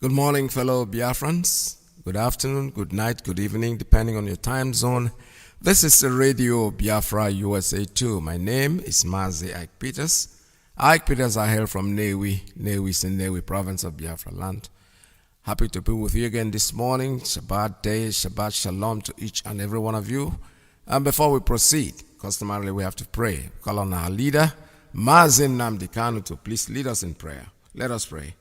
Good morning, fellow Biafrans. Good afternoon, good night, good evening, depending on your time zone. This is the Radio Biafra USA 2. My name is Mazi Iyke Peters. Iyke Peters, I hail from Newi is in Newi province of Biafra land. Happy to be with you again this morning. Shabbat day, Shabbat Shalom to each and every one of you. And before we proceed, customarily we have to pray. Call on our leader, Mazi Nnamdi to please lead us in prayer. Let us pray.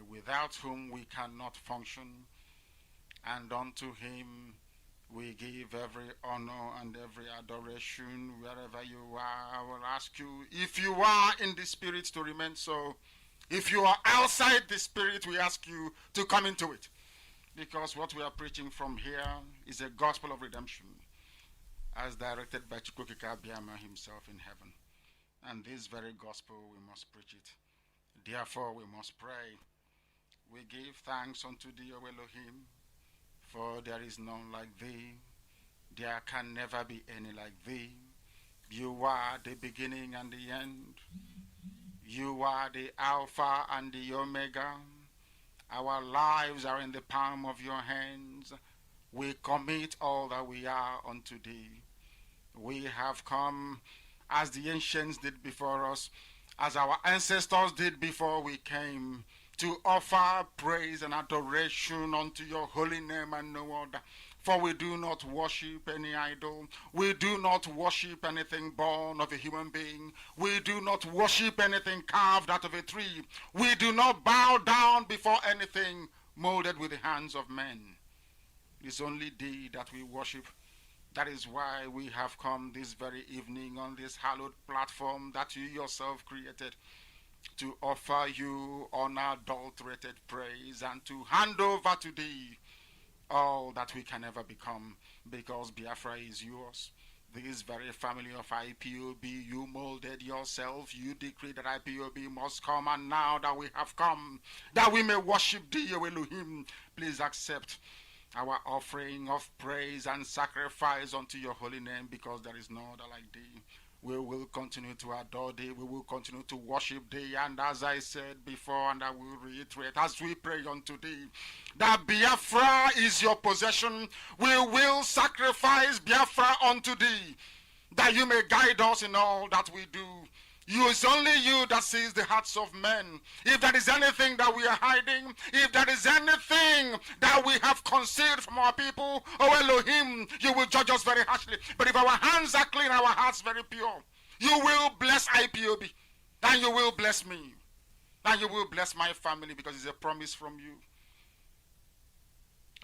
Without whom we cannot function, and unto him we give every honor and every adoration. Wherever you are, I will ask you, if you are in the spirit, to remain so. If you are outside the spirit, we ask you to come into it, because what we are preaching from here is a gospel of redemption as directed by Chukwukika Abiyama himself in heaven, and this very gospel we must preach it. Therefore we must pray. We give thanks unto thee, O Elohim, for there is none like thee. There can never be any like thee. You are the beginning and the end. You are the Alpha and the Omega. Our lives are in the palm of your hands. We commit all that we are unto thee. We have come as the ancients did before us, as our ancestors did before we came, to offer praise and adoration unto your holy name and no other. For we do not worship any idol. We do not worship anything born of a human being. We do not worship anything carved out of a tree. We do not bow down before anything molded with the hands of men. It's only thee that we worship. That is why we have come this very evening on this hallowed platform that you yourself created, to offer you unadulterated praise and to hand over to thee all that we can ever become, because Biafra is yours. This very family of IPOB, you molded yourself. You decreed that IPOB must come, and now that we have come, that we may worship thee, O Elohim, please accept our offering of praise and sacrifice unto your holy name, because there is no other like thee. We will continue to adore thee. We will continue to worship thee. And as I said before, and I will reiterate, as we pray unto thee, that Biafra is your possession, we will sacrifice Biafra unto thee, that you may guide us in all that we do. It's only you that sees the hearts of men. If there is anything that we are hiding, if there is anything that we have concealed from our people, oh Elohim, you will judge us very harshly. But if our hands are clean, our hearts very pure, you will bless IPOB, and you will bless me, and you will bless my family, because it's a promise from you.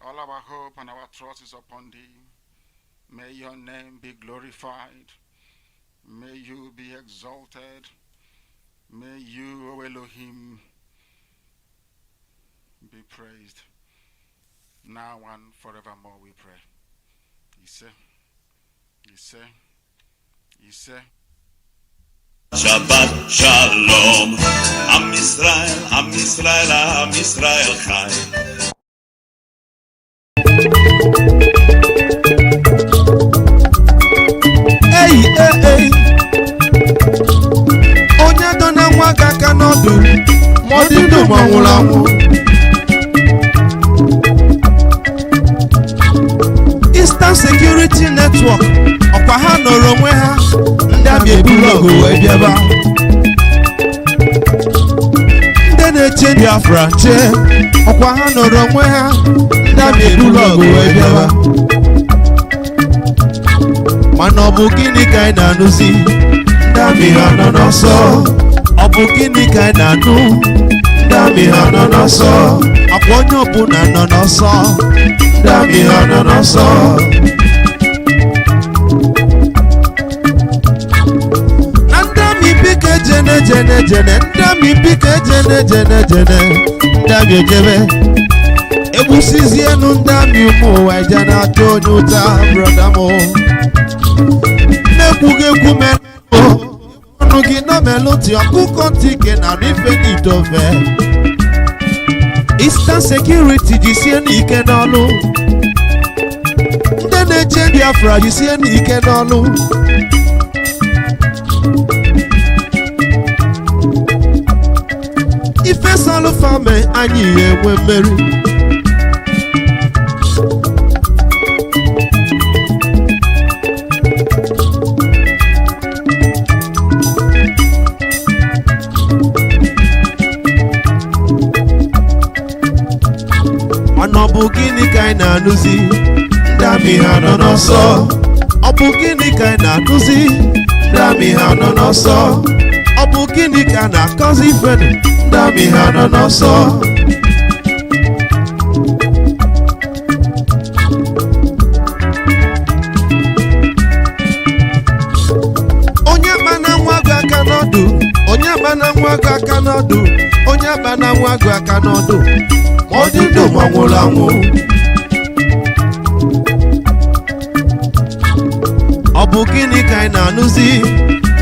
All our hope and our trust is upon thee. May your name be glorified. May you be exalted. May you, O Elohim, be praised. Now and forevermore we pray. Iyke. Shabbat Shalom. Am Israel Chai. Hey. Onye dona nwa aka n'ọdụ mọdịdụ gbanwụrụ anwụ. Eastern Security Network ọkwa ha nọrọ onwe ha, ndị abịa eburu ọgụ wee bịaba. Ndị na-eche Biafra nche ọkwa ha nọrọ onwe ha, ndị abịa eburu ọgụ wee bịaba. Mana ọ bụ gịnị ka anyị na-anụzi? Ndị amị ha nọ n'ọsọ. Ọ bụ gịnị ka anyị na-anụ? Ndị amị ha nọ n'ọsọ. Akwa onye ọbụla nọ n'ọsọ. Ndị amị ha nọ n'ọsọ. Na ndị amị biko ejene. Ndị amị biko ejene. Ndị amị ejebe. Egbusizienu ndị amị ụmụ ụwa eje na-atụ onye ụta, brọda m. N'ekwughị melụ ọnụ gị nọ melụti ọkụkọ ntị ike na ife n'itofe. Eastern Security jisie n'ike n'ọlụ. Ndị na-eche Biafra jisie n'ike n'ọlụ. malụfame anyị enwe mmeri. Mana ọ bụ gịnị ka anyị na-anụzi? Ndị amị ha nọ n'ọsọ. Ọ bụ gịnị ka anyị na-anụzi? Ndị amị ha nọ n'ọsọ. Ọ bụ gịnị ka a na-akọzi ifenu? Ndị amị ha nọ n'ọsọ. Onye kpana nwa gị aka n'ọdụ, onye kpana nwa gị aka n'ọdụ, onye kpana nwa gị aka n'ọdụ. Ọ dị ndụ ma nwụrụ anwụ. Ọ bụ gịnị ka anyị na-anụzi?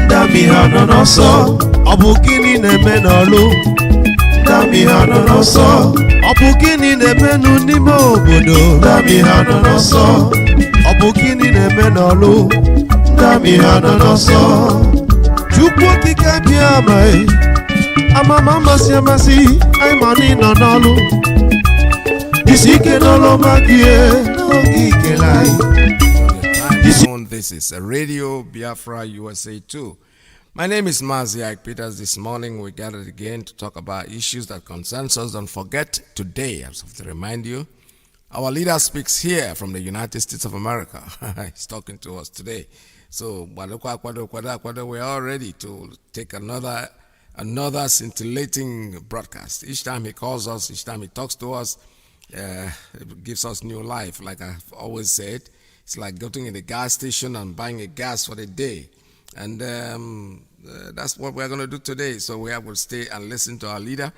Ndị amị ha nọ n'ọsọ. Ọ bụ gịnị na-eme n'ọlụ? Ndị amị ha nọ n'ọsọ. Ọ bụ gịnị na-emenụ n'ime obodo? Ndị amị ha nọ n'ọsọ. Ọ bụ gịnị na-eme n'ọlụ? Ndị amị ha nọ n'ọsọ. Chukwu okike bịa amaghị amama amasị amasị anyị ma na ị nọ n'ọlụ. Isi ike n'ọlụ ọma gị n'oge ikele anyị. This is a Radio Biafra USA 2. My name is Mazi, Iyke. This morning we gathered again to talk about issues that concern us. Don't forget, today, I have to remind you, our leader speaks here from the United States of America. He's talking to us today. So we're all ready to take another scintillating broadcast. Each time he calls us, each time he talks to us, it gives us new life. Like I've always said, it's like going in the gas station and buying a gas for the day. And that's what we're going to do today. So we will stay and listen to our leader.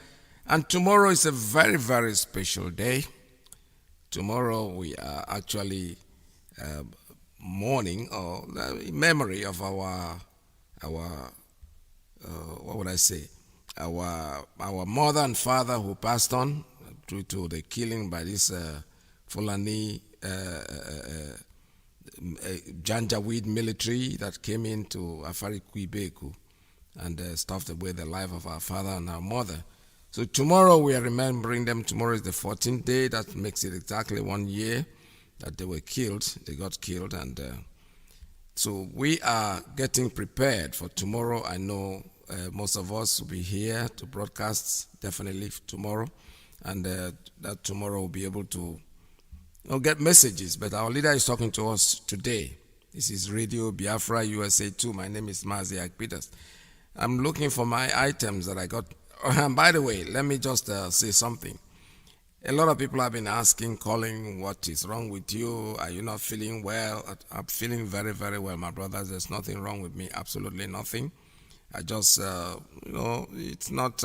And tomorrow is a very, very special day. Tomorrow we are actually mourning or in memory of our what would I say? Our mother and father who passed on due to the killing by this Fulani Janjaweed military that came into Afari-Kwibeku and stuffed away the life of our father and our mother. So tomorrow we are remembering them. Tomorrow is the 14th day. That makes it exactly 1 year that they were killed. They got killed. And so we are getting prepared for tomorrow. I know most of us will be here to broadcast definitely tomorrow. And that tomorrow we'll be able to get messages, but our leader is talking to us today. This is Radio Biafra USA 2. My name is Mazi Iyke. I'm looking for my items that I got. And by the way, let me just say something. A lot of people have been asking, calling, what is wrong with you? Are you not feeling well? I'm feeling very, very well, my brothers. There's nothing wrong with me, absolutely nothing. I just, it's not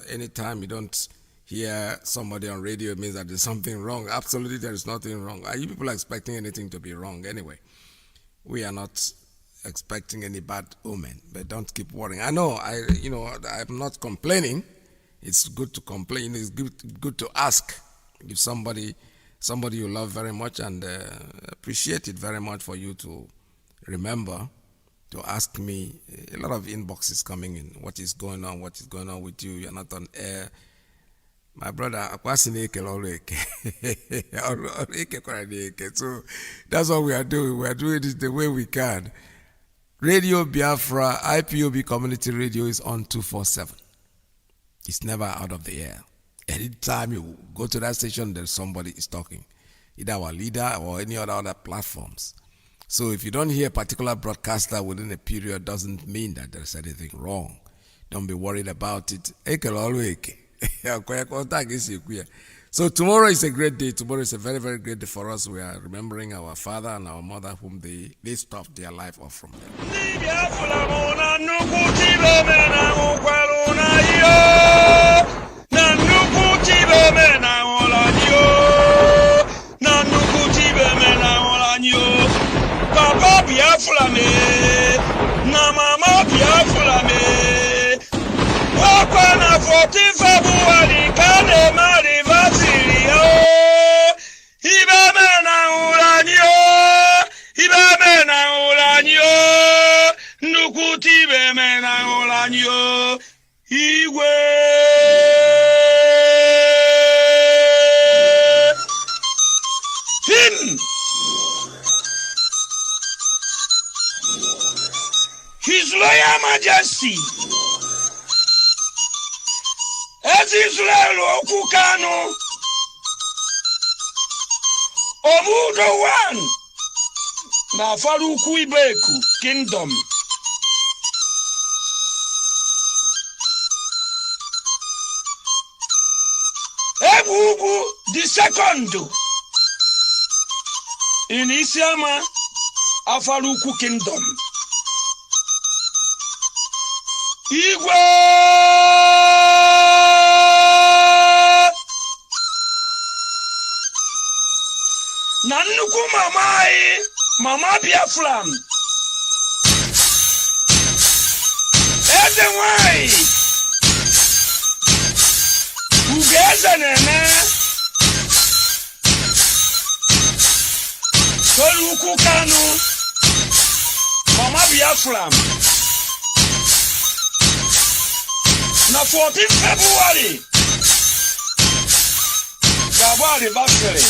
any time you don't hear somebody on radio, it means that there's something wrong. Absolutely, there is nothing wrong. Are you people expecting anything to be wrong anyway? We are not expecting any bad omen, but don't keep worrying. I know, I'm not complaining. It's good to complain. It's good to ask. If somebody you love very much and appreciate it very much for you to remember to ask me. A lot of inboxes coming in. What is going on? What is going on with you? You're not on air. My brother, so that's what we are doing. We are doing it the way we can. Radio Biafra, IPOB Community Radio is on 247. It's never out of the air. Anytime you go to that station, there's somebody is talking, either our leader or any other platforms. So if you don't hear a particular broadcaster within a period, doesn't mean that there's anything wrong. Don't be worried about it. So tomorrow is a great day. Tomorrow is a very, very great day for us. We are remembering our father and our mother whom they stopped their life off from them. Papa Biafra me, na mama Biafra me. Papa na 14 February kane mari vasirio. Ibe me na uranyo, nukuti be me na uranyo. Igwe. Mazi ezi Israel okwu Kanu Omudo 1 na Faruku Ibeku Kingdom Ebubu the second in Isiama Afaruku Kingdom Igwe na nnukwu mama Biafra eze nwanyị ugeze nene Faruku Kanu mama Biafra na 14 February gabo anniversary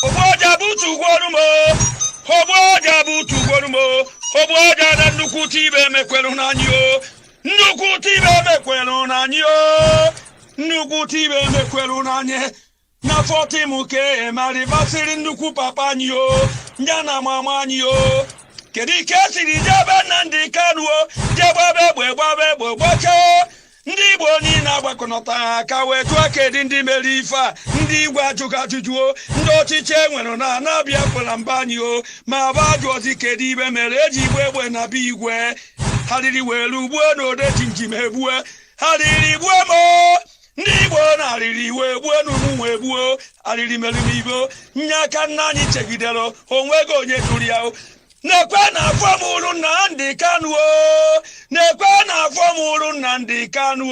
Oboja butu gworumo Oboja na nnukwu tibe mekwelu n'anyị nnukwu tibe mekwelu n'anyị na 40 muke maribasiri nnukwu papa anyị nya na mama anyị kedu ike siri jebe na ndị Kanu jebe gbache ndị Igbo niile agbakọnọta aka wee tụọ kedu ndị mere ife a ndị Igbo ajụjụ ajụjụ ndị ọchịchị enwere na Biafra mba anyị ma ba ajụọzi kedu ibe mere eji igbe na be igwe ha riri welu gbuo na ode jinjim egbue ha riri gbuo mo ndị Igbo na-arịrị iwe gbuo n'ụmụ wee gbuo arịrị merimibo nye aka nna anyị chegidere onwego onye tụrụ ya nekwe na afọ mụrụ Nnamdi Kanu nekwe na afọ mụrụ Nnamdi Kanu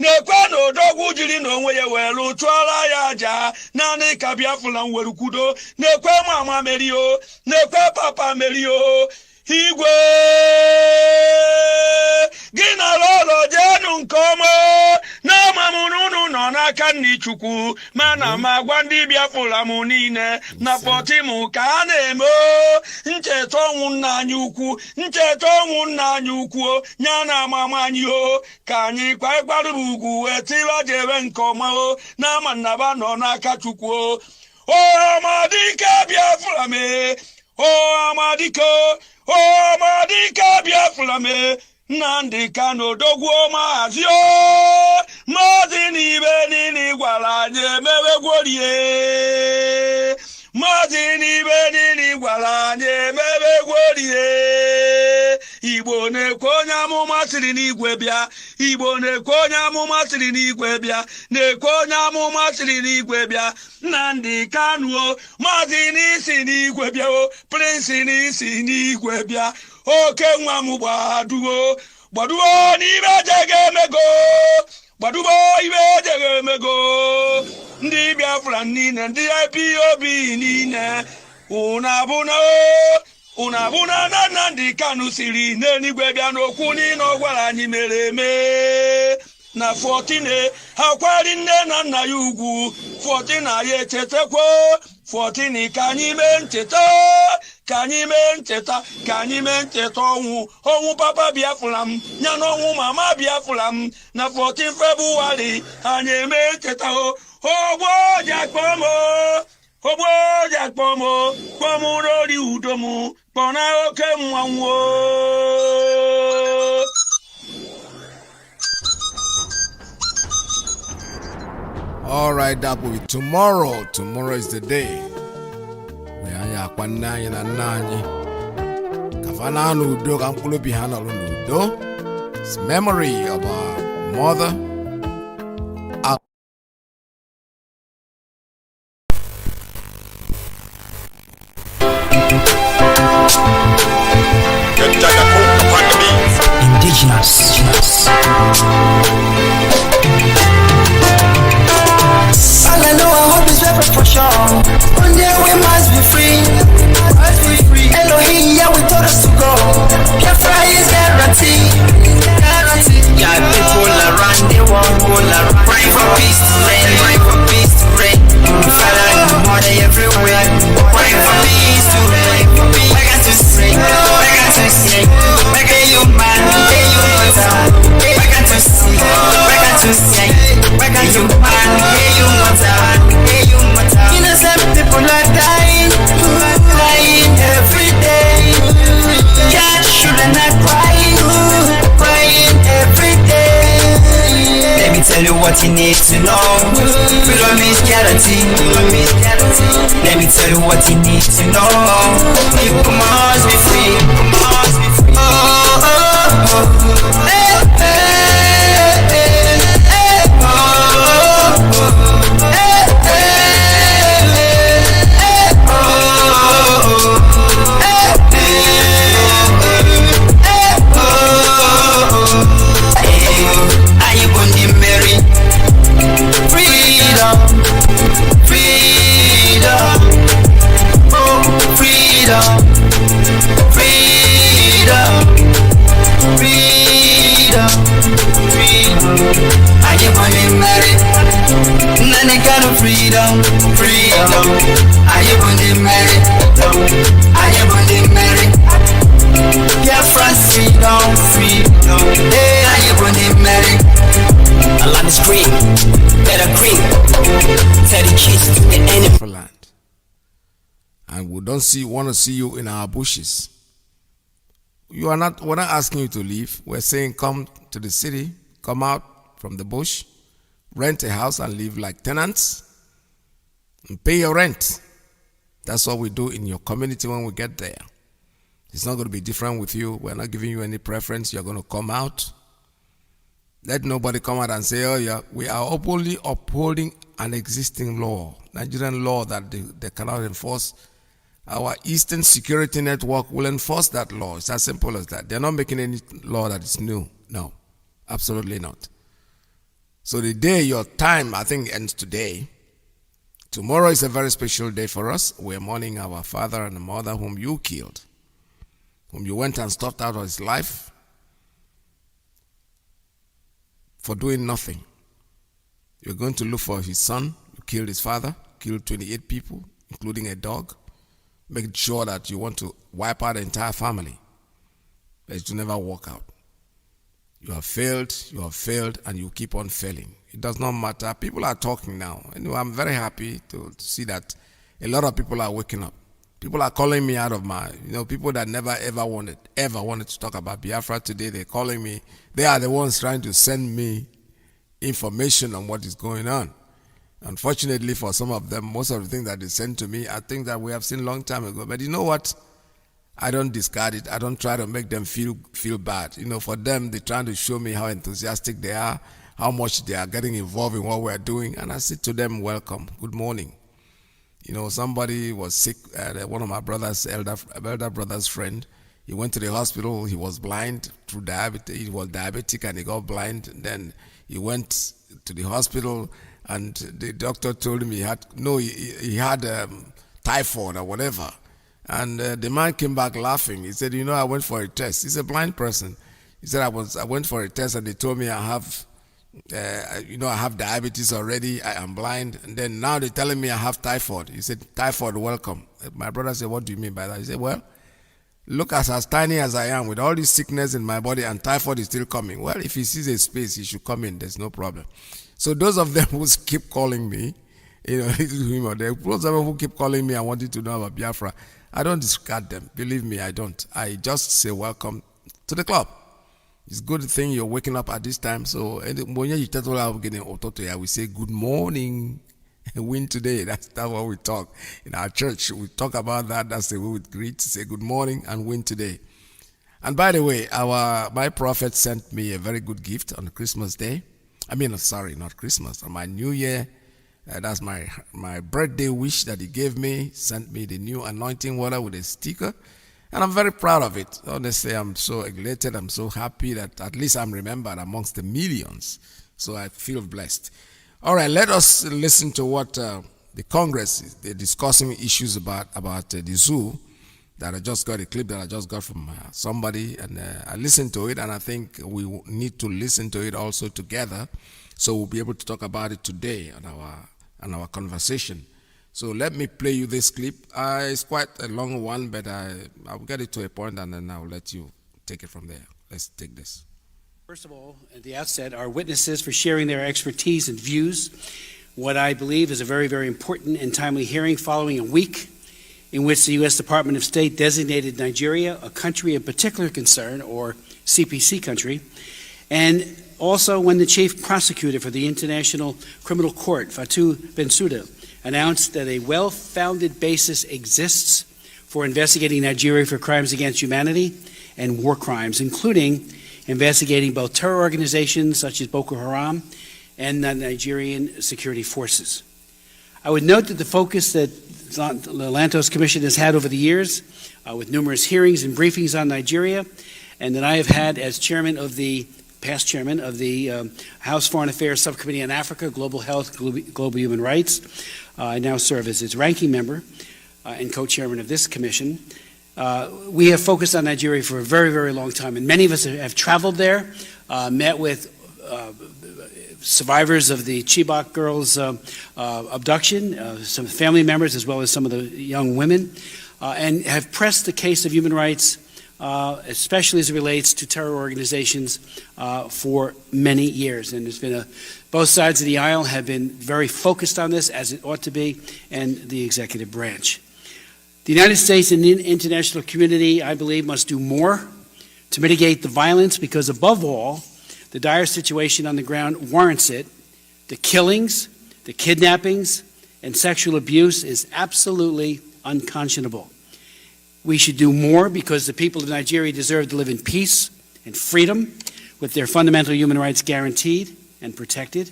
nekwe na odogwu jiri na onwe ya welu tụọra ya aja naanị ka Biafra nwere kwudo nekwe mama merio nekwe papa merio Igwe gị na lolo jenu nke ọma na amamụrụ unu nọ n'aka nni Chukwu mana ma gwa ndị Biafra m niile na 14 ka a na-eme ncheta ọnwụ nna anyị ukwu nya na amama anyị ka anyị kparịkparị ugwu wee tịba jebe nke ọma na ama nnaba nọ n'aka Chukwu amadike Biafra me amadike Biafra me Nnamdi Kanu odogwu Mazi n'ibe niile gwara anyị emebegworie Mazi n'ibe niile gwara anyị emebegworie Igbo na-ekwe onye amụma siri n'igwe bịa Igbo na-ekwe onye amụma siri n'igwe bịa na-ekwe onye amụma siri n'igwe bịa Nnamdi Kanu Mazi n'isi n'igwe bịa Prince n'isi n'igwe bịa oke nwa m gbaduo n'ibe ejege emego ndị Biafra niile ndị Ipob niile unu abụna na Nnamdi Kanu siri n'eluigwe bịa n'okwu niile ọ gwara anyị mere eme na 14 ha kwari nne na nna ya ugwu 14 ya echetakwa 14 ka anyị mee ncheta ọnwụ papa Biafra m ya na ọnwụ mama Biafra m na 14 February anyị eme ncheta ogboja kpọm rori udo m kpọna oke mmanwụ All right, that will be tomorrow. Tomorrow is the day. We are Yakwana and Nani. Kafana Nudo, Kampulu Bihana Nudo. It's memory of our mother. Indigenous. All I know, I hope is weapon for sure. One day we must be free. Elohim, yeah, we told us to go. Biafra is guarantee. Got people around the to say, where can you find? Hey, you matter. Innocent people are dying every day. Church children are crying every day. Let me tell you what you need to know. Freedom is guaranteed. Let me tell you what you need to know. You must be free. Freedom. Are you going to marry? Are you going to marry? Biafra freedom. Hey, are you going to marry? A lot is green, better green. Tell the kids to the enemy. For land. And we don't want to see you in our bushes. We're not asking you to leave. We're saying come to the city, come out from the bush, rent a house and live like tenants. And pay your rent. That's what we do in your community when we get there. It's not going to be different with you. We're not giving you any preference. You're going to come out. Let nobody come out and say, oh yeah, we are openly upholding an existing law, Nigerian law that they cannot enforce. Our Eastern Security Network will enforce that law. It's as simple as that. They're not making any law that is new. No, absolutely not. So the day your time, I think, ends today. Tomorrow is a very special day for us. We're mourning our father and mother whom you killed, whom you went and stuffed out of his life for doing nothing. You're going to look for his son. You killed his father, killed 28 people, including a dog. Make sure that you want to wipe out the entire family. But it will never work out. You have failed, and you keep on failing. It does not matter. People are talking now. Anyway, I'm very happy to see that a lot of people are waking up. People are calling me out of my, people that never ever wanted to talk about Biafra today. They're calling me. They are the ones trying to send me information on what is going on. Unfortunately for some of them, most of the things that they send to me are things that we have seen a long time ago. But you know what? I don't discard it. I don't try to make them feel bad. For them, they're trying to show me how enthusiastic they are, how much they are getting involved in what we're doing. And I say to them, welcome, good morning. Somebody was sick, one of my brother's, elder brother's friend. He went to the hospital. He was blind through diabetes. He was diabetic and he got blind. And then he went to the hospital and the doctor told him he had typhoid or whatever. And the man came back laughing. He said, I went for a test. He's a blind person. He said, I went for a test and they told me I have diabetes already. I am blind. And then now they're telling me I have typhoid. He said, typhoid, welcome. My brother said, what do you mean by that? He said, well, look as tiny as I am with all this sickness in my body and typhoid is still coming. Well, if he sees a space, he should come in. There's no problem. So those of them who keep calling me, those of them who keep calling me and wanting to know about Biafra, I don't discard them. Believe me, I don't. I just say welcome to the club. It's a good thing you're waking up at this time. So when you tell we say good morning, win today. That's what we talk in our church. We talk about that. That's the way we greet, say good morning and win today. And by the way, my prophet sent me a very good gift on Christmas Day. Not Christmas, on my New Year. That's my birthday wish that he gave me. Sent me the new anointing water with a sticker. And I'm very proud of it. Honestly, I'm so elated. I'm so happy that at least I'm remembered amongst the millions. So I feel blessed. All right, let us listen to what the Congress is. They're discussing issues about the zoo that I just got, a clip that I just got from somebody. And I listened to it, and I think we need to listen to it also together. So we'll be able to talk about it today on our conversation. So let me play you this clip. It's quite a long one, but I'll get it to a point and then I'll let you take it from there. Let's take this. First of all, at the outset, our witnesses for sharing their expertise and views, what I believe is a very, very important and timely hearing following a week in which the U.S. Department of State designated Nigeria a country of particular concern, or CPC country, and also when the chief prosecutor for the International Criminal Court, Fatou Bensouda, announced that a well-founded basis exists for investigating Nigeria for crimes against humanity and war crimes, including investigating both terror organizations such as Boko Haram and the Nigerian security forces. I would note that the focus that the Lantos Commission has had over the years, with numerous hearings and briefings on Nigeria, and that I have had as past chairman of the House Foreign Affairs Subcommittee on Africa, Global Health, Global Human Rights. I now serve as its ranking member and co-chairman of this commission. We have focused on Nigeria for a very, very long time, and many of us have traveled there, met with survivors of the Chibok girls' abduction, some family members as well as some of the young women, and have pressed the case of human rights, especially as it relates to terror organizations, for many years. And there's been both sides of the aisle have been very focused on this, as it ought to be, and the executive branch. The United States and the international community, I believe, must do more to mitigate the violence because, above all, the dire situation on the ground warrants it. The killings, the kidnappings, and sexual abuse is absolutely unconscionable. We should do more because the people of Nigeria deserve to live in peace and freedom with their fundamental human rights guaranteed and protected,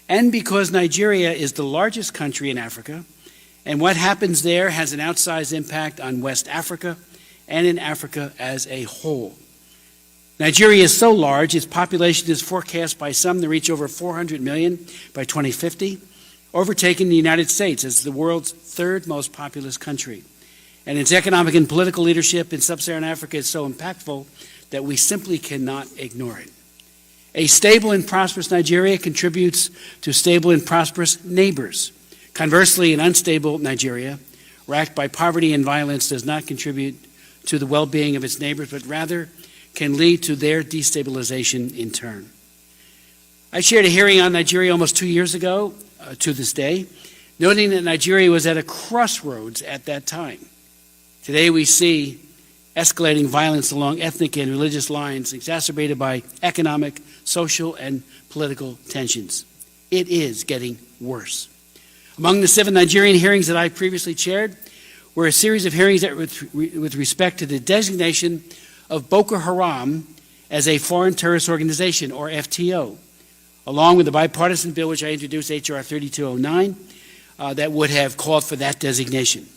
and because Nigeria is the largest country in Africa, and what happens there has an outsized impact on West Africa and in Africa as a whole. Nigeria is so large, its population is forecast by some to reach over 400 million by 2050, overtaking the United States as the world's third most populous country. And its economic and political leadership in sub-Saharan Africa is so impactful that we simply cannot ignore it. A stable and prosperous Nigeria contributes to stable and prosperous neighbors. Conversely, an unstable Nigeria, racked by poverty and violence, does not contribute to the well-being of its neighbors, but rather can lead to their destabilization in turn. I chaired a hearing on Nigeria almost 2 years ago to this day, noting that Nigeria was at a crossroads at that time. Today we see escalating violence along ethnic and religious lines exacerbated by economic, social, and political tensions. It is getting worse. Among the 7 Nigerian hearings that I previously chaired were a series of hearings that with respect to the designation of Boko Haram as a foreign terrorist organization, or FTO, along with the bipartisan bill which I introduced, H.R. 3209, that would have called for that designation.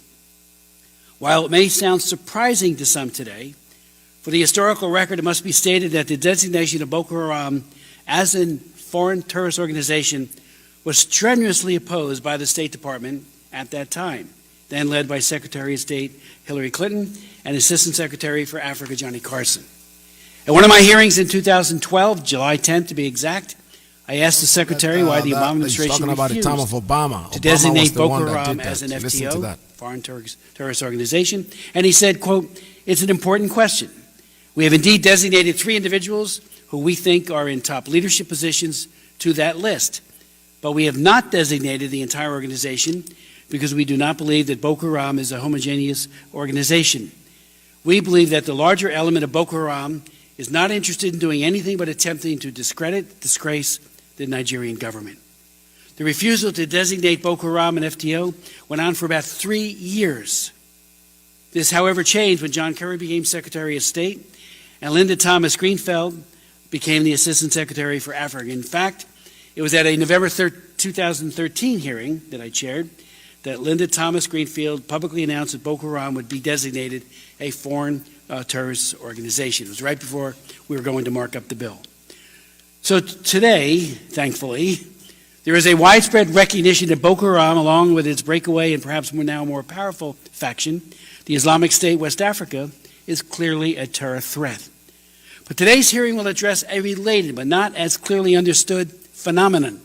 While it may sound surprising to some today, for the historical record it must be stated that the designation of Boko Haram as a foreign terrorist organization was strenuously opposed by the State Department at that time, then led by Secretary of State Hillary Clinton and Assistant Secretary for Africa Johnny Carson. At one of my hearings in 2012, July 10th to be exact, I asked the Secretary why the Obama administration refused to designate Boko Haram as an FTO, foreign terrorist organization, and he said, quote, "It's an important question. We have indeed designated 3 individuals who we think are in top leadership positions to that list, but we have not designated the entire organization because we do not believe that Boko Haram is a homogeneous organization. We believe that the larger element of Boko Haram is not interested in doing anything but attempting to disgrace the Nigerian government." The refusal to designate Boko Haram an FTO went on for about 3 years. This, however, changed when John Kerry became Secretary of State and Linda Thomas Greenfield became the Assistant Secretary for Africa. In fact, it was at a November 2013 hearing that I chaired that Linda Thomas Greenfield publicly announced that Boko Haram would be designated a foreign terrorist organization. It was right before we were going to mark up the bill. So today, thankfully, there is a widespread recognition that Boko Haram, along with its breakaway and perhaps now more powerful faction, the Islamic State West Africa, is clearly a terror threat. But today's hearing will address a related but not as clearly understood phenomenon,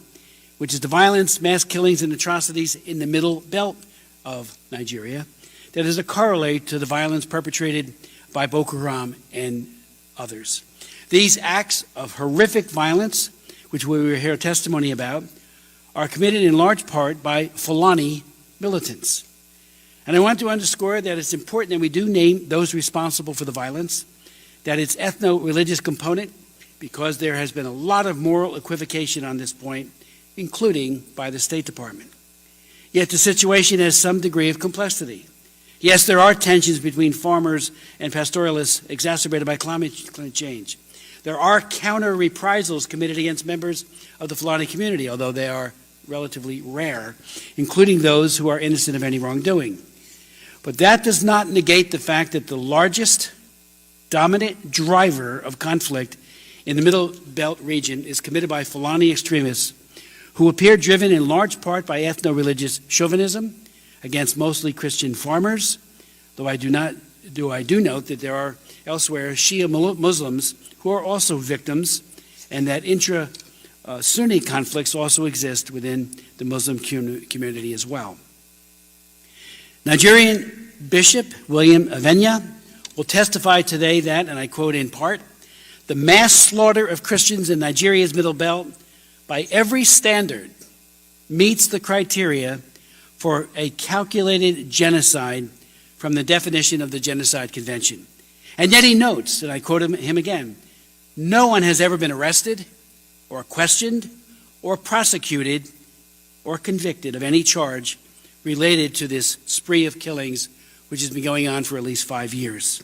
which is the violence, mass killings, and atrocities in the middle belt of Nigeria that is a correlate to the violence perpetrated by Boko Haram and others. These acts of horrific violence, which we will hear testimony about, are committed in large part by Fulani militants. And I want to underscore that it's important that we do name those responsible for the violence, that it's ethno-religious component, because there has been a lot of moral equivocation on this point, including by the State Department. Yet the situation has some degree of complexity. Yes, there are tensions between farmers and pastoralists exacerbated by climate change. There are counter reprisals committed against members of the Fulani community, although they are relatively rare, including those who are innocent of any wrongdoing. But that does not negate the fact that the largest dominant driver of conflict in the Middle Belt region is committed by Fulani extremists who appear driven in large part by ethno-religious chauvinism against mostly Christian farmers, though I do note that there are elsewhere Shia Muslims who are also victims, and that intra-Sunni conflicts also exist within the Muslim community as well. Nigerian Bishop William Avenya will testify today that, and I quote in part, "The mass slaughter of Christians in Nigeria's Middle Belt, by every standard, meets the criteria for a calculated genocide from the definition of the Genocide Convention." And yet he notes, and I quote him again, "No one has ever been arrested or questioned or prosecuted or convicted of any charge related to this spree of killings which has been going on for at least 5 years."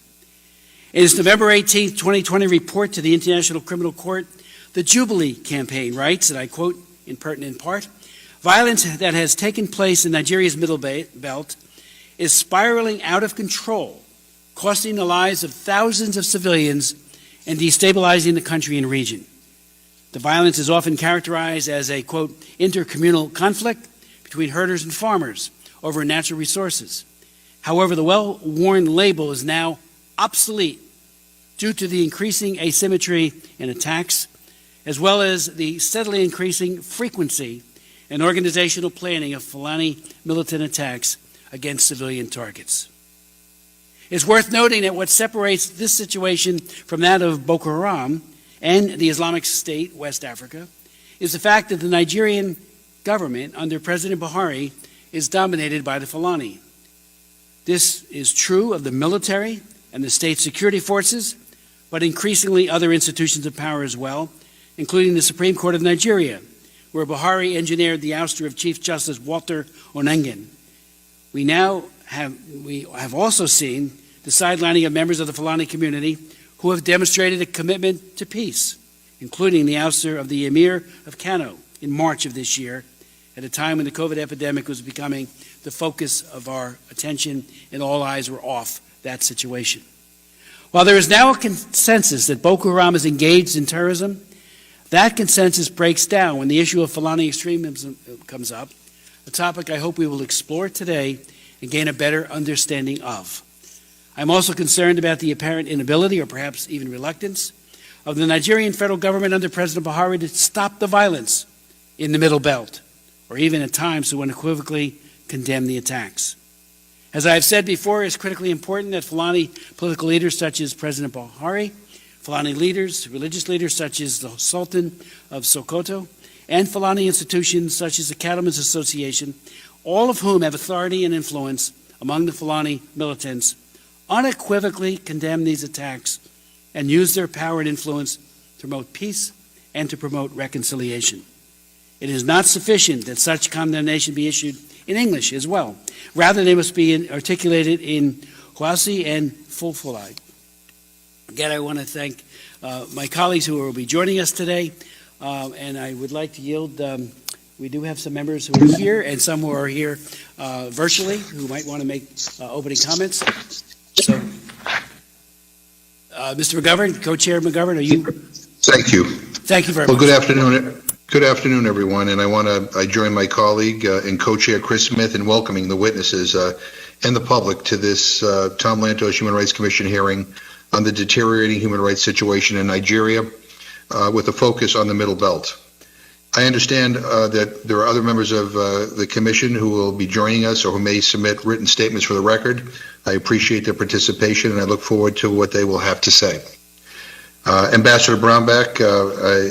In its November 18, 2020 report to the International Criminal Court, the Jubilee Campaign writes, and I quote in pertinent part, "Violence that has taken place in Nigeria's Middle Belt is spiraling out of control, costing the lives of thousands of civilians and destabilizing the country and region. The violence is often characterized as a, quote, intercommunal conflict between herders and farmers over natural resources. However, the well-worn label is now obsolete due to the increasing asymmetry in attacks, as well as the steadily increasing frequency and organizational planning of Fulani militant attacks against civilian targets." It's worth noting that what separates this situation from that of Boko Haram and the Islamic State, West Africa, is the fact that the Nigerian government under President Buhari is dominated by the Fulani. This is true of the military and the state security forces, but increasingly other institutions of power as well, including the Supreme Court of Nigeria, where Buhari engineered the ouster of Chief Justice Walter Onengen. We have also seen the sidelining of members of the Fulani community who have demonstrated a commitment to peace, including the ouster of the Emir of Kano in March of this year, at a time when the COVID epidemic was becoming the focus of our attention and all eyes were off that situation. While there is now a consensus that Boko Haram is engaged in terrorism, that consensus breaks down when the issue of Fulani extremism comes up, a topic I hope we will explore today and gain a better understanding of. I'm also concerned about the apparent inability, or perhaps even reluctance, of the Nigerian federal government under President Buhari to stop the violence in the Middle Belt, or even at times to unequivocally condemn the attacks. As I have said before, it's critically important that Fulani political leaders such as President Buhari, Fulani leaders, religious leaders such as the Sultan of Sokoto, and Fulani institutions such as the Cattlemen's Association, all of whom have authority and influence among the Fulani militants, unequivocally condemn these attacks and use their power and influence to promote peace and to promote reconciliation. It is not sufficient that such condemnation be issued in English as well. Rather, they must be articulated in Hausa and Fulfulde. Again, I want to thank my colleagues who will be joining us today, and I would like to yield. We do have some members who are here and some who are here virtually who might want to make opening comments. So, Mr. McGovern, Co-Chair McGovern, are you? Thank you. Thank you very much. Well, good afternoon. Good afternoon, everyone. And I join my colleague and Co-Chair Chris Smith in welcoming the witnesses and the public to this Tom Lantos Human Rights Commission hearing on the deteriorating human rights situation in Nigeria with a focus on the Middle Belt. I understand that there are other members of the Commission who will be joining us or who may submit written statements for the record. I appreciate their participation and I look forward to what they will have to say. Ambassador Brownback,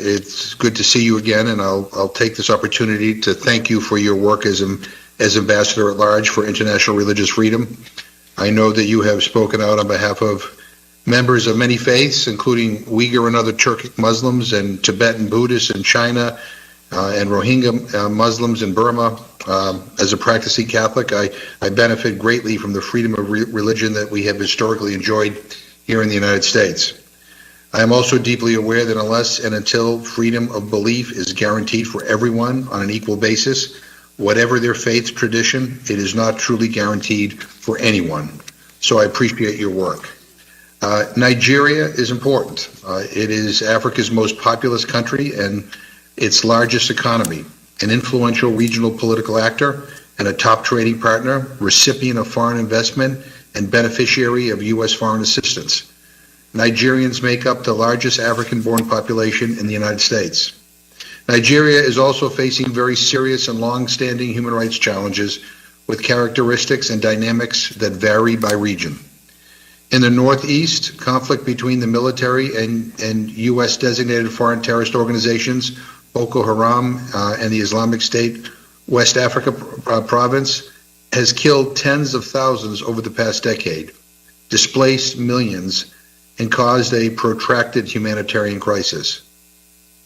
it's good to see you again, and I'll take this opportunity to thank you for your work as Ambassador at Large for International Religious Freedom. I know that you have spoken out on behalf of members of many faiths, including Uyghur and other Turkic Muslims and Tibetan Buddhists in China and Rohingya Muslims in Burma. As a practicing Catholic, I benefit greatly from the freedom of religion that we have historically enjoyed here in the United States. I am also deeply aware that unless and until freedom of belief is guaranteed for everyone on an equal basis, whatever their faith tradition, it is not truly guaranteed for anyone. So I appreciate your work. Nigeria is important. It is Africa's most populous country and its largest economy, an influential regional political actor and a top trading partner, recipient of foreign investment and beneficiary of U.S. foreign assistance. Nigerians make up the largest African-born population in the United States. Nigeria is also facing very serious and long-standing human rights challenges with characteristics and dynamics that vary by region. In the Northeast, conflict between the military and U.S. designated foreign terrorist organizations, Boko Haram and the Islamic State West Africa province, has killed tens of thousands over the past decade, displaced millions, and caused a protracted humanitarian crisis.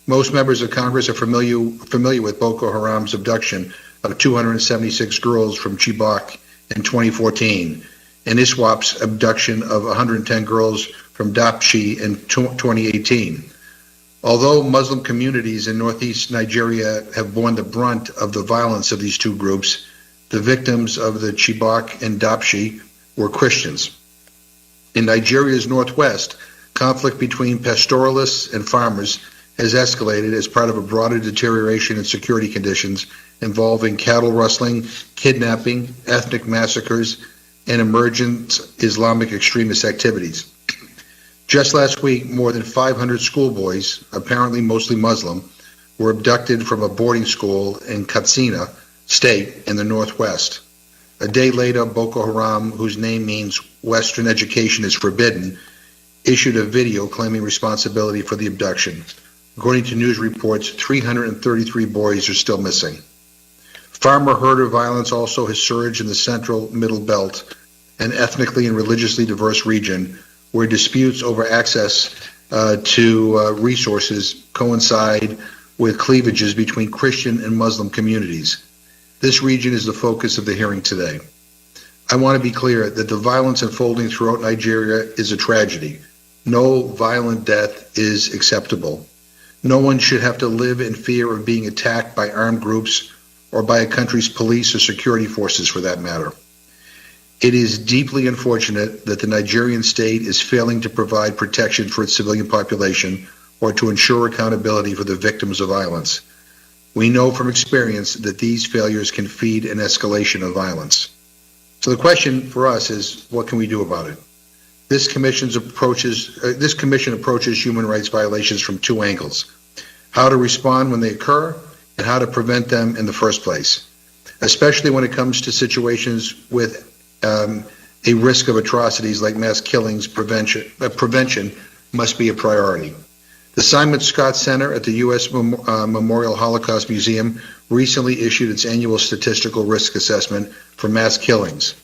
Most members of Congress are familiar with Boko Haram's abduction of 276 girls from Chibok in 2014, and ISWAP's abduction of 110 girls from Dapchi in 2018. Although Muslim communities in northeast Nigeria have borne the brunt of the violence of these two groups, the victims of the Chibok and Dapchi were Christians. In Nigeria's northwest, conflict between pastoralists and farmers has escalated as part of a broader deterioration in security conditions involving cattle rustling, kidnapping, ethnic massacres, and emergent Islamic extremist activities. Just last week, more than 500 schoolboys, apparently mostly Muslim, were abducted from a boarding school in Katsina State in the northwest. A day later, Boko Haram, whose name means Western education is forbidden, issued a video claiming responsibility for the abduction. According to news reports, 333 boys are still missing. Farmer-herder violence also has surged in the central Middle Belt, an ethnically and religiously diverse region where disputes over access to resources coincide with cleavages between Christian and Muslim communities. This region is the focus of the hearing today. I want to be clear that the violence unfolding throughout Nigeria is a tragedy. No violent death is acceptable. No one should have to live in fear of being attacked by armed groups or by a country's police or security forces for that matter. It is deeply unfortunate that the Nigerian state is failing to provide protection for its civilian population or to ensure accountability for the victims of violence. We know from experience that these failures can feed an escalation of violence. So the question for us is, what can we do about it? This commission approaches human rights violations from two angles: how to respond when they occur and how to prevent them in the first place, especially when it comes to situations with a risk of atrocities like mass killings. Prevention must be a priority. The Simon Scott Center at the U.S. Memorial Holocaust Museum recently issued its annual statistical risk assessment for mass killings.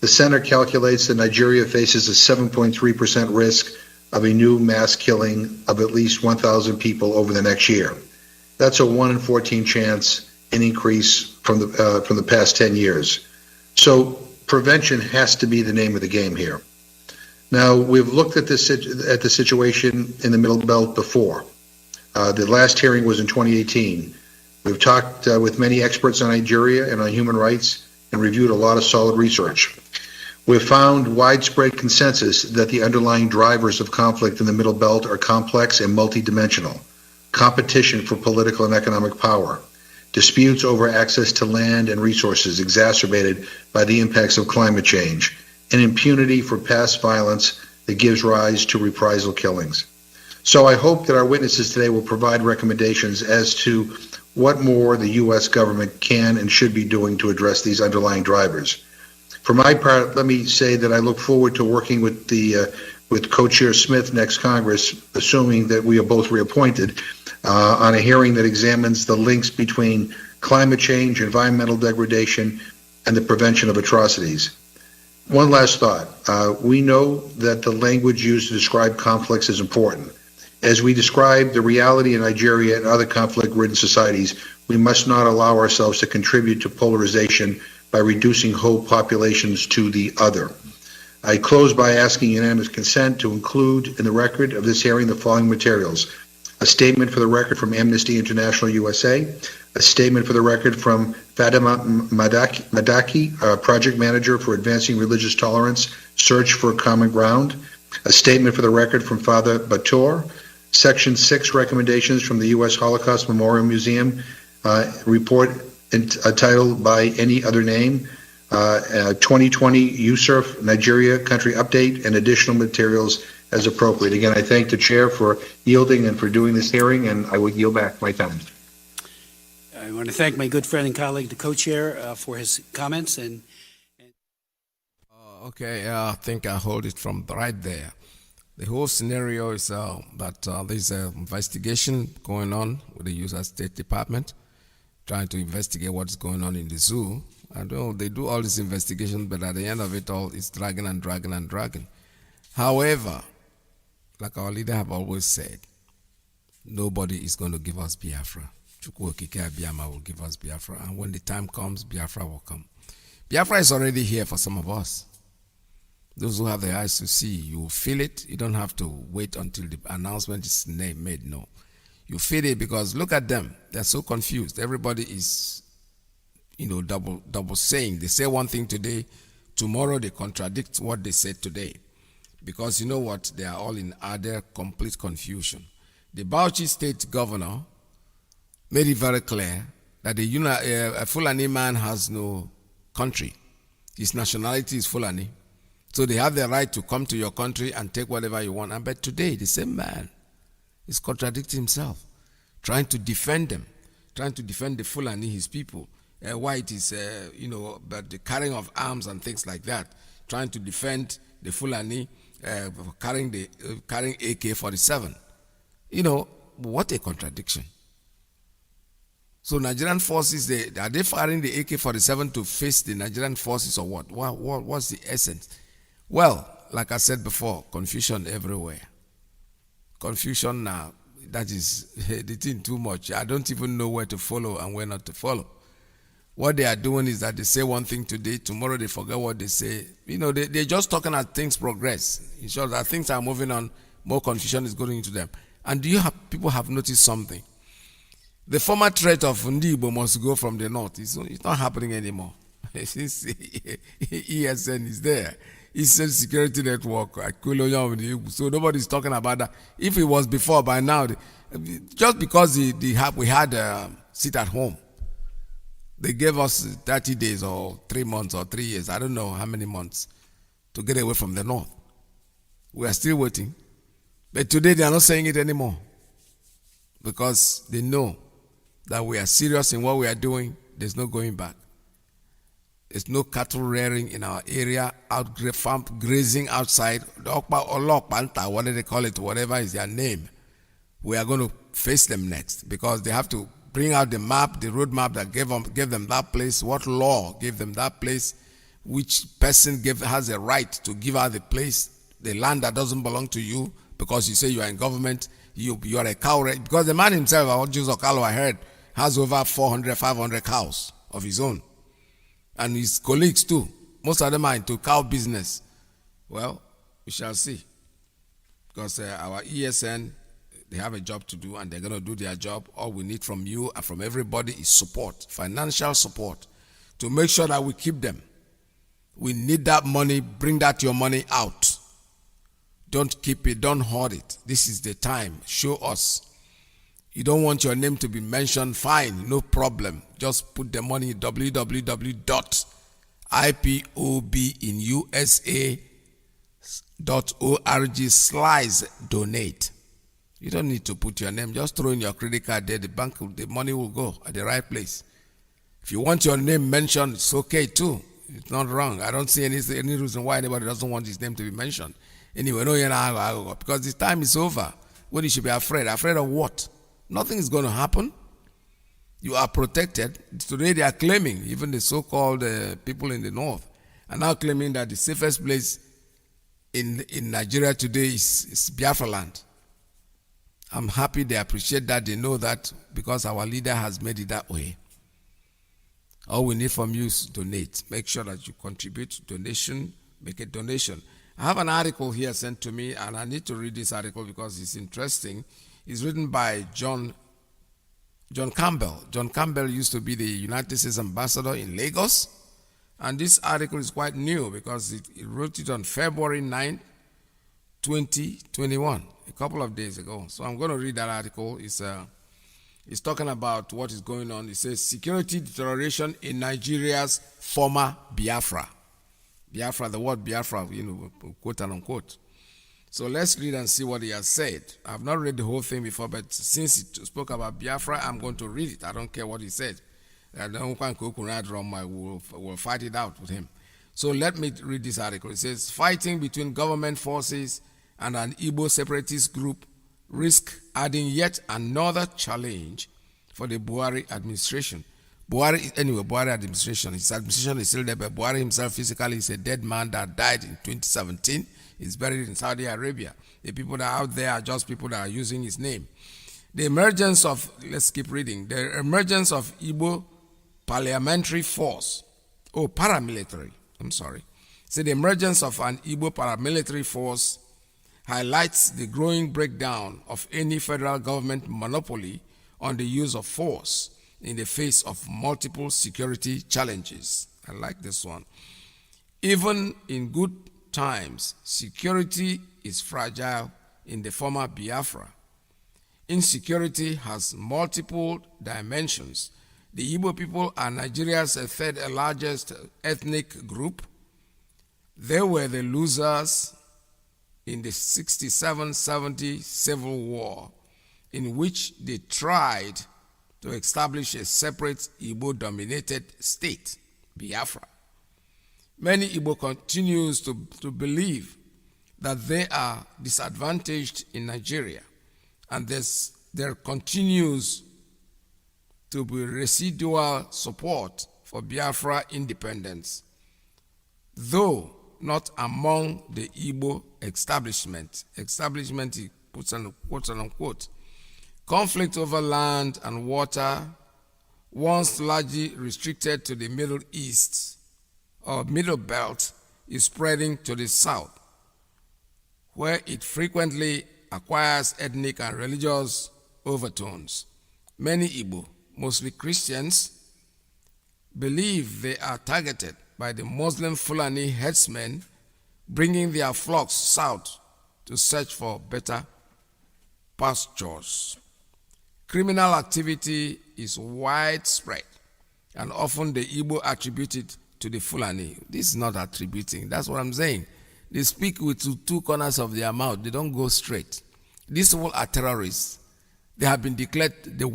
The center calculates that Nigeria faces a 7.3% risk of a new mass killing of at least 1,000 people over the next year. That's a 1 in 14 chance, an increase from the past 10 years. So prevention has to be the name of the game here. Now, we've looked at the situation in the Middle Belt before. The last hearing was in 2018. We've talked with many experts on Nigeria and on human rights and reviewed a lot of solid research. We've found widespread consensus that the underlying drivers of conflict in the Middle Belt are complex and multidimensional: competition for political and economic power, disputes over access to land and resources exacerbated by the impacts of climate change, and impunity for past violence that gives rise to reprisal killings. So I hope that our witnesses today will provide recommendations as to what more the U.S. government can and should be doing to address these underlying drivers. For my part, let me say that I look forward to working with the with Co-Chair Smith next Congress, assuming that we are both reappointed, on a hearing that examines the links between climate change, environmental degradation, and the prevention of atrocities. One last thought. We know that the language used to describe conflicts is important. As we describe the reality in Nigeria and other conflict-ridden societies, we must not allow ourselves to contribute to polarization by reducing whole populations to the other. I close by asking unanimous consent to include in the record of this hearing the following materials: a statement for the record from Amnesty International USA, a statement for the record from Fatima Madaki, project manager for Advancing Religious Tolerance, Search for Common Ground, a statement for the record from Father Bator, Section 6 recommendations from the U.S. Holocaust Memorial Museum, report titled by any other name, 2020 USURF Nigeria country update, and additional materials as appropriate. Again, I thank the chair for yielding and for doing this hearing, and I will yield back my time. I want to thank my good friend and colleague, the co-chair, for his comments. Okay, I think I hold it from right there. The whole scenario is that there's an investigation going on with the U.S. State Department, trying to investigate what's going on in the zoo. And they do all this investigation, but at the end of it all, it's dragging and dragging and dragging. However, like our leader have always said, nobody is going to give us Biafra. Chukwu Okike Abiyama will give us Biafra, and when the time comes, Biafra will come. Biafra is already here for some of us. Those who have the eyes to see, you will feel it. You don't have to wait until the announcement is made. No. You feel it because look at them. They're so confused. Everybody is, double saying. They say one thing today, tomorrow they contradict what they said today. Because you know what? They are all in utter complete confusion. The Bauchi state governor made it very clear that a Fulani man has no country. His nationality is Fulani. So they have the right to come to your country and take whatever you want. But today, the same man is contradicting himself, trying to defend them, trying to defend the Fulani, his people. Why it is, but the carrying of arms and things like that, trying to defend the Fulani, carrying AK-47. What a contradiction. So Nigerian forces, are they firing the AK-47 to face the Nigerian forces or what? What's the essence? Well, like I said before, confusion everywhere. Confusion now, that is the thing too much. I don't even know where to follow and where not to follow. What they are doing is that they say one thing today, tomorrow they forget what they say. They're just talking as things progress. It shows that things are moving on, more confusion is going into them. And people have noticed something? The former threat of Ndibo must go from the north. It's not happening anymore. Since ESN is there. Eastern Security Network, so nobody's talking about that. If it was before, by now, just because we had sit at home, they gave us 30 days or 3 months or 3 years, I don't know how many months, to get away from the north. We are still waiting. But today they are not saying it anymore because they know that we are serious in what we are doing. There's no going back. There's no cattle rearing in our area, farm grazing outside. Whatever they call it, whatever is their name. We are going to face them next because they have to bring out the map, the road map that gave them that place, what law gave them that place, which person has a right to give out the place, the land that doesn't belong to you because you say you are in government, you are a cow. Because the man himself, I heard, has over 400, 500 cows of his own. And his colleagues too. Most of them are into cow business. Well, we shall see. Because our ESN, they have a job to do and they're going to do their job. All we need from you and from everybody is support, financial support, to make sure that we keep them. We need that money. Bring your money out. Don't keep it. Don't hoard it. This is the time. Show us. You don't want your name to be mentioned, fine, no problem. Just put the money in www.ipobinusa.org/donate. You don't need to put your name. Just throw in your credit card there. The money will go at the right place. If you want your name mentioned, it's okay too. It's not wrong. I don't see any reason why anybody doesn't want his name to be mentioned. Anyway, no, because the time is over when you should be afraid. Afraid of what? Nothing is going to happen. You are protected. Today they are claiming, even the so-called people in the north, are now claiming that the safest place in Nigeria today is Biafra land. I'm happy they appreciate that. They know that because our leader has made it that way. All we need from you is donate. Make sure that you contribute. Donation, make a donation. I have an article here sent to me, and I need to read this article because it's interesting. It's written by John Campbell. John Campbell used to be the United States ambassador in Lagos. And this article is quite new because he wrote it on February 9, 2021, a couple of days ago. So I'm going to read that article. It's talking about what is going on. It says, security deterioration in Nigeria's former Biafra. Biafra, the word Biafra, quote and unquote. So let's read and see what he has said. I've not read the whole thing before, but since he spoke about Biafra, I'm going to read it. I don't care what he said. We'll fight it out with him. So let me read this article. It says, fighting between government forces and an Igbo separatist group risk adding yet another challenge for the Buhari administration. Buhari administration. His administration is still there, but Buhari himself physically is a dead man that died in 2017. He's buried in Saudi Arabia. The people that are out there are just people that are using his name. The emergence of, let's keep reading, the emergence of Igbo parliamentary force, paramilitary, So the emergence of an Igbo paramilitary force highlights the growing breakdown of any federal government monopoly on the use of force in the face of multiple security challenges. I like this one. Even in good times, security is fragile in the former Biafra. Insecurity has multiple dimensions. The Igbo people are Nigeria's third largest ethnic group. They were the losers in the 67-70 civil war, in which they tried to establish a separate Igbo-dominated state, Biafra. Many Igbo continues to believe that they are disadvantaged in Nigeria, and there continues to be residual support for Biafra independence, though not among the Igbo establishment. Establishment, he puts on quote and unquote. Conflict over land and water, once largely restricted to the Middle East or Middle Belt, is spreading to the south, where it frequently acquires ethnic and religious overtones. Many Igbo, mostly Christians, believe they are targeted by the Muslim Fulani herdsmen bringing their flocks south to search for better pastures. Criminal activity is widespread, and often the Igbo attribute it to the Fulani. This is not attributing, that's what I'm saying. They speak with two corners of their mouth, they don't go straight. These people are terrorists. They have been declared the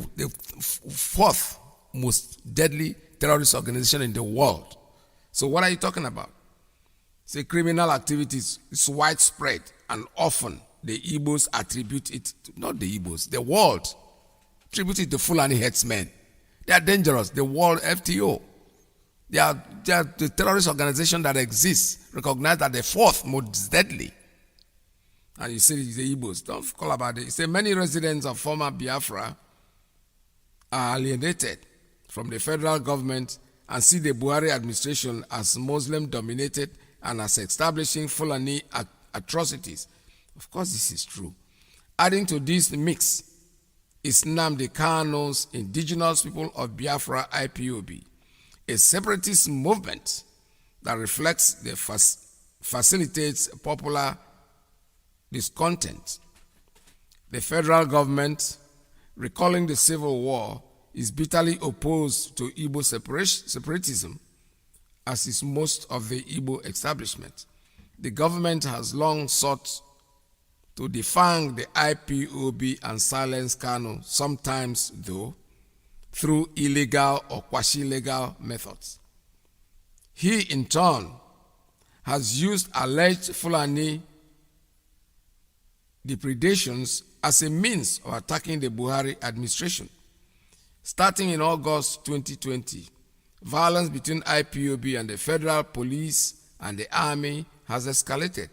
fourth most deadly terrorist organization in the world. So what are you talking about? Say criminal activities is widespread, and often the Igbos attribute it to, not the Igbos, the world attribute it to Fulani herdsmen. They are dangerous. The world FTO. They are the terrorist organization that exists, recognized as the fourth most deadly. And you say the Igbos, don't call about it. You say many residents of former Biafra are alienated from the federal government and see the Buhari administration as Muslim-dominated and as establishing Fulani atrocities. Of course, this is true. Adding to this mix is Nnamdi Kanu's Indigenous People of Biafra IPOB, a separatist movement that reflects the facilitates popular discontent. The federal government, recalling the Civil War, is bitterly opposed to Igbo separatism, as is most of the Igbo establishment. The government has long sought to defang the IPOB and silence Kanu, sometimes, though, through illegal or quasi-legal methods. He, in turn, has used alleged Fulani depredations as a means of attacking the Buhari administration. Starting in August 2020, violence between IPOB and the federal police and the army has escalated.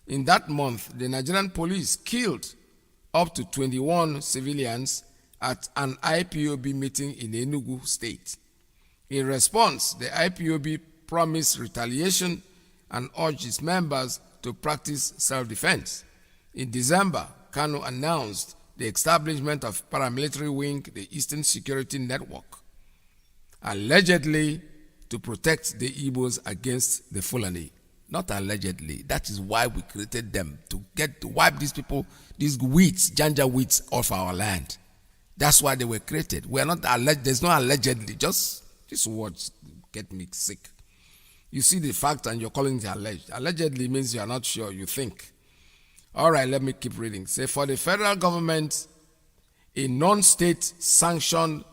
In that month, the Nigerian police killed up to 21 civilians at an IPOB meeting in Enugu State. In response, the IPOB promised retaliation and urged its members to practice self-defense. In December, Kano announced the establishment of paramilitary wing, the Eastern Security Network, allegedly to protect the Igbos against the Fulani. Not allegedly. That is why we created them, to wipe these people, these weeds, Janja weeds, off our land. That's why they were created. We are not alleged. There's no allegedly. Just these words get me sick. You see the fact and you're calling it alleged. Allegedly means you are not sure. You think. All right, let me keep reading. Say, for the federal government, a non-state sanctioned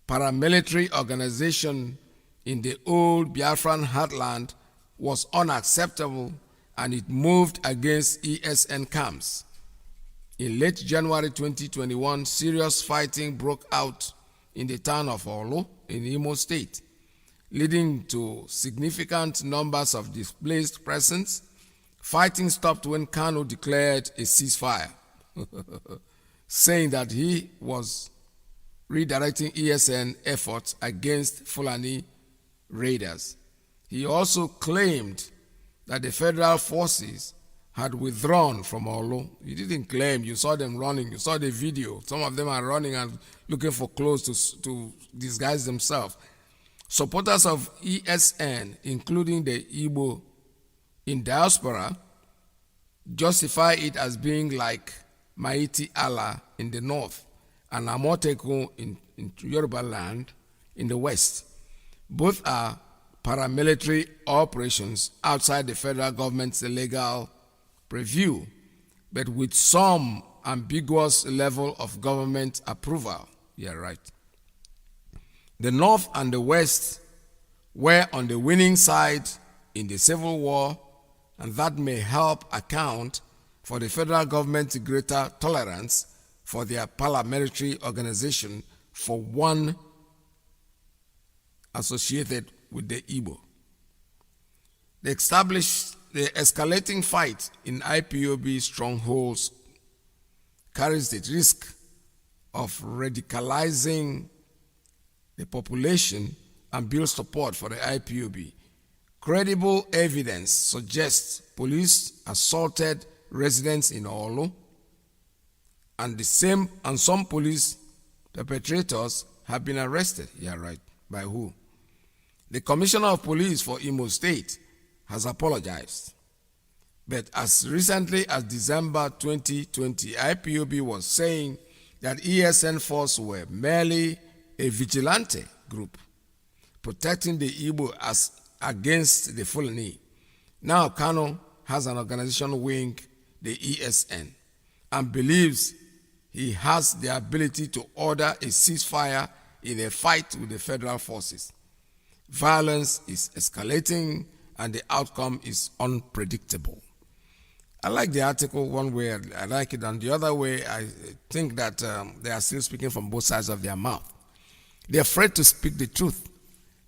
paramilitary organization in the old Biafran heartland was unacceptable, and it moved against ESN camps. In late January 2021, serious fighting broke out in the town of Olo in Imo State, leading to significant numbers of displaced persons. Fighting stopped when Kano declared a ceasefire, saying that he was redirecting ESN efforts against Fulani raiders. He also claimed that the federal forces had withdrawn from Olo. He didn't claim. You saw them running. You saw the video. Some of them are running and looking for clothes to disguise themselves. Supporters of ESN, including the Igbo in diaspora, justify it as being like Mighty Allah in the north and Amotekun in Yoruba land in the west. Both are paramilitary operations outside the federal government's legal purview, but with some ambiguous level of government approval. Yeah, right. The North and the West were on the winning side in the Civil War, and that may help account for the federal government's greater tolerance for their paramilitary organization for one associated with the Igbo. The escalating fight in IPOB strongholds carries the risk of radicalizing the population and build support for the IPOB. Credible evidence suggests police assaulted residents in Olo, and some police perpetrators have been arrested. Yeah, right. By who? The Commissioner of Police for Imo State has apologized. But as recently as December 2020, IPOB was saying that ESN force were merely a vigilante group protecting the Igbo against the Fulani. Now Kano has an organization wing, the ESN, and believes he has the ability to order a ceasefire in a fight with the federal forces. Violence is escalating and the outcome is unpredictable. I like the article one way, I like it, and the other way, I think that they are still speaking from both sides of their mouth. They're afraid to speak the truth.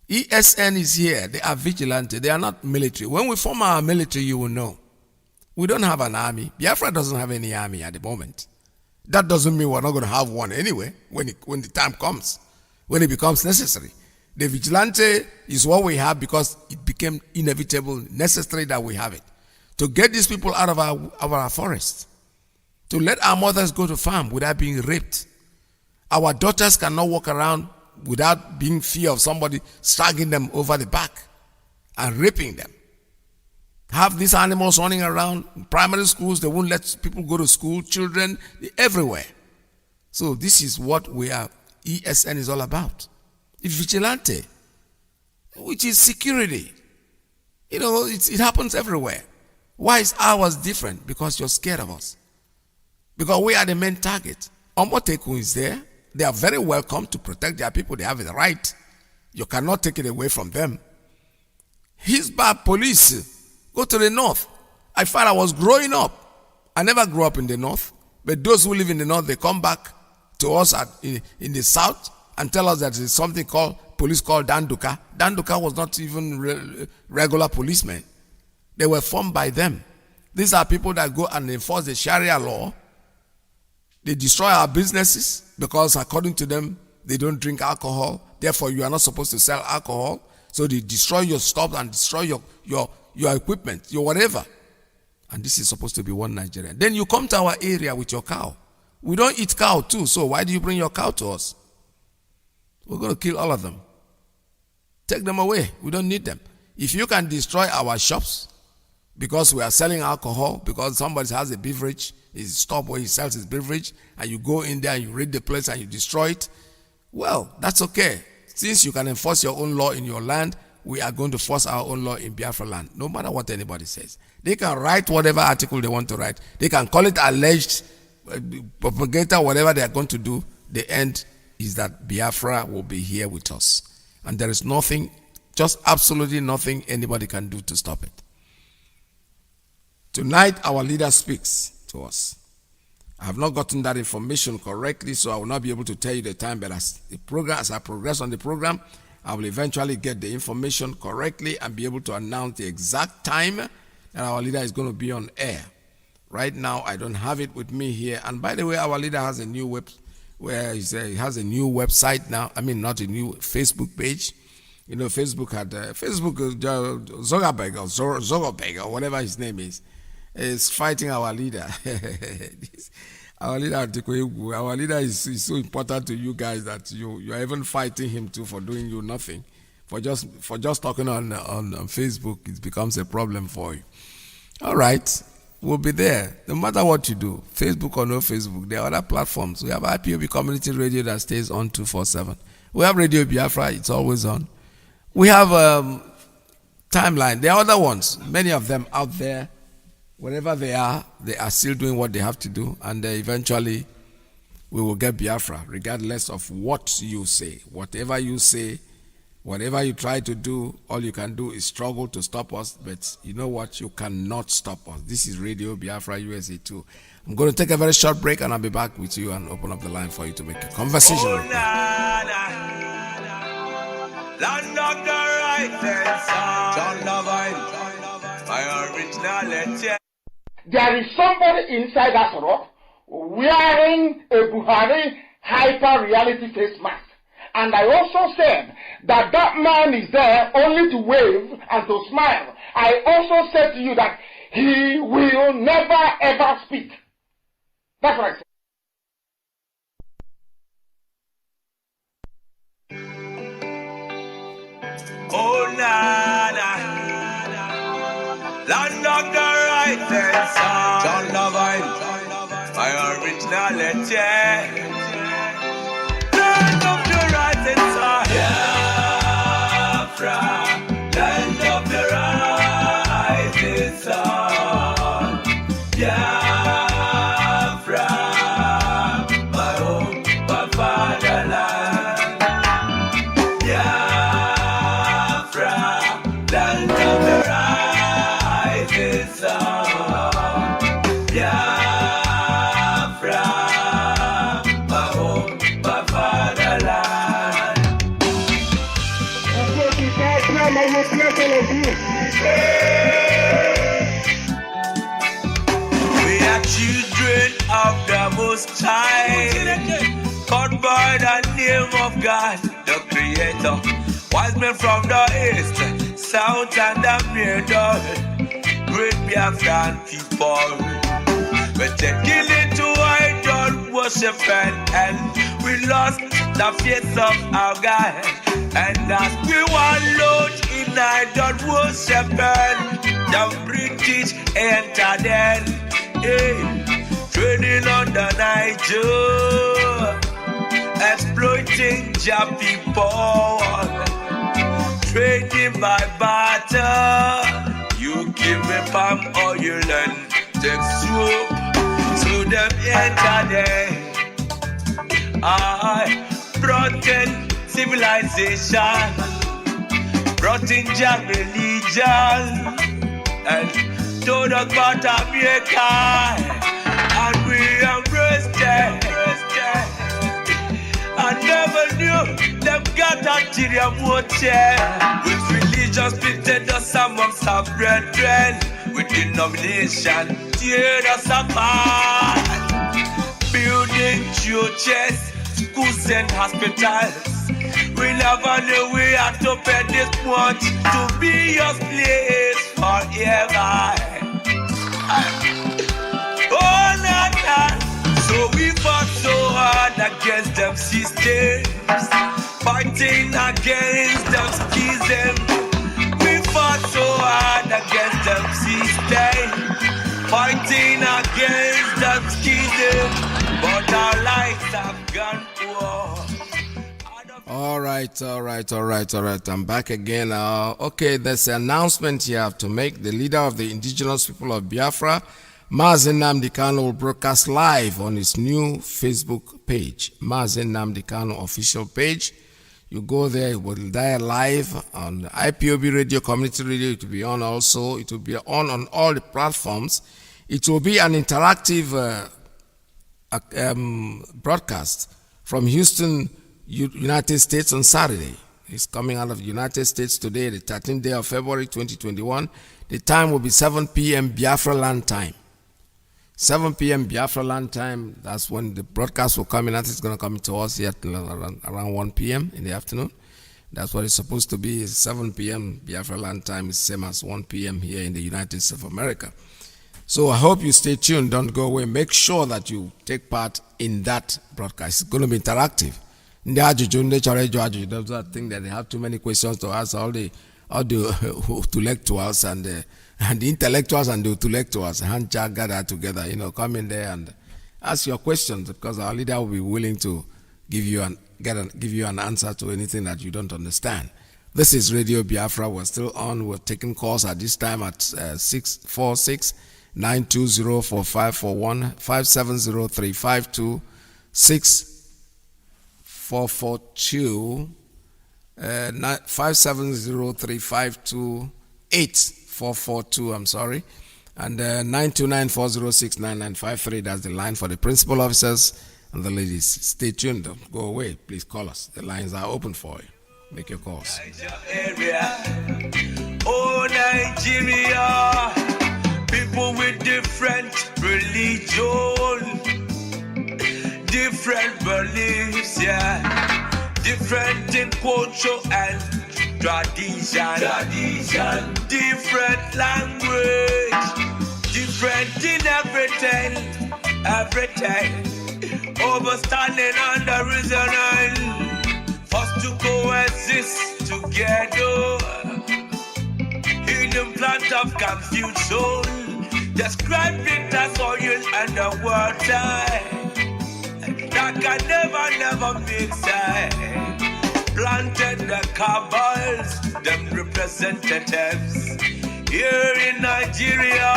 ESN is here. They are vigilante. They are not military. When we form our military, you will know. We don't have an army. Biafra doesn't have any army at the moment. That doesn't mean we're not going to have one anyway when the time comes, when it becomes necessary. The vigilante is what we have because it became inevitable, necessary that we have it. To get these people out of our forest. To let our mothers go to farm without being raped. Our daughters cannot walk around without being fear of somebody dragging them over the back and raping them. Have these animals running around. In primary schools, they won't let people go to school. Children, everywhere. So this is what ESN is all about. It's vigilante, which is security. You know, it happens everywhere. Why is ours different? Because you're scared of us. Because we are the main target. Omoteku is there. They are very welcome to protect their people. They have the right. You cannot take it away from them. His bad police go to the north. I was growing up. I never grew up in the north, but those who live in the north, they come back to us in the south and tell us that there's something called police called Danduka. Danduka was not even regular policemen. They were formed by them. These are people that go and enforce the Sharia law. They destroy our businesses because according to them, they don't drink alcohol. Therefore, you are not supposed to sell alcohol. So they destroy your stuff and destroy your equipment, your whatever. And this is supposed to be one Nigeria. Then you come to our area with your cow. We don't eat cow too, so why do you bring your cow to us? We're going to kill all of them. Take them away. We don't need them. If you can destroy our shops because we are selling alcohol, because somebody has a beverage, his stop where he sells his beverage, and you go in there and you raid the place and you destroy it, well, that's okay. Since you can enforce your own law in your land, we are going to force our own law in Biafra land, no matter what anybody says. They can write whatever article they want to write. They can call it alleged propagator, whatever they are going to do. The end is that Biafra will be here with us. And there is nothing, just absolutely nothing anybody can do to stop it. Tonight, our leader speaks to us. I have not gotten that information correctly, so I will not be able to tell you the time, but as I progress on the program, I will eventually get the information correctly and be able to announce the exact time that our leader is going to be on air. Right now, I don't have it with me here. And by the way, our leader has a new he has a new website now. I mean, not a new Facebook page. You know, Facebook had Zuckerberg or whatever his name is fighting our leader. Our leader is so important to you guys that you are even fighting him too for doing you nothing. For just talking on Facebook, it becomes a problem for you. All right, we'll be there no matter what you do, Facebook or no Facebook. There are other platforms. We have IPOB Community Radio that stays on 247. We have Radio Biafra, it's always on. We have Timeline. There are other ones, many of them out there. Wherever they are still doing what they have to do, and eventually we will get Biafra, regardless of what you say. Whatever you say, whatever you try to do, all you can do is struggle to stop us, but you know what? You cannot stop us. This is Radio Biafra USA 2. I'm going to take a very short break, and I'll be back with you and open up the line for you to make a conversation with me. Land of the right John my originality. There is somebody inside that rock wearing a Buhari hyper-reality face mask. And I also said that that man is there only to wave and to smile. I also said to you that he will never ever speak. That's what I said. Oh, na. Land of the right John my originality. Land of the right Biafra, land of the rising sun. Biafra, my home, my fatherland. Biafra, land of the rising sun. Biafra, my home, my fatherland. We are children of the Most High, called by the name of God, the Creator. Wise men from the east, south, and the middle, great Biafran people. We're taking it to idol worship and we lost the faith of our God. And as we wallowed in idol worship, the British entered in, trading on the Niger, exploiting their people, trading by barter. You give me palm oil and take soup, so them entered in. I brought in civilization, brought in their religion, and told us about America. I never knew them got ulterior motive. With religious splitted us amongst our brethren. With denomination tear us apart. Building churches, schools and hospitals. We never knew we had to pay this much to be your place forever. Oh, nah. So we fought so hard against them systems, fighting against them schisms. We fought so hard against them systems, fighting against them schisms. But our lives have gone poor. All right. I'm back again. Okay, there's an announcement here I have to make. The leader of the indigenous people of Biafra, Mazi Nnamdi Kanu, will broadcast live on his new Facebook page, Mazi Nnamdi Kanu official page. You go there, it will die live on the IPOB radio, community radio. It will be on also. It will be on all the platforms. It will be an interactive broadcast from Houston, United States on Saturday. It's coming out of the United States today, the 13th day of February 2021. The time will be 7 p.m. Biafra land time. 7 p.m. Biafra land time, that's when the broadcast will come in. I think it's going to come to us here around 1 p.m. in the afternoon. That's what it's supposed to be. 7 p.m. Biafra land time is same as 1 p.m. here in the United States of America. So I hope you stay tuned. Don't go away. Make sure that you take part in that broadcast. It's going to be interactive. There's that thing that they have too many questions to ask all the intellectuals and the intellectuals and the intellectuals hand gather together, come in there and ask your questions, because our leader will be willing to give you an answer to anything that you don't understand. This is Radio Biafra. We're still on. We're taking calls at this time at 646-920-4541, 570-352-6442, 570-352-8442, I'm sorry, and 929-406-9953. That's the line for the principal officers and the ladies. Stay tuned. Don't go away. Please call us. The lines are open for you. Make your calls. Oh, Nigeria, people with different religion, different beliefs, different in culture and tradition, different language, different in everything, overstanding on the reason forced to coexist together. Hidden plant of confusion, describing as oil and the water that can never mix. Planted the cabals, them representatives here in Nigeria,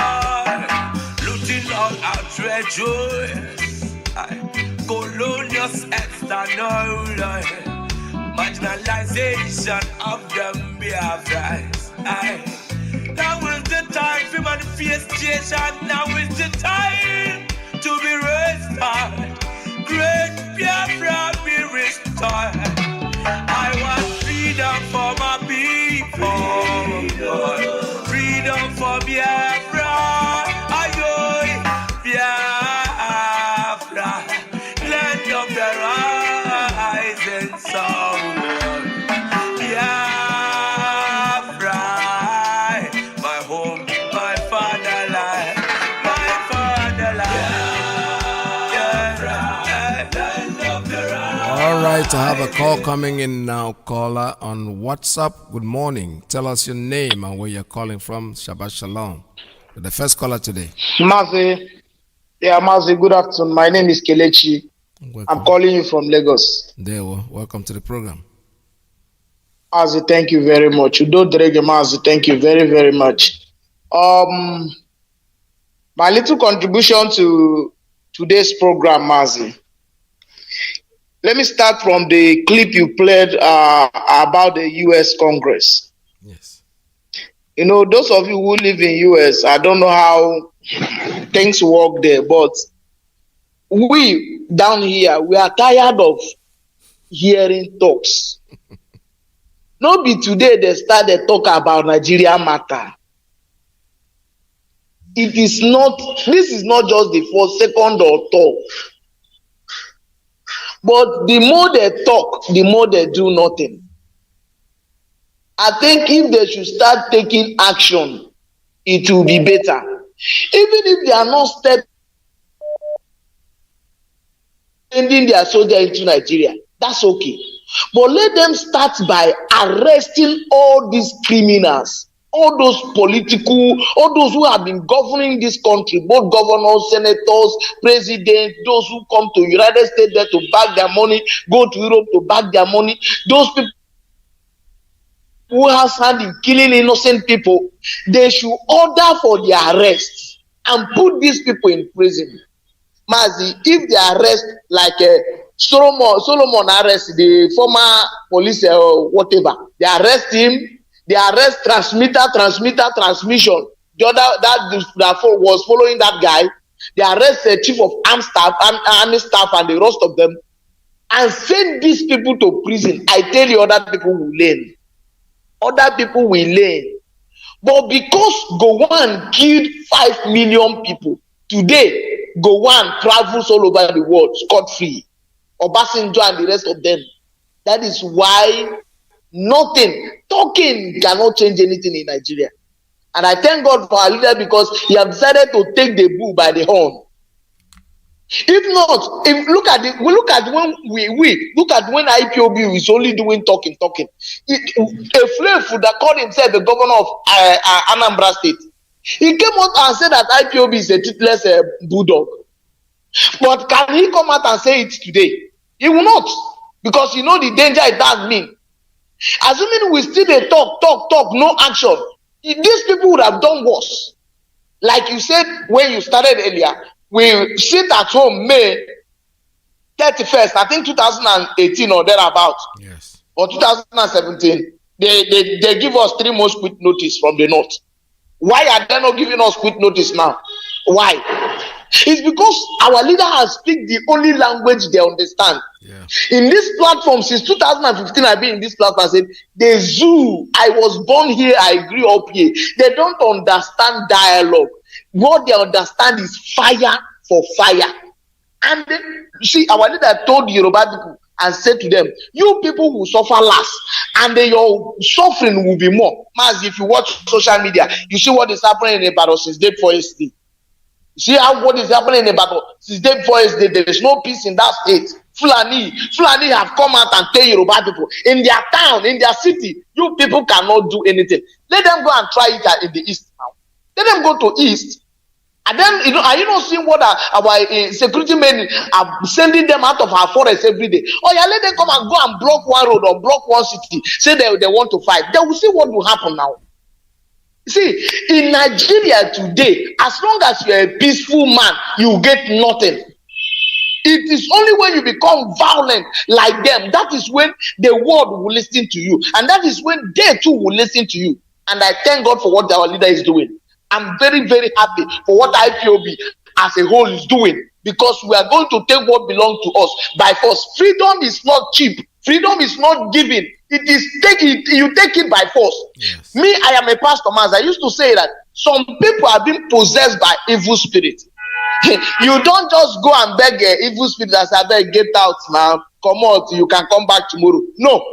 looting all our treasures, colonial external marginalization of them Biafrans. Now is the time for manifestation. Now is the time to be restored. Great Biafra be restored. I want freedom for my people. Freedom for Biafra. Ayoy, Biafra. Land of the rising sun. Biafra. My home, my fatherland. My fatherland. All right, I have a call coming in now. Caller on WhatsApp. Good morning. Tell us your name and where you're calling from. Shabbat Shalom. The first caller today. Mazi. Yeah, Mazi, good afternoon. My name is Kelechi. Welcome. I'm calling you from Lagos. Welcome to the program. Mazi, thank you very much. Mazi, thank you very, very much. My little contribution to today's program, Mazi. Let me start from the clip you played about the U.S. Congress. Yes. Those of you who live in U.S., I don't know how things work there, but we down here, we are tired of hearing talks. No be today they started talk about Nigeria matter. This is not just the first, second or third. But the more they talk, the more they do nothing. I think if they should start taking action, it will be better. Even if they are not sending their soldiers into Nigeria, that's okay. But let them start by arresting all these criminals, all those political, all those who have been governing this country, both governors, senators, presidents, those who come to United States there to bag their money, go to Europe to bag their money, those people who has hand in killing innocent people, they should order for their arrest and put these people in prison. Mazi, if they arrest like Solomon arrest the former police or whatever, they arrest him, they arrest transmission. The other that was following that guy, they arrest the chief of army staff and the rest of them, and send these people to prison. I tell you, other people will learn. Other people will learn. But because Gowon killed 5 million people, today Gowon travels all over the world scot-free. Obasanjo and the rest of them. That is why talking cannot change anything in Nigeria. And I thank God for our leader because he has decided to take the bull by the horn. If not, look at when Ipob is only doing talking. A slave that called himself the governor of Anambra State, he came out and said that Ipob is a toothless bulldog. But can he come out and say it today? He will not, because you know the danger it does mean. Assuming we still dey talk, no action, these people would have done worse. Like you said when you started earlier, we sit at home May 31st, I think 2018 or thereabout. Yes. Or 2017. They give us 3 months quit notice from the north. Why are they not giving us quit notice now? Why? It's because our leader has speak the only language they understand. Yeah. In this platform, since 2015, I've been in this platform. I said, the zoo, I was born here, I grew up here. They don't understand dialogue. What they understand is fire for fire. And see, our leader told Yoruba people and said to them, you people will suffer less, and your suffering will be more. Mazi, if you watch social media, you see what is happening in Ibadan since day before yesterday. See how what is happening in Ibadan since day before yesterday. There is no peace in that state. Fulani have come out and tell Yoruba people in their town, in their city, you people cannot do anything. Let them go and try it in the east now. Let them go to east. And then, are you not seeing what our security men are sending them out of our forest every day? Oh yeah, let them come and go and block one road or block one city. Say they want to fight. They will see what will happen now. See, in Nigeria today, as long as you're a peaceful man, you get nothing. It is only when you become violent like them, that is when the world will listen to you. And that is when they too will listen to you. And I thank God for what our leader is doing. I'm very, very happy for what Ipob as a whole is doing, because we are going to take what belongs to us by force. Freedom is not cheap. Freedom is not given. It is you take it by force. Yes. Me, I am a pastor, man. I used to say that some people are being possessed by evil spirits. You don't just go and beg an evil spirit and say, "Beg, get out now. Come out. You can come back tomorrow." No.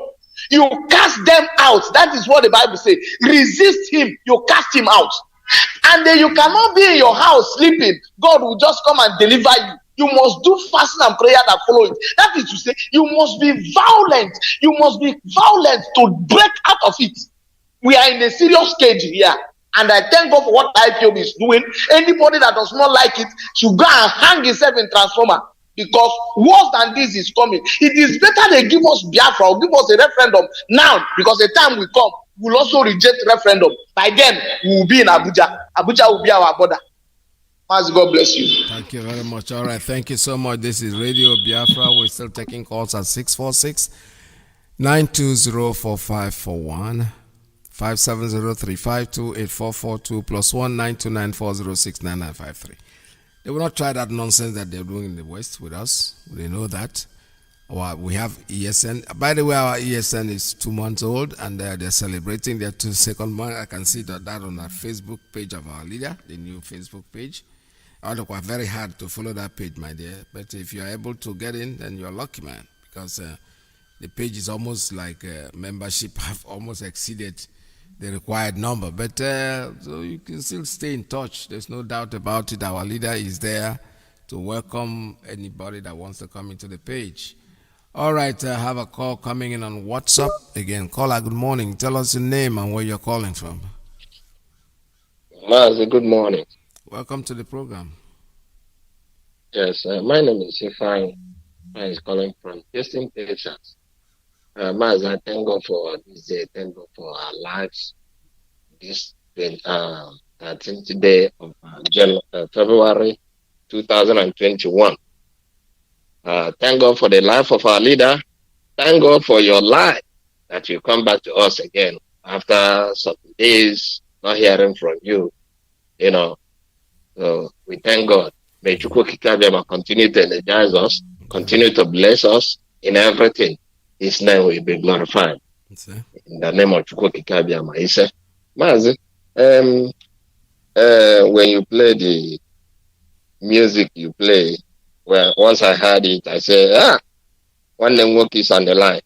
You cast them out. That is what the Bible says. Resist him. You cast him out. And then you cannot be in your house sleeping. God will just come and deliver you. You must do fasting and prayer that follow it. That is to say, you must be violent. You must be violent to break out of it. We are in a serious stage here. And I thank God for what Ipob is doing. Anybody that does not like it should go and hang himself in transformer. Because worse than this is coming. It is better they give us Biafra or give us a referendum now, because the time will come, we'll also reject referendum. By then, we will be in Abuja. Abuja will be our border. Mazi, God bless you. Thank you very much. All right, thank you so much. This is Radio Biafra. We're still taking calls at 646-920-4541, 570-352-8442, +1 929-406-9953. They will not try that nonsense that they're doing in the West with us. They know that. Well, we have ESN. By the way, our ESN is 2 months old, and they're celebrating their 2nd month. I can see that on our Facebook page of our leader, the new Facebook page. I would work very hard to follow that page, my dear. But if you're able to get in, then you're lucky, man, because the page is almost like membership have almost exceeded the required number. But so you can still stay in touch. There's no doubt about it. Our leader is there to welcome anybody that wants to come into the page. All right, I have a call coming in on WhatsApp. Again, caller, good morning. Tell us your name and where you're calling from. Mazi, good morning. Welcome to the program. Yes, my name is Ifan. I is calling from Houston, Texas. Mazi, I thank God for this day. Thank God for our lives. This 13th day of February 2021. Thank God for the life of our leader. Thank God for your life that you come back to us again after some days not hearing from you. You know, so we thank God. May Chukwukikabiyama continue to energize us, continue to bless us in everything. His name will be glorified. In the name of Chukwukikabiyama. He said, Mazi, when you play the music you play, well, once I heard it, I said, one name work is on the line.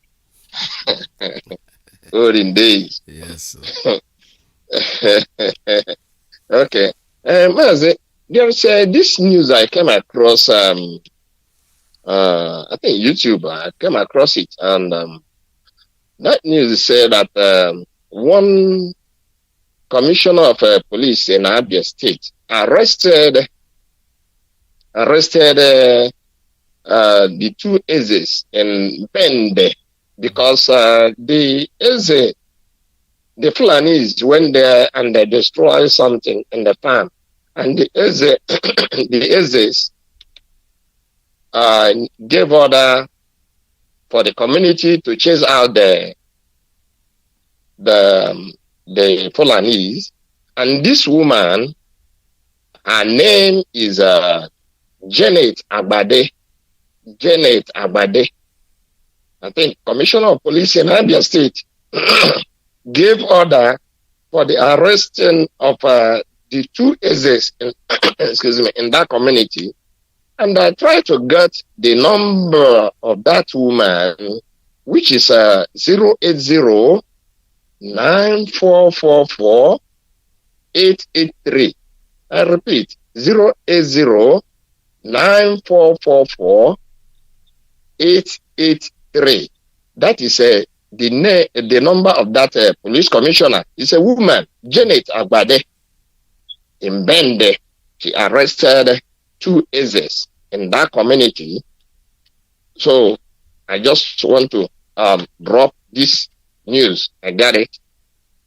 Olden days. Yes. Okay. Mazi, there's this news I came across, I think YouTube, I came across it, and that news said that one commissioner of police in Abia State arrested the 2 Ezes in Bende because the Fulanis went there and they destroyed something in the farm, and the Ezes gave order for the community to chase out the Fulanis, and this woman, her name is Janet Abade. I think Commissioner of Police in Abia State gave order for the arresting of the 2 Ezes in, in that community. And I tried to get the number of that woman, which is 080-9444-883. I repeat, 080-9444-883. That is the number of that police commissioner. Is a woman, Janet Agbade, in Bende. She arrested 2 Ezes in that community. So I just want to drop this news. I got it.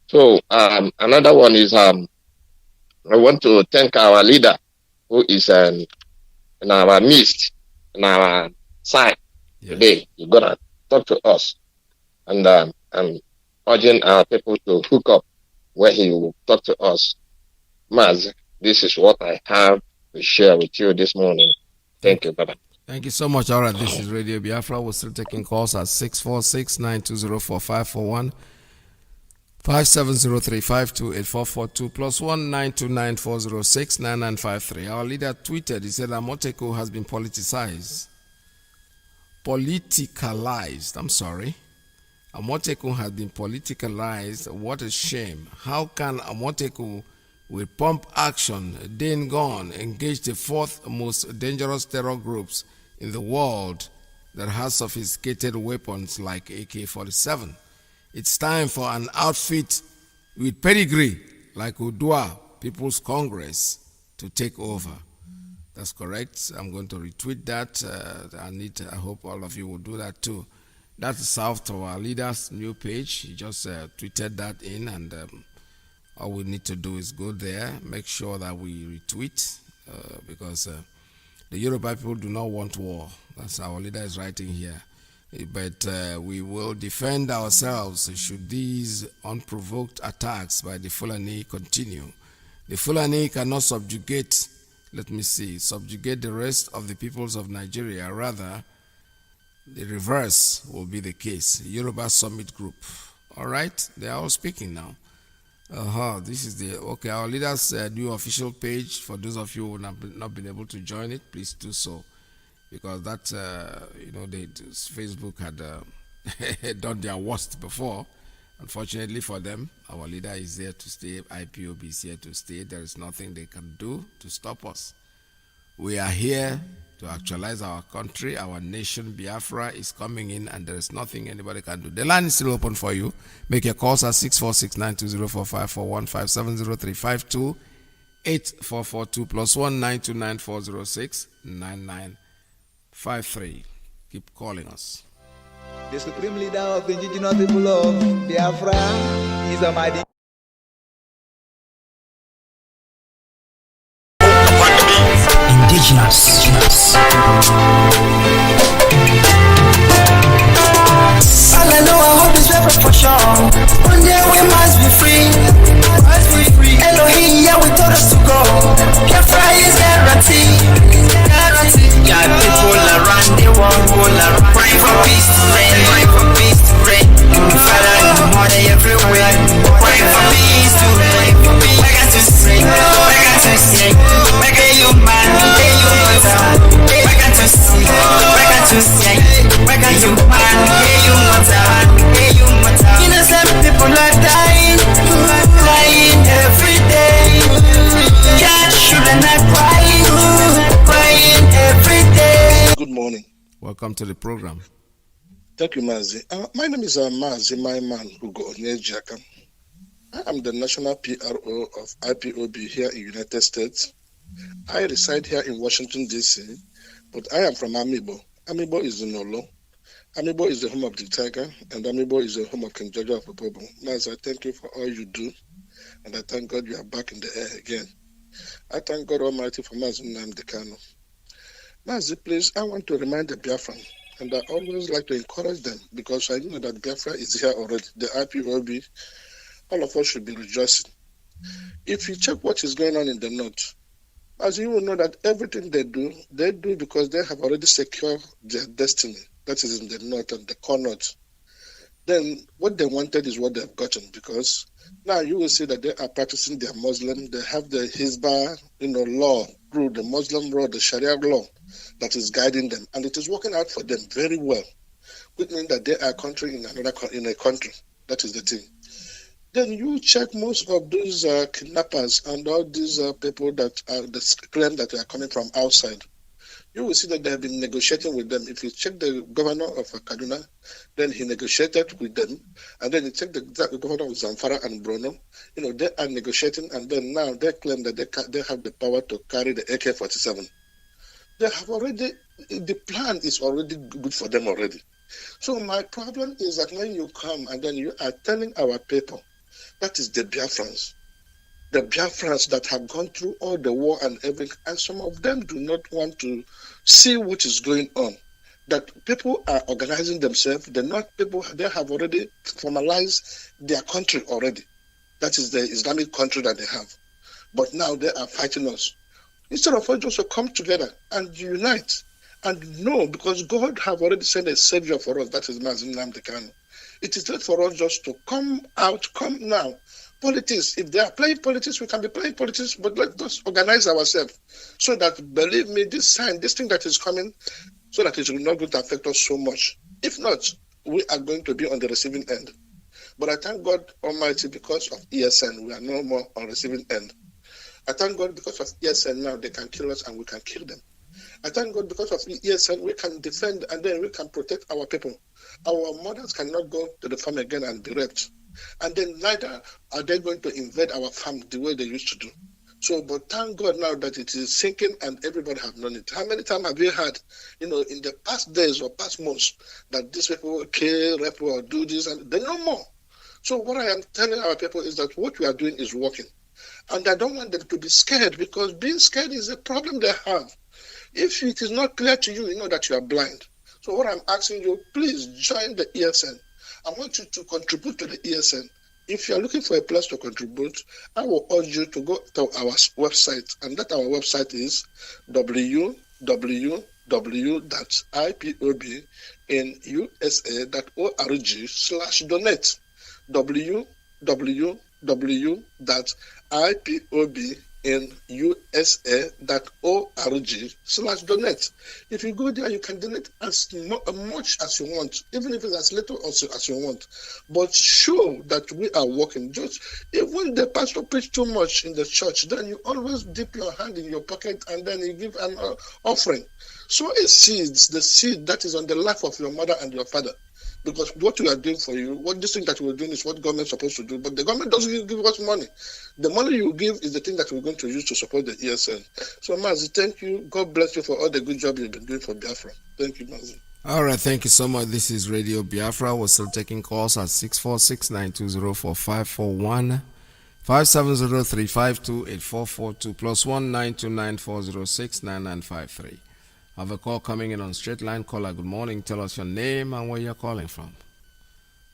So another one is I want to thank our leader who is in our midst, in our side today. He's gonna talk to us, and I'm urging our people to hook up where he will talk to us. Maz, this is what I have to share with you this morning. Thank you. Bye-bye. Thank you so much. All right, this is Radio Biafra. We're still taking calls at 646-920-4541, 5703-528-442, +1 929-406-9953. Our leader tweeted, he said, Amoteco has been politicized. Amoteco has been politicalized. What a shame. How can Amoteco, with pump action, then gone, engage the 4th most dangerous terror groups in the world that has sophisticated weapons like AK-47? It's time for an outfit with pedigree like Udua People's Congress to take over. That's correct. I'm going to retweet that. I hope all of you will do that too. That's south of our leader's new page. He just tweeted that in, and all we need to do is go there, make sure that we retweet, because the Yoruba people do not want war. That's our leader is writing here. But we will defend ourselves should these unprovoked attacks by the Fulani continue. The Fulani cannot subjugate let me see, subjugate the rest of the peoples of Nigeria. Rather, the reverse will be the case. Yoruba Summit Group. All right, they are all speaking now. This is the, okay, our leaders' new official page. For those of you who have not been able to join it, please do so. Because that, Facebook had done their worst before. Unfortunately for them, our leader is here to stay. Ipob is here to stay. There is nothing they can do to stop us. We are here to actualize our country. Our nation, Biafra, is coming in, and there is nothing anybody can do. The line is still open for you. Make your calls at 646-920-4541, 570-352-8442 +1 929-406-9953. Keep calling us. The supreme leader of the indigenous people of Biafra is a mighty. Indigenous. All I know, I hope is better for sure. One day we must be free. Elohim, yeah, we told us to go. Biafra is guaranteed. Yeah, people around the world pray for peace to reign. Father, in the morning everywhere. Pray for peace to reign. I got to sing. Make a human. I got to sing. Make a human. Innocent people are dying every day. Children are crying every day. Good morning. Welcome to the program. Thank you, Mazi. My name is Mazi, my man, Hugo Onyejaka. I am the national PRO of Ipob here in the United States. I reside here in Washington, D.C., but I am from Amibo. Amibo is in Olo. Amibo is the home of the tiger, and Amibo is the home of King George of Ipob. Mazi, I thank you for all you do, and I thank God you are back in the air again. I thank God Almighty for Mazi Nnamdi. Mazi, please, I want to remind the Biafran, and I always like to encourage them, because I know that Biafra is here already. The Ipob, all of us should be rejoicing. If you check what is going on in the north, as you will know that everything they do because they have already secured their destiny. That is in the north and the core north. Then what they wanted is what they have gotten, because now you will see that they are practicing their Muslim. They have the Hizbah, law through the Muslim law, the Sharia law that is guiding them, and it is working out for them very well, which means that they are a country in a country. That is the thing. Then you check most of those kidnappers and all these people that claim that they are coming from outside. You will see that they have been negotiating with them. If you check the governor of Kaduna, then he negotiated with them. And then you check the governor of Zamfara and Borno, they are negotiating, and then now they claim that they have the power to carry the AK-47. They have already, the plan is already good for them already. So my problem is that when you come and then you are telling our people, that is the Biafrans that have gone through all the war and everything, and some of them do not want to see what is going on. That people are organizing themselves. They have already formalized their country already. That is the Islamic country that they have. But now they are fighting us. Instead of us just to come together and unite and know, because God have already sent a savior for us, that is Mazi Nnamdi. It is not for us just to come now. Politics, if they are playing politics, we can be playing politics, but let's just organize ourselves so that, believe me, this thing that is coming, so that it will not going to affect us so much. If not, we are going to be on the receiving end. But I thank God Almighty, because of ESN, we are no more on receiving end. I thank God because of ESN now, they can kill us and we can kill them. I thank God because of ESN, we can defend and then we can protect our people. Our mothers cannot go to the farm again and be raped. And then neither are they going to invade our farm the way they used to do. So, but thank God now that it is sinking and everybody have known it. How many times have we had, in the past days or past months, that these people will kill, rape, or do this, and they know more. So what I am telling our people is that what we are doing is working. And I don't want them to be scared, because being scared is a problem they have. If it is not clear to you, you know that you are blind. So what I'm asking you, please join the ESN. I want you to contribute to the ESN. If you are looking for a place to contribute, I will urge you to go to our website, and that our website is www.ipobinusa.org/donate. www.ipobinusa.org/donate. If you go there, you can donate as much as you want, even if it's as little as you want. But show that we are working. Just even the pastor preach too much in the church, then you always dip your hand in your pocket and then you give an offering. Sow a seed, the seed that is on the life of your mother and your father. Because what we are doing for you, this thing that we're doing is what government is supposed to do. But the government doesn't give us money. The money you give is the thing that we're going to use to support the ESN. So, Mazi, thank you. God bless you for all the good job you've been doing for Biafra. Thank you, Mazi. All right, thank you so much. This is Radio Biafra. We're still taking calls at 646-920-4541, 570-352-8442, plus 1-929-406-9953. I have a call coming in on straight line. Caller, good morning. Tell us your name and where you're calling from.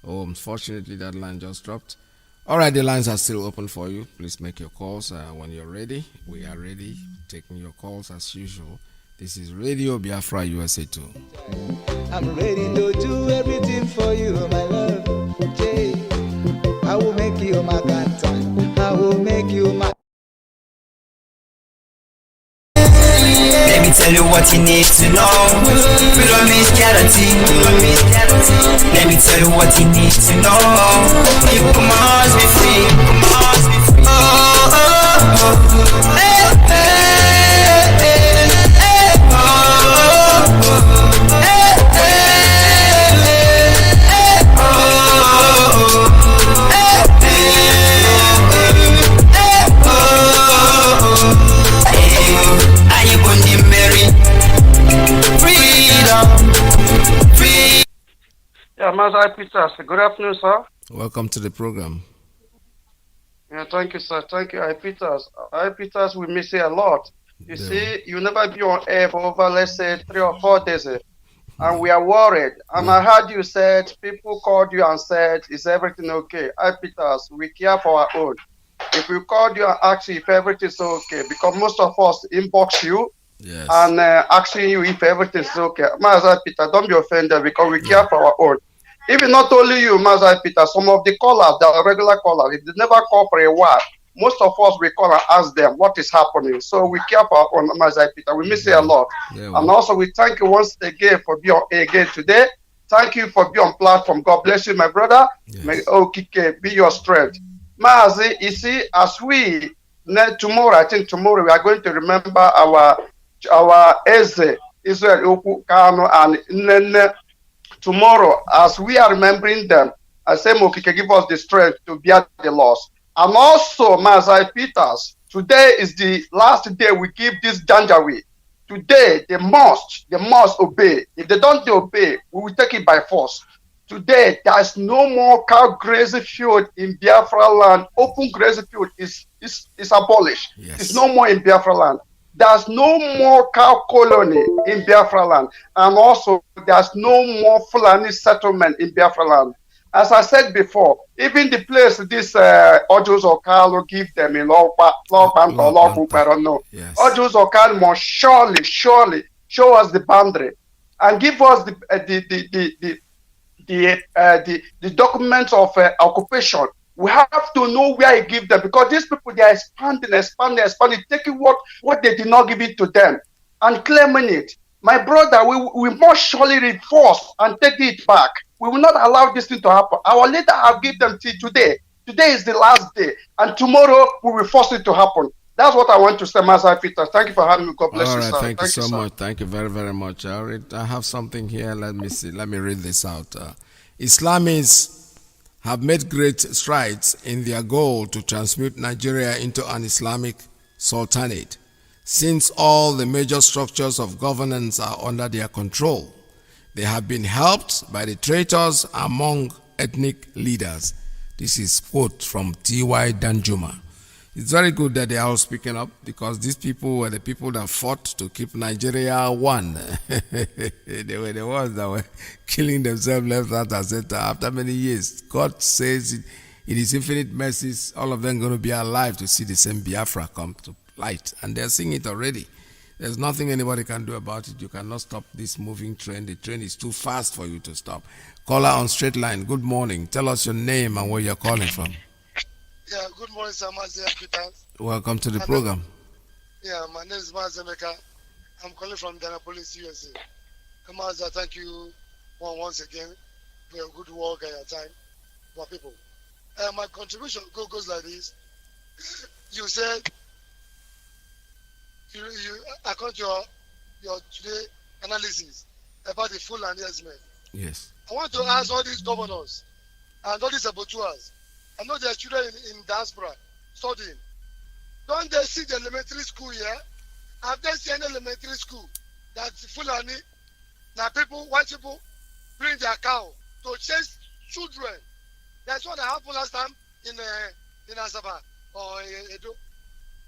Oh, unfortunately, that line just dropped. All right, the lines are still open for you. Please make your calls when you're ready. We are ready, taking your calls as usual. This is Radio Biafra USA 2. I'm ready to do everything for you, my love. Jay, I will make you my grandson. I will make you my... Let me tell you what you need to know. Freedom is guaranteed. Let me tell you what you need to know. You must be free. Oh, oh, oh. Hey, hey, hey, hey. Oh, oh, oh. Hey, hey, hey, hey. Oh, oh, oh. Hey, hey, hey. Oh, oh, oh. Are you going to marry? Freedom. Freedom. Yeah, Mazi Peters. Good afternoon, sir. Welcome to the program. Yeah, thank you, sir. Thank you, Peters. Peters, we miss you a lot. You see, you never be on air for over, let's say, 3 or 4 days. And we are worried. And I heard you said, people called you and said, is everything okay? Peters, we care for our own. If we called you and asked you if everything's okay, because most of us inbox you and asking you if everything's okay. Mazi Peter, don't be offended because we care for our own. Even not only you, Mazi Peter, some of the callers, the regular callers, if they never call for a while, most of us, we call and ask them what is happening. So we care for our own, Mazi Peter. We miss you a lot. And also, we thank you once again for being on again today. Thank you for being on platform. God bless you, my brother. May Iyke be your strength. Mazi, you see, as we, tomorrow, I think tomorrow, we are going to remember our Eze, Israel Oku Kano, and Nene. Tomorrow, as we are remembering them, I say, Iyke, give us the strength to bear the loss. And also, Mazi Peters, today is the last day we give this Janjaweed. Today, they must obey. If they don't obey, we will take it by force. Today, there is no more cow grazing field in Biafra land. Open grazing field is abolished. It's no more in Biafra land. There's no more cow colony in Biafra land. And also, there's no more Fulani settlement in Biafra land. As I said before, even the place this Ojos Okalo give them in Logba or Logbu, I don't know. Ojos Okalo must surely show us the boundary and give us the documents of occupation. We have to know where he give them, because these people, they are expanding, taking what they did not give it to them and claiming it. My brother, we must surely reinforce and take it back. We will not allow this thing to happen. Our leader have given them till today. Today is the last day, and tomorrow we will force it to happen. That's what I want to say, Mazi Peters. Thank you for having me. God bless you, sir. Thank you so much. Thank you very, very much. I have something here. Let me see. Let me read this out. Islamists have made great strides in their goal to transmute Nigeria into an Islamic sultanate, since all the major structures of governance are under their control. They have been helped by the traitors among ethnic leaders. This is quote from T.Y. Danjuma. It's very good that they are all speaking up, because these people were the people that fought to keep Nigeria one. They were the ones that were killing themselves left, right, and center after many years. God says in His infinite mercies, all of them going to be alive to see the same Biafra come to light. And they're seeing it already. There's nothing anybody can do about it. You cannot stop this moving train. The train is too fast for you to stop. Caller on straight line, good morning. Tell us your name and where you're calling from. Yeah, good morning, sir. Mazi. Welcome to the program. Yeah, my name is Mazi. I'm calling from Indianapolis, USA. Mazi, thank you once again for your good work and your time for people. My contribution goes like this. You said, you according to your today analysis about the full and men. Yes. I want to ask all these governors and all these abattoirs. I know there are children in diaspora studying. Don't they see the elementary school here? Have they seen elementary school that's Fulani? Now people, white people, bring their cow to chase children. That's what happened last time in Asaba or Edo.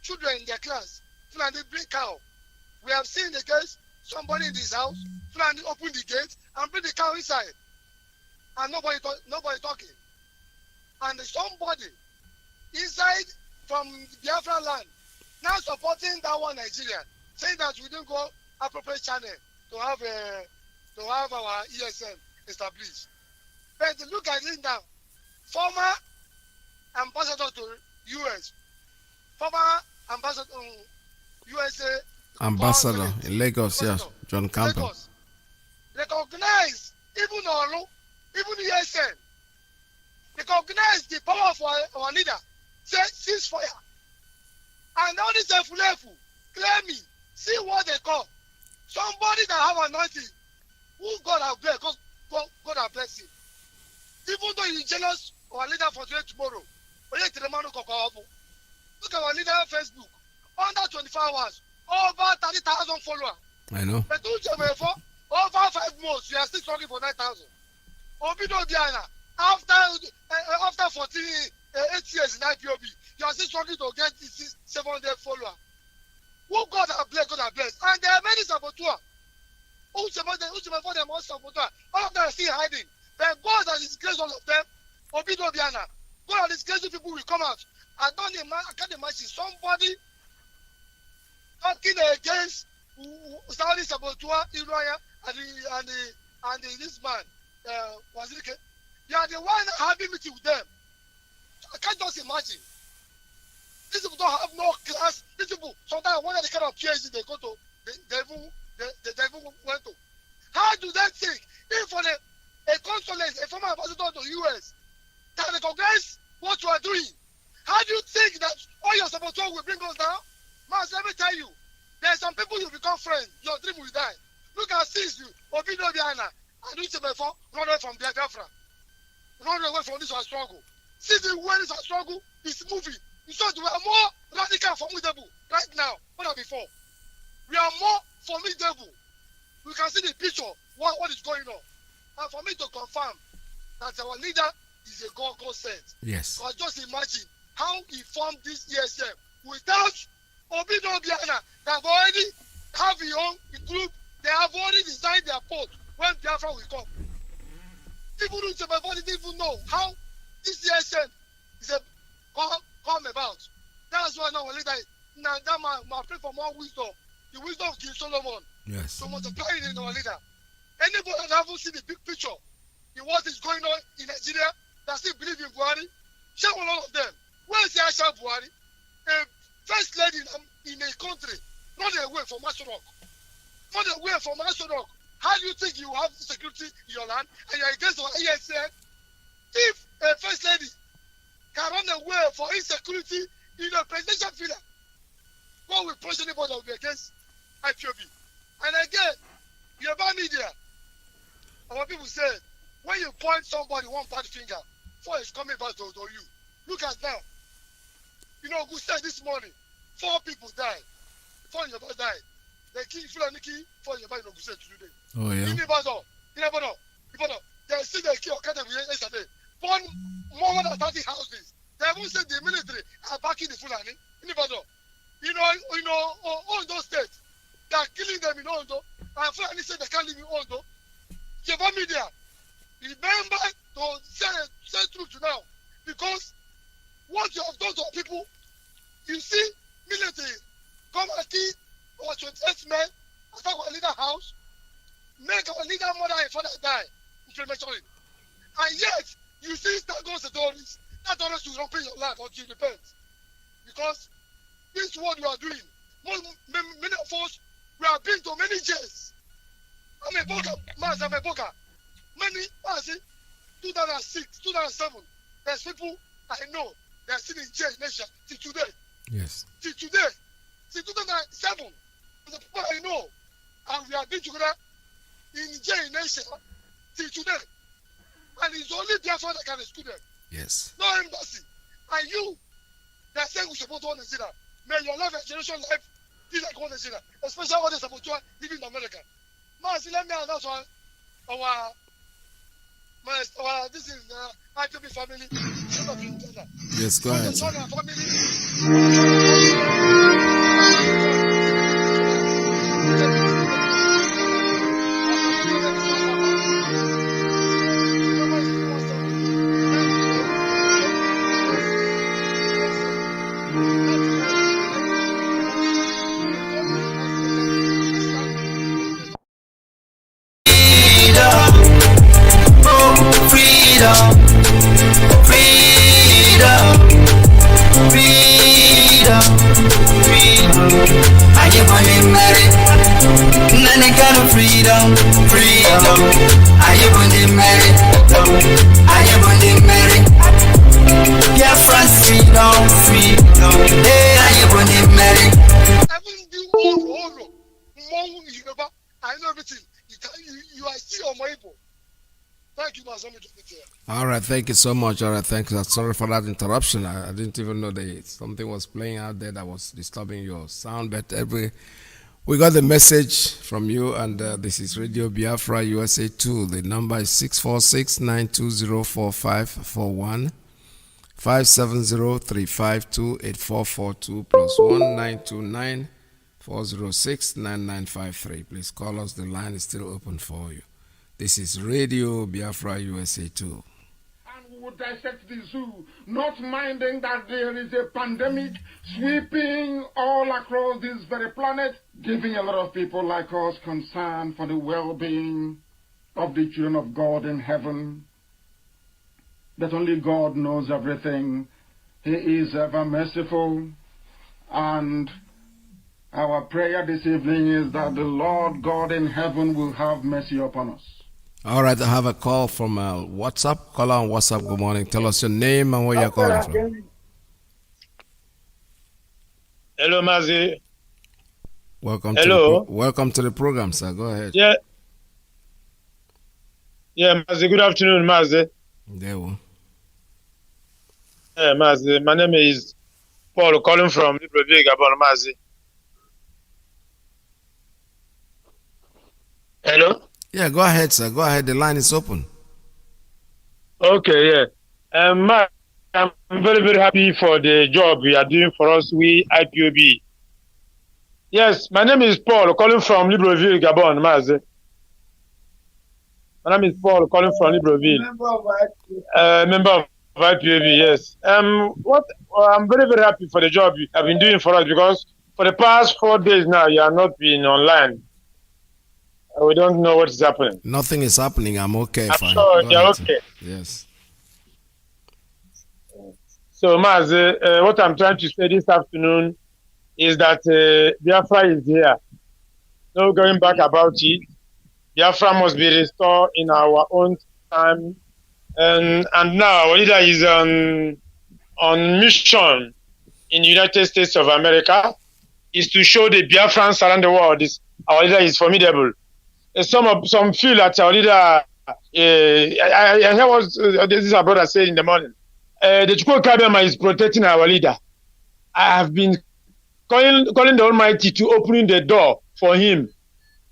Children in their class, Fulani bring cow. We have seen the case, somebody in this house, Fulani open the gate and bring the cow inside. And nobody talking. And somebody inside from Biafra land now supporting that one Nigeria, saying that we didn't go appropriate channel to have our ESM established. But look at it now. Former ambassador to US, former ambassador USA ambassador in Lagos, yes, John Campbell. Lagos, recognize even Olu, even ESM. Recognize the power of our leader. Say ceasefire. And all this Fulefu, claim me. See what they call. Somebody that have anointing. Who God have blessed. God have blessed him. Even though he's jealous of our leader for today tomorrow. Look at our leader on Facebook. Under 24 hours. Over 30,000 followers. I know. But over 5 months, we are still talking for 9,000. Obido Diana. After 8 years in IPOB, you are still struggling to get 700 followers. Who God have blessed, And there are many saboteurs. All of them are still hiding. But God has disgraced all of them. Obido Diana. God has disgraced people will come out. I can't imagine somebody talking against Saudi saboteur, Iroya, and this man, Wazirike. You are the one having meeting with them. I can't just imagine. These people don't have no class. These people, sometimes one of the kind of PhD they go to, they even went to. How do they think if a consulate, a former ambassador to US, that recognize what you are doing? How do you think that all your supporters will bring us down? Man, let me tell you, there are some people you become friends, your dream will die. Look at Sis, Obido Biana, and Uchebefo, run away from Biafra. Run away from this struggle. See the way this struggle is moving. In short, we are more radical and formidable right now than before. We are more formidable. We can see the picture, what is going on. And for me to confirm that our leader is a God sent. Yes. So just imagine how he formed this ESM without Obido Biana. They have already have his own group. They have already designed their port when Biafra will come. People didn't even know how this ESM is come about. That's why now that man pray for more wisdom. The wisdom of King Solomon. Yes. To multiply it in our leader. Anybody that haven't seen the big picture in what is going on in Nigeria that still believe in Buhari, check on all of them. Where is the Aisha Buhari? A first lady in a country, not away from Masorok. Not away from Masorok. How do you think you have security in your land and you're against our ESN? If a first lady can run away for insecurity in a presidential villa, what will push anybody that will be against IPOB? And again, Yoruba media, our people say, when you point somebody one bad finger, four is coming back to you. Look at now. You know, who said this morning, 4 people died. 4 Yoruba died. They killed Fulaniki, 4 Yoruba in Ogun State today. Oh, yeah. You never know. They see they kill Okada yesterday. Burn more than 30 houses. They even said the military are backing the Fulani. You never know. You know, Ondo State, they are killing them in Ondo. And Fulani said they can't live in Ondo. Yoruba media, remember to say truth now. Because what you have done to our people, you see, military come and kill our 28 men, attack our leader house, make our leader mother and father die prematurely. And yet, you see, that goes the terrorists. That terrorists will not pay your life until you repent. Because this is what you are doing. Many of us, we have been to many jails. I'm a broker, Mazi, I'm a broker. Many, Mazi, 2006, 2007, there's people I know that are still in jail in Asia till today. Yes. Till today. Till 2007, the people I know, and we have been together in jail in Asia till today. And it's only Biafra that can rescue them. Yes. No embassy. And you, they are saying we support one Nigeria. May your life and generation life be like one Nigeria. Especially all the saboteurs living in America. Mazi, let me announce our this is Ipob family. Yes, go ahead. All right, thank you so much. All right, thank you. Sorry for that interruption. I didn't even know that something was playing out there that was disturbing your sound. But we got the message from you, and this is Radio Biafra USA 2. The number is 646-920-4541, 570-352-8442 plus 1929-406-9953. Please call us. The line is still open for you. This is Radio Biafra USA 2. And we would dissect the zoo, not minding that there is a pandemic sweeping all across this very planet, giving a lot of people like us concern for the well-being of the children of God in heaven. That only God knows everything. He is ever merciful. And our prayer this evening is that the Lord God in heaven will have mercy upon us. All right, I have a call from WhatsApp. Caller on WhatsApp, good morning. Tell us your name and where you're calling from. Hello, Mazi. Welcome to the program, sir. Go ahead. Yeah, Mazi, good afternoon, Mazi. There we go. Yeah, Mazi, my name is Paul, calling from Libreville, Gabon, Mazi. Hello? Yeah, go ahead, sir. Go ahead. The line is open. Okay, yeah. I'm very, very happy for the job we are doing for us, we IPOB. Yes, my name is Paul, calling from Libreville, Gabon, Mazi. My name is Paul, calling from Libreville. Member of IPOB, yes. I'm very, very happy for the job you have been doing for us, because for the past 4 days now, you have not been online. We don't know what is happening. Nothing is happening. I'm okay. I'm fine. sure you're okay. Yes. So, Mazi, what I'm trying to say this afternoon is that Biafra is here. No going back about it. Biafra must be restored in our own time. And now our leader is on mission in the United States of America, is to show the Biafrans around the world our leader is formidable. Some feel that our leader, I hear what this is our brother said in the morning. The Chukwu Kabema is protecting our leader. I have been calling the Almighty to open the door for him,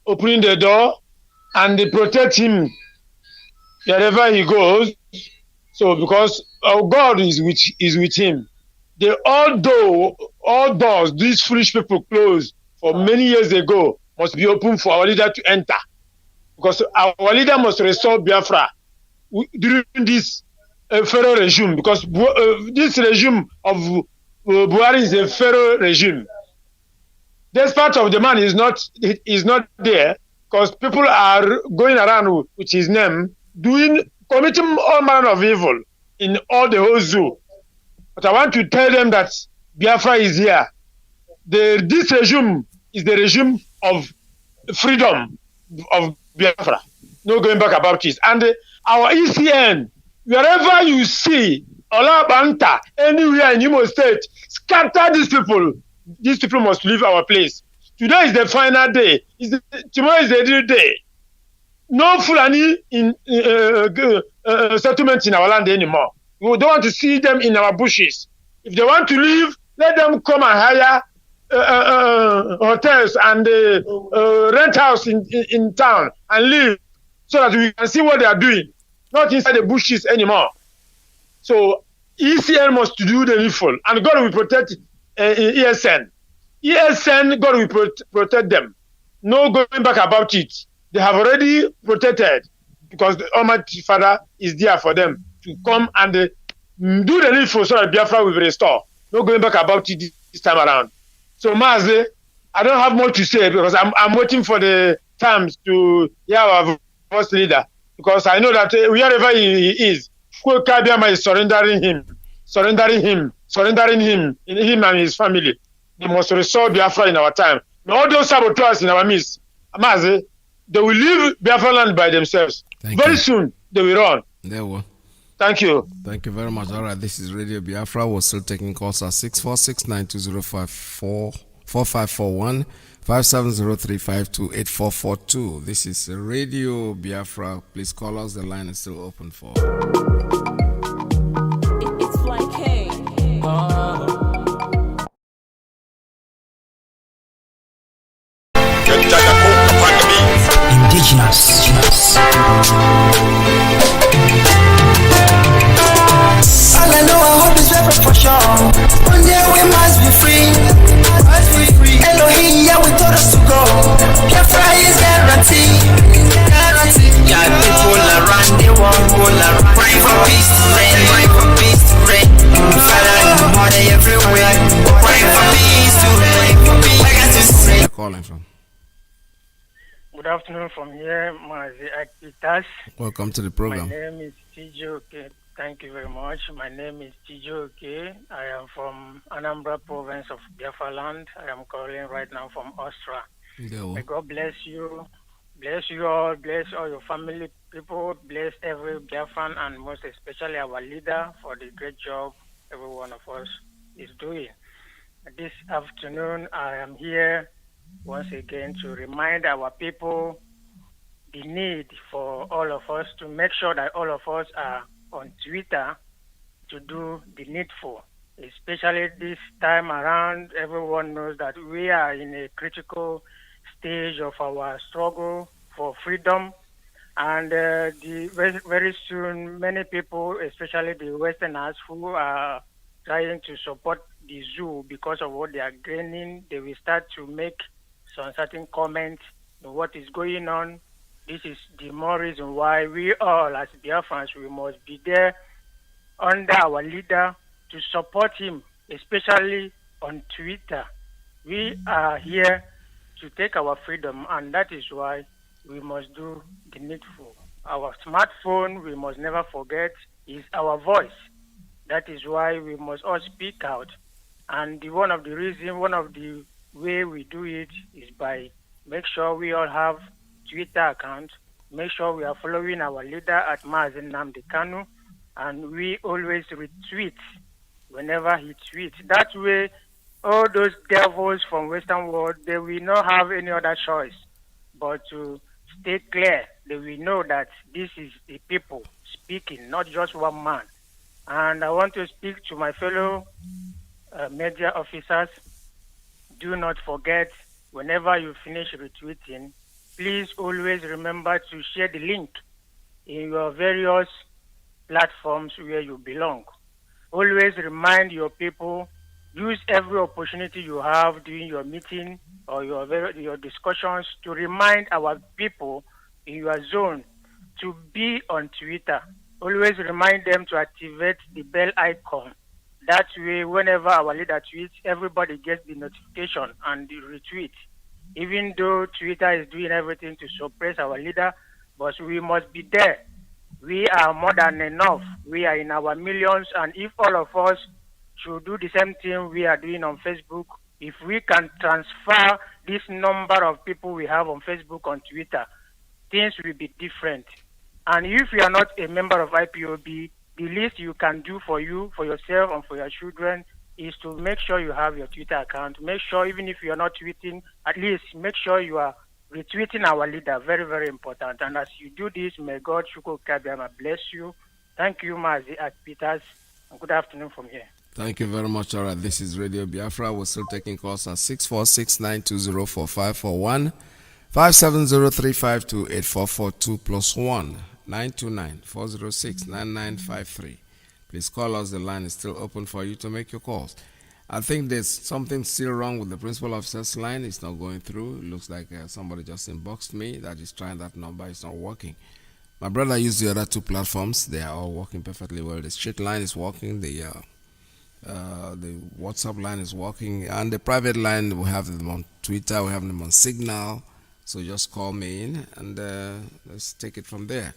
opening the door, and they protect him wherever he goes. So because our God is with him. All doors these foolish people closed for many years ago must be open for our leader to enter. Because our leader must restore Biafra during this a pharaoh regime, because this regime of Buhari is a pharaoh regime. Despite of the man is not there, because people are going around with his name, committing all manner of evil in all the whole zoo. But I want to tell them that Biafra is here. This regime is the regime of freedom of Biafra. No going back about it. And our ECN, wherever you see Olabanta, anywhere in Imo State, scatter these people. These people must leave our place. Today is the final day. Tomorrow is the real day. No Fulani in settlement in our land anymore. We don't want to see them in our bushes. If they want to leave, let them come and hire hotels and rent house in town and live, so that we can see what they are doing, not inside the bushes anymore. So ECN must do the needful, and God will protect ESN. ESN, God will protect them. No going back about it. They have already protected, because the Almighty Father is there for them to come and do the needful, so that Biafra will be restored. No going back about it this time around. So Mazi, I don't have much to say, because I'm waiting for the times to hear our voice leader, because I know that wherever he is, Kabiyama is surrendering him and his family. They must restore Biafra in our time. Now, all those saboteurs in our midst, Mazi, they will leave Biafra land by themselves. Very soon, they will run. They will. Thank you. Thank you very much. All right, this is Radio Biafra. We're still taking calls at 646-9205-4541, 5703-528442. This is Radio Biafra. Please call us. The line is still open for. It's like, hey. Indigenous. All I know, I hope is ever for sure. One day we must be free. Elohim, yeah, we told us to go. Biafra is guarantee. Yeah, people around the world pray for peace to reign. Father, money everywhere. Pray for peace to reign. I got to say. Calling from. Good afternoon from here, Mazi Iyke. Welcome to the program. My name is Iyke. Thank you very much. My name is Iyke. I am from Anambra province of Biafra land. I am calling right now from Austria. May God bless you. Bless you all. Bless all your family people. Bless every Biafran, and most especially our leader for the great job every one of us is doing. This afternoon, I am here once again to remind our people the need for all of us to make sure that all of us are on Twitter to do the needful. Especially this time around, everyone knows that we are in a critical stage of our struggle for freedom, and very soon many people, especially the Westerners who are trying to support the zoo because of what they are gaining, they will start to make some certain comments on what is going on. This is the more reason why we all, as Biafrans, we must be there under our leader to support him, especially on Twitter. We are here to take our freedom, and that is why we must do the needful. Our smartphone, we must never forget, is our voice. That is why we must all speak out. And one of the way we do it is by make sure we all have Twitter accounts, make sure we are following our leader at Mazi Nnamdi Kanu, and we always retweet whenever he tweets. That way, all those devils from Western world, they will not have any other choice but to stay clear. They will know that this is the people speaking, not just one man. And I want to speak to my fellow media officers. Do not forget, whenever you finish retweeting, please always remember to share the link in your various platforms where you belong. Always remind your people, use every opportunity you have during your meeting or your discussions to remind our people in your zone to be on Twitter. always remind them to activate the bell icon. That way, whenever our leader tweets, everybody gets the notification and the retweet. Even though Twitter is doing everything to suppress our leader, but we must be there. We are more than enough. We are in our millions, and if all of us should do the same thing we are doing on Facebook, if we can transfer this number of people we have on Facebook on Twitter, things will be different. And if you are not a member of IPOB, the least you can do for you, for yourself, and for your children is to make sure you have your Twitter account. Make sure, even if you are not tweeting, at least make sure you are retweeting our leader. Very, very important. And as you do this, may God Shuko Kabiama bless you. Thank you, Mazi at Peters. And good afternoon from here. Thank you very much. All right, this is Radio Biafra. We're still taking calls at 646-920-4541, 570-352-8442 +1 929-406-9953. Please call us. The line is still open for you to make your calls. I think there's something still wrong with the principal officer's line. It's not going through. It looks like somebody just inboxed me that is trying that number. It's not working. My brother used the other two platforms. They are all working perfectly well. The street line is working. The WhatsApp line is working. And the private line, we have them on Twitter. We have them on Signal. So just call me in and let's take it from there.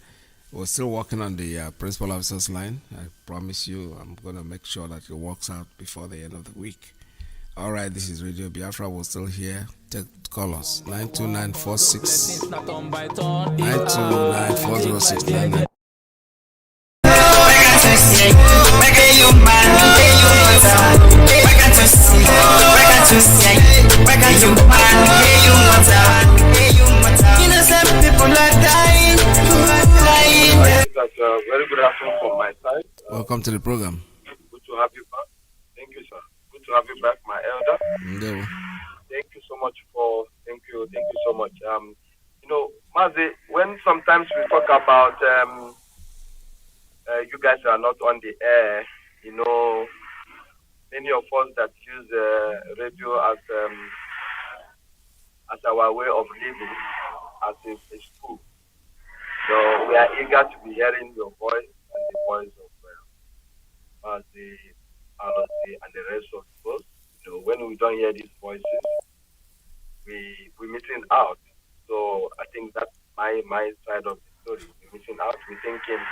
We're still working on the principal officer's line. I promise you I'm going to make sure that it works out before the end of the week. All right, this is Radio Biafra. We're still here. Call us. 929-46. 929-406-99. Very good afternoon from my side. Welcome to the program. Good to have you back. Thank you, sir. Good to have you back, my elder. Thank you so much thank you so much. Mazi, when sometimes we talk about you guys are not on the air, many of us that use radio as our way of living, as a school. So we are eager to be hearing your voice and the voice of Mazi, and the rest of us. When we don't hear these voices, we're missing out. So I think that's my side of the story. We're missing out. We're thinking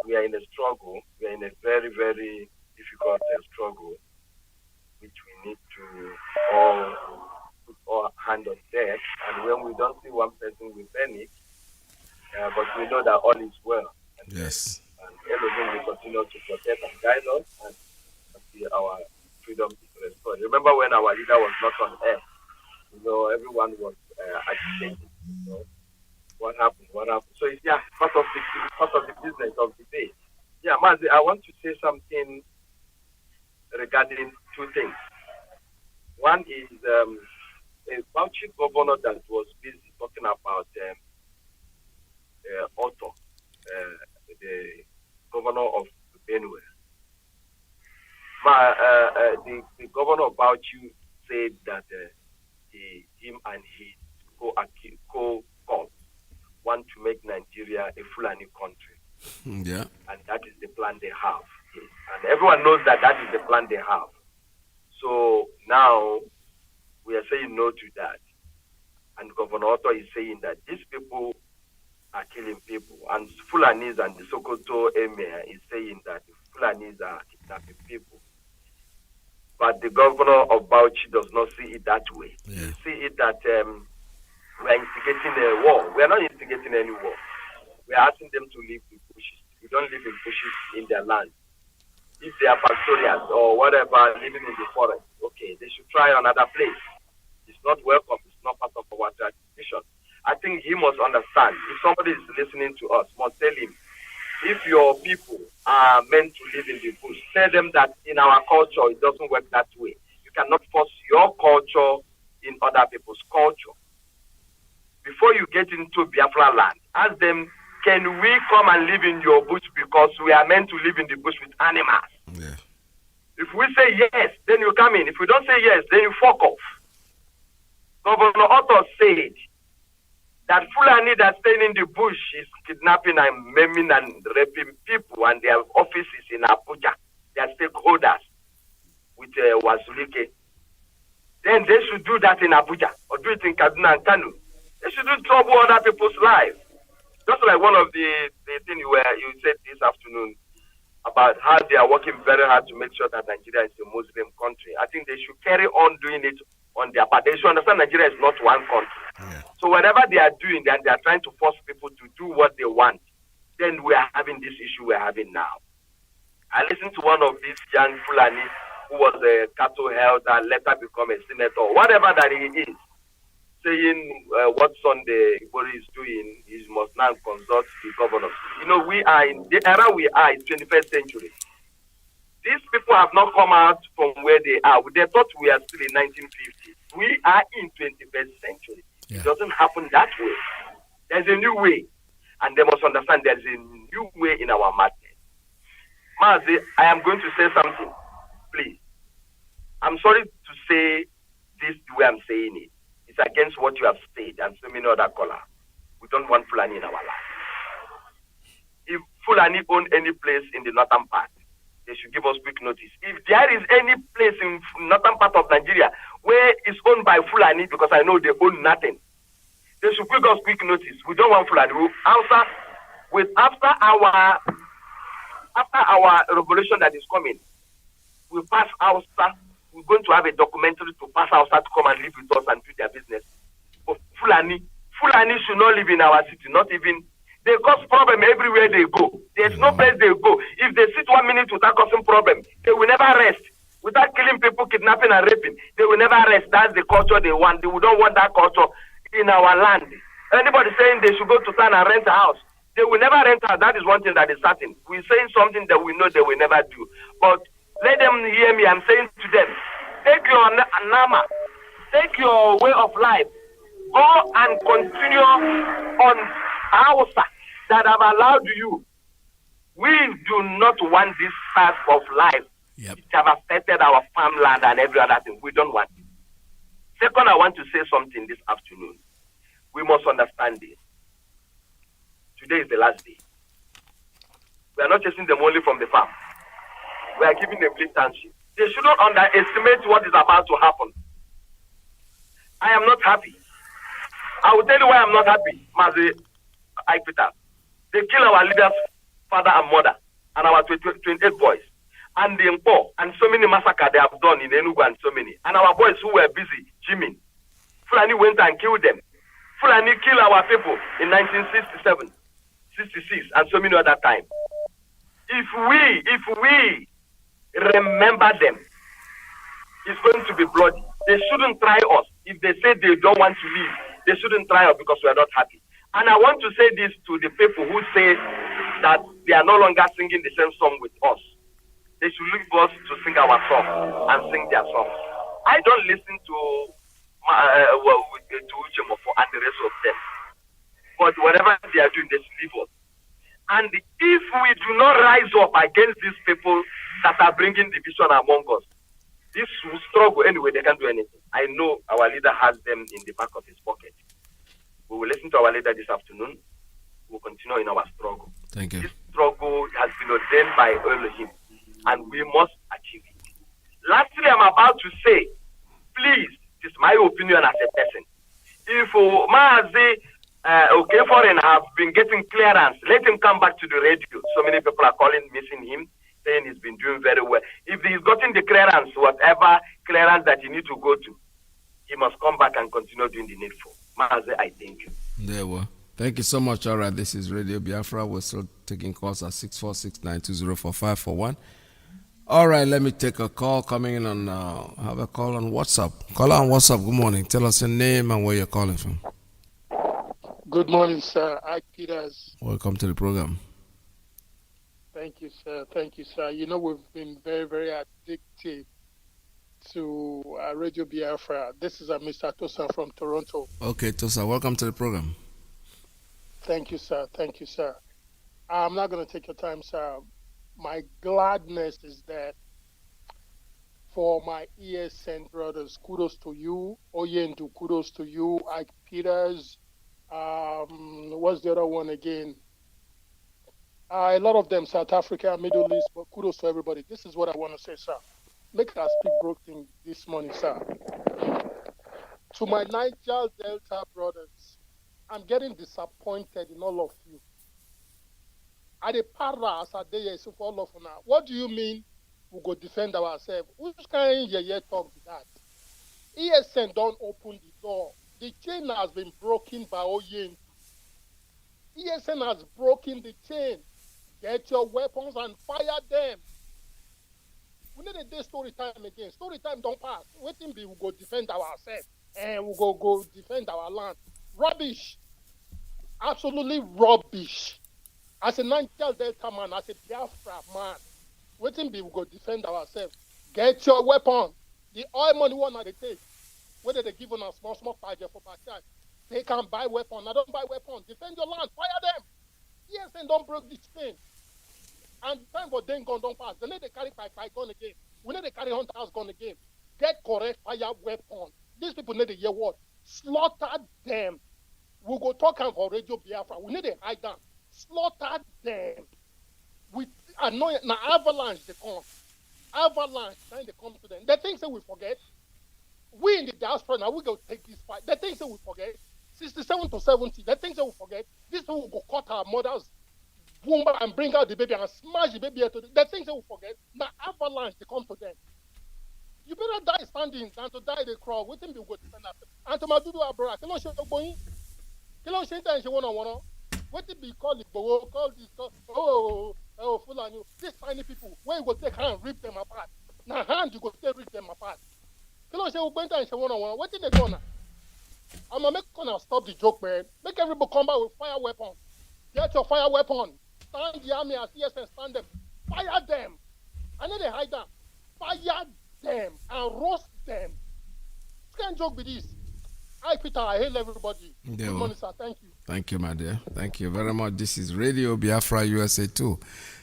we are in a struggle. We are in a very, very difficult struggle, which we need to all put our hand on deck. And when we don't see one person, we panic. But we know that all is well. Yes. And Elohim will continue to protect and guide us and our freedom is restored. Remember when our leader was not on air? Everyone was agitated. What happened? So it's part of the business of the day. Yeah, Mazi, I want to say something regarding two things. One is a Bauchi governor that was busy talking about Otto, the governor of Benue. The governor of Bauchi said that him and his co-cons want to make Nigeria a Fulani country. Yeah. And that is the plan they have. Yes. And everyone knows that is the plan they have. So now we are saying no to that. And Governor Otto is saying that these people are killing people. And Fulanis and the Sokoto Emir is saying that the Fulanis are kidnapping people. But the governor of Bauchi does not see it that way. Yeah. He see it that we are instigating a war. We are not instigating any war. We are asking them to live in bushes. We don't live in bushes in their land. If they are pastoralists or whatever, living in the forest, okay, they should try another place. It's not welcome. It's not part of our tradition. I think he must understand. If somebody is listening to us, must tell him, if your people are meant to live in the bush, tell them that in our culture, it doesn't work that way. You cannot force your culture in other people's culture. Before you get into Biafra land, ask them, can we come and live in your bush because we are meant to live in the bush with animals? Yeah. If we say yes, then you come in. If we don't say yes, then you fuck off. Governor Otto said That Fulani that staying in the bush is kidnapping and maiming and raping people, and their offices in Abuja, their stakeholders with Wazulike. Then they should do that in Abuja or do it in Kaduna and Kanu. They should do trouble other people's lives. Just like one of the things you said this afternoon about how they are working very hard to make sure that Nigeria is a Muslim country. I think they should carry on doing it on their part. They should understand Nigeria is not one country. Yeah. So whatever they are doing, they are trying to force people to do what they want. Then we are having this issue we're having now. I listened to one of these young Fulani who was a cattle elder, later become a senator, whatever that he is, saying what Sunday Ibori is doing, he must now consult the governors. You know, we are in the era we are in 21st century. These people have not come out from where they are. They thought we are still in 1950. We are in 21st century. Yeah. It doesn't happen that way. There's a new way. And they must understand there's a new way in our madness. Mazi, I am going to say something. Please. I'm sorry to say this the way I'm saying it. It's against what you have said and so many other callers. We don't want Fulani in our life. If Fulani own any place in the northern part, they should give us quick notice. If there is any place in northern part of Nigeria where it's owned by Fulani, because I know they own nothing, they should give us quick notice. We don't want Fulani. We'll answer with after our revolution that is coming. We'll pass Hausa. We're going to have a documentary to pass Hausa to come and live with us and do their business. But Fulani should not live in our city, not even. They cause problem everywhere they go. There's no place they go. If they sit 1 minute without causing problem, they will never rest. Without killing people, kidnapping and raping, they will never rest. That's the culture they want. We don't want that culture in our land. Anybody saying they should go to town and rent a house, they will never rent a house. That is one thing that is certain. We're saying something that we know they will never do. But let them hear me. I'm saying to them, take your nama, take your way of life, go and continue on Hausa that have allowed you. We do not want this type of life. Yep. It have affected our farmland and every other thing. We don't want it. Second, I want to say something this afternoon. We must understand this. Today is the last day. We are not chasing them only from the farm. We are giving them militancy. They shouldn't underestimate what is about to happen. I am not happy. I will tell you why I'm not happy, Mazi, Iyke. They kill our leaders, father and mother, and our 28 boys. And the Ipob, and so many massacres they have done in Enugu and so many. And our boys who were busy gymming. Fulani went and killed them. Fulani killed our people in 1967, 66, and so many other times. If we remember them, it's going to be bloody. They shouldn't try us. If they say they don't want to leave, they shouldn't try us because we are not happy. And I want to say this to the people who say that they are no longer singing the same song with us. They should leave us to sing our song and sing their songs. I don't listen to Iyke and the rest of them. But whatever they are doing, they should leave us. And if we do not rise up against these people that are bringing division among us, this will struggle anyway. They can't do anything. I know our leader has them in the back of his pocket. We will listen to our leader this afternoon. We'll continue in our struggle. Thank you. This struggle has been ordained by Elohim, and we must achieve it. Lastly, I'm about to say, please, this is my opinion as a person. If Mazi Foreign have been getting clearance, let him come back to the radio. So many people are calling, missing him, saying he's been doing very well. If he's gotten the clearance, whatever clearance that you need to go to, he must come back and continue doing the needful. Mazi, I thank you. There we are. Thank you so much. All right, this is Radio Biafra. We're still taking calls at 646-920-4541. All right, let me take a call coming in on, have a call on WhatsApp. Call on WhatsApp. Good morning. Tell us your name and where you're calling from. Good morning, sir. Peters. Welcome to the program. Thank you, sir. Thank you, sir. You know, we've been very, very addicted to Radio Biafra. This is Mr. Tosa from Toronto. Okay, Tosa, welcome to the program. Thank you, sir. Thank you, sir. I'm not going to take your time, sir. My gladness is that for my ESN brothers, kudos to you. Oyendu, kudos to you. Ike Peters, What's the other one again? A lot of them, South Africa, Middle East, but kudos to everybody. This is what I want to say, sir. Make us speak broken this morning, sir. To my Niger Delta brothers, I'm getting disappointed in all of you. At the para as a day so for all of you now. What do you mean we go defend ourselves? Which kind of year talk with that? ESN don't open the door. The chain has been broken by Oyen. ESN has broken the chain. Get your weapons and fire them. We need a day story time again. Story time don't pass. Waiting be we go defend ourselves and we go defend our land. Rubbish. Absolutely rubbish. As a Niger Delta man, as a Biafra man, waiting be we go defend ourselves. Get your weapon. The oil money one at the take. Whether they give on a small target for backyard. They can buy weapon. I don't buy weapon. Defend your land. Fire them. Yes, and don't break this chain. And time for them gun don't pass. They need to carry five gun again. We need to carry hunters gun again. Get correct fire weapon. These people need to hear what? Slaughter them. We go talk for Radio Biafra. We need to hide them. Slaughter them. With annoying now avalanche they come. Avalanche then they come to them. The things that we forget. We in the diaspora now we go take this fight. The things that we forget. 67 to 70. The things that we forget. This people will go cut our mothers womb and bring out the baby and smash the baby into the things that we forget. Now avalanche they come to them. You better die standing than to die the crowd. Wait till we go defend us. And to my dudu abroad. Can I show you going? Can I show you one? What did be called it? Call this Fulani. These tiny people, where you go take hand and rip them apart. Now hand you go take rip them apart. Can I show you going to one? What did they do now? I'm gonna make stop the joke, man. Make everybody come back with fire weapons. Get your fire weapon. Stand the army as yes and stand them. Fire them. I need to hide them. Fire them and roast them. You can't joke with this. Hi, Peter. I hail everybody. Good morning, sir. Thank you. Thank you, my dear. Thank you very much. This is Radio Biafra USA 2.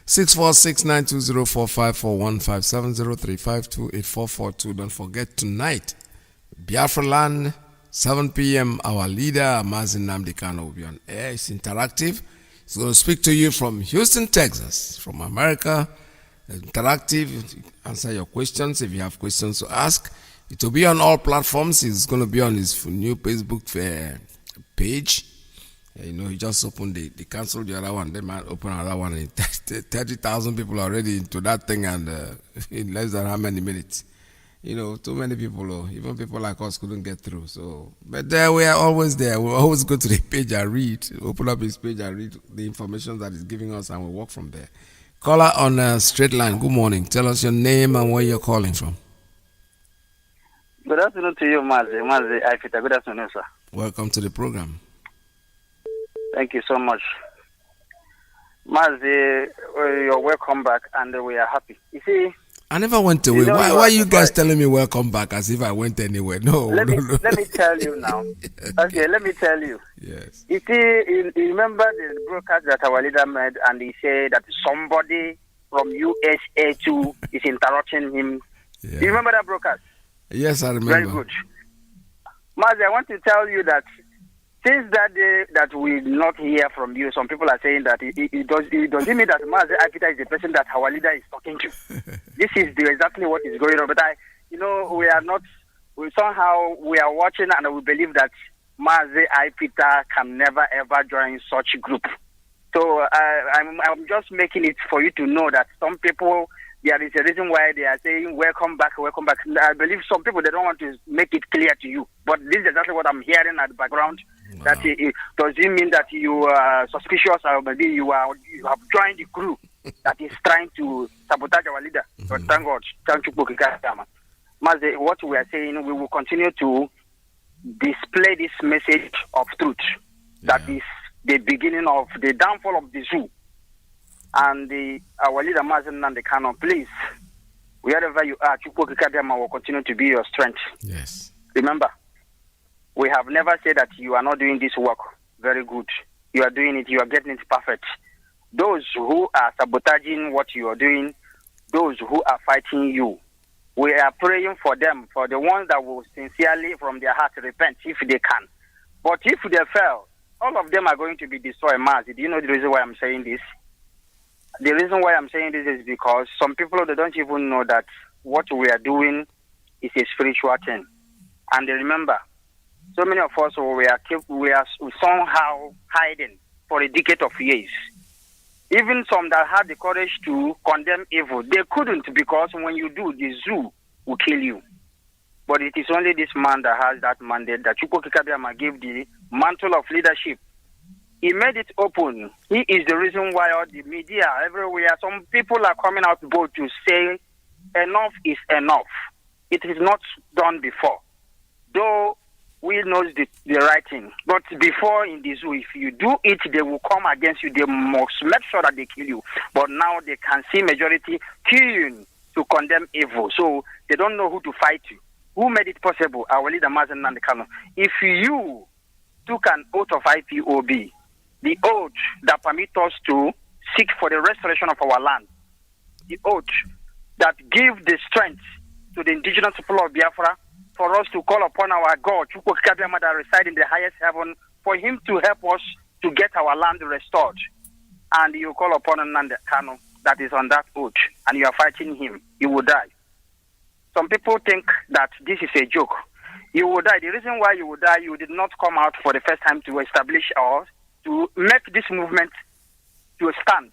646-920-454-1570352-8442. Don't forget tonight, Biafra land, 7 p.m. Our leader, Mazi will be on air. It's interactive. He's going to speak to you from Houston, Texas, from America. Interactive. Answer your questions if you have questions to ask. It will be on all platforms. It's going to be on his new Facebook page. You know, he just opened they canceled the other one. They might open another one. 30,000 people already into that thing, and in less than how many minutes? You know, too many people, even people like us couldn't get through. So, but there we are always there. We'll always go to the page and read, open up his page and read the information that he's giving us, and we'll walk from there. Caller on straight line. Good morning. Tell us your name and where you're calling from. Good afternoon to you, Mazi. Iyke. Good afternoon, sir. Welcome to the program. Thank you so much. Mazi, you're welcome back, and we are happy. You see, I never went away. Why are you guys telling me welcome back as if I went anywhere? No, let me tell you now. Okay, let me tell you. Yes. You see, you remember the broadcast that our leader made, and he said that somebody from USA too is interrupting him. Yeah. Do you remember that broadcast? Yes, I remember. Very good. Mazi, I want to tell you that since that day that we not hear from you, some people are saying that it doesn't mean that Mazi Iyke is the person that our leader is talking to. This is exactly what is going on. But we are not. We are watching and we believe that Mazi Iyke can never ever join such group. So I'm just making it for you to know that some people. There is a reason why they are saying welcome back, welcome back. I believe some people they don't want to make it clear to you, but this is exactly what I'm hearing at the background. Wow. That does it mean that you are suspicious, or maybe you have joined the crew that is trying to sabotage our leader? But thank God, thank you, Mazi. What we are saying, we will continue to display this message of truth. Yeah. That is the beginning of the downfall of the zoo. And our leader, Mazi Nnamdi, please, wherever you are, Chukwu Kikadiama will continue to be your strength. Yes. Remember, we have never said that you are not doing this work very good. You are doing it, you are getting it perfect. Those who are sabotaging what you are doing, those who are fighting you, we are praying for them, for the ones that will sincerely from their heart repent if they can. But if they fail, all of them are going to be destroyed. Mazi, do you know the reason why I'm saying this? The reason why I'm saying this is because some people, they don't even know that what we are doing is a spiritual thing. And remember, so many of us, we are somehow hiding for a decade of years. Even some that had the courage to condemn evil, they couldn't, because when you do, the zoo will kill you. But it is only this man that has that mandate, that Chukwu Kikabiama gave the mantle of leadership. He made it open. He is the reason why all the media everywhere, some people are coming out bold to say enough is enough. It is not done before. Though we knows the right thing. But before in the zoo, if you do it, they will come against you. They must make sure that they kill you. But now they can see majority queuing to condemn evil. So they don't know who to fight you. Who made it possible? Our leader, Mazi Nnamdi Kanu. If you took an oath of IPOB, the oath that permits us to seek for the restoration of our land, the oath that gives the strength to the indigenous people of Biafra for us to call upon our God, Chukwu Kikabiama, that reside in the highest heaven, for him to help us to get our land restored. And you call upon Nnamdi Kanu that is on that oath, and you are fighting him, you will die. Some people think that this is a joke. You will die. The reason why you will die, you did not come out for the first time to establish or to make this movement to stand.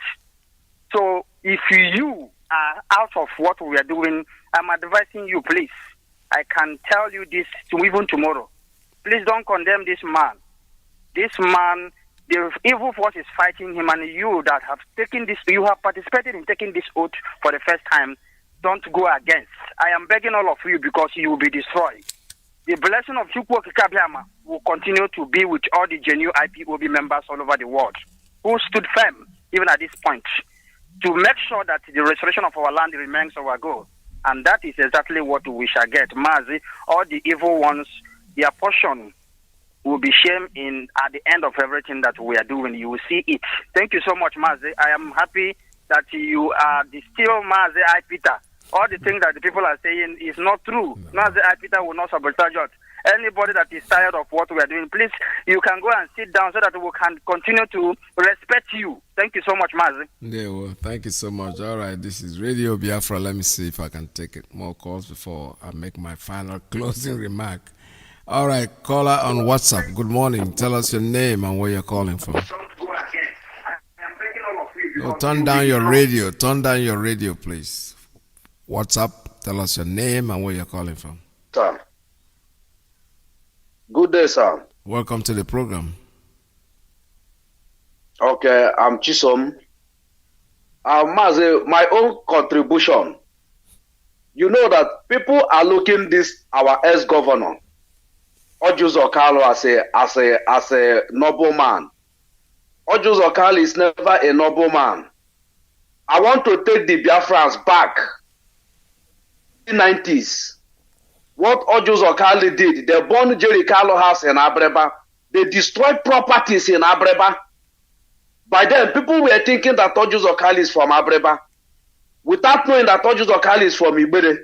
So if you are out of what we are doing, I'm advising you, please. I can tell you this even tomorrow. Please don't condemn this man. This man, the evil force is fighting him, and you that have taken this, you have participated in taking this oath for the first time, don't go against. I am begging all of you, because you will be destroyed. The blessing of Chukwu Kikabiama will continue to be with all the genuine IPOB members all over the world who stood firm, even at this point, to make sure that the restoration of our land remains our goal. And that is exactly what we shall get. Mazi, all the evil ones, their portion will be shame in at the end of everything that we are doing. You will see it. Thank you so much, Mazi. I am happy that you are the still Mazi Peter. All the things that the people are saying is not true. Mazi Peter will not sabotage us. Anybody that is tired of what we are doing, please, you can go and sit down so that we can continue to respect you. Thank you so much, Mazi. Yeah, well, thank you so much. All right, this is Radio Biafra. Let me see if I can take more calls before I make my final closing remark. All right, caller on WhatsApp. Good morning. Tell us your name and where you're calling from. Oh, turn down your radio. Turn down your radio, please. WhatsApp. Tell us your name and where you're calling from. Sir. Good day, sir. Welcome to the program. Okay, I'm Chisom. Mazi, my own contribution. You know that people are looking this our ex-governor, Ojuzo Kalu, as a noble man. Ojuzo Kalu is never a noble man. I want to take the Biafrans back. In the 90s. What Ojuzo Kalu did, they burned Jerry Kalu house in Abreba. They destroyed properties in Abreba. By then, people were thinking that Ojuzo Kalu is from Abreba, without knowing that Ojuzo Kalu is from Ibere.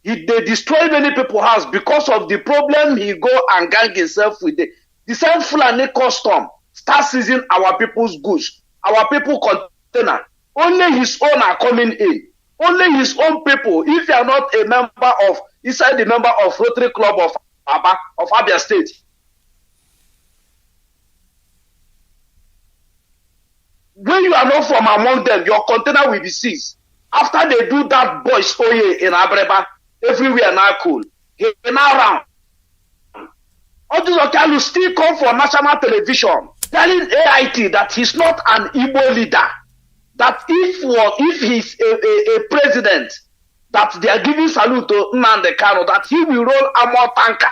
They destroyed many people's house because of the problem he go and gang himself with. The same Fulani custom start seizing our people's goods, our people container. Only his own are coming in. Only his own people. If you are not a member of, inside the member of Rotary Club of Abia State, when you are not from among them, your container will be seized. After they do that boys oye in Abreba, everywhere now cool. He now round. Ojuzo Kalu still come for national television, telling AIT that he's not an Igbo leader. That if he's a president, that they are giving salute to Nnamdi Kanu, that he will roll armor tanker.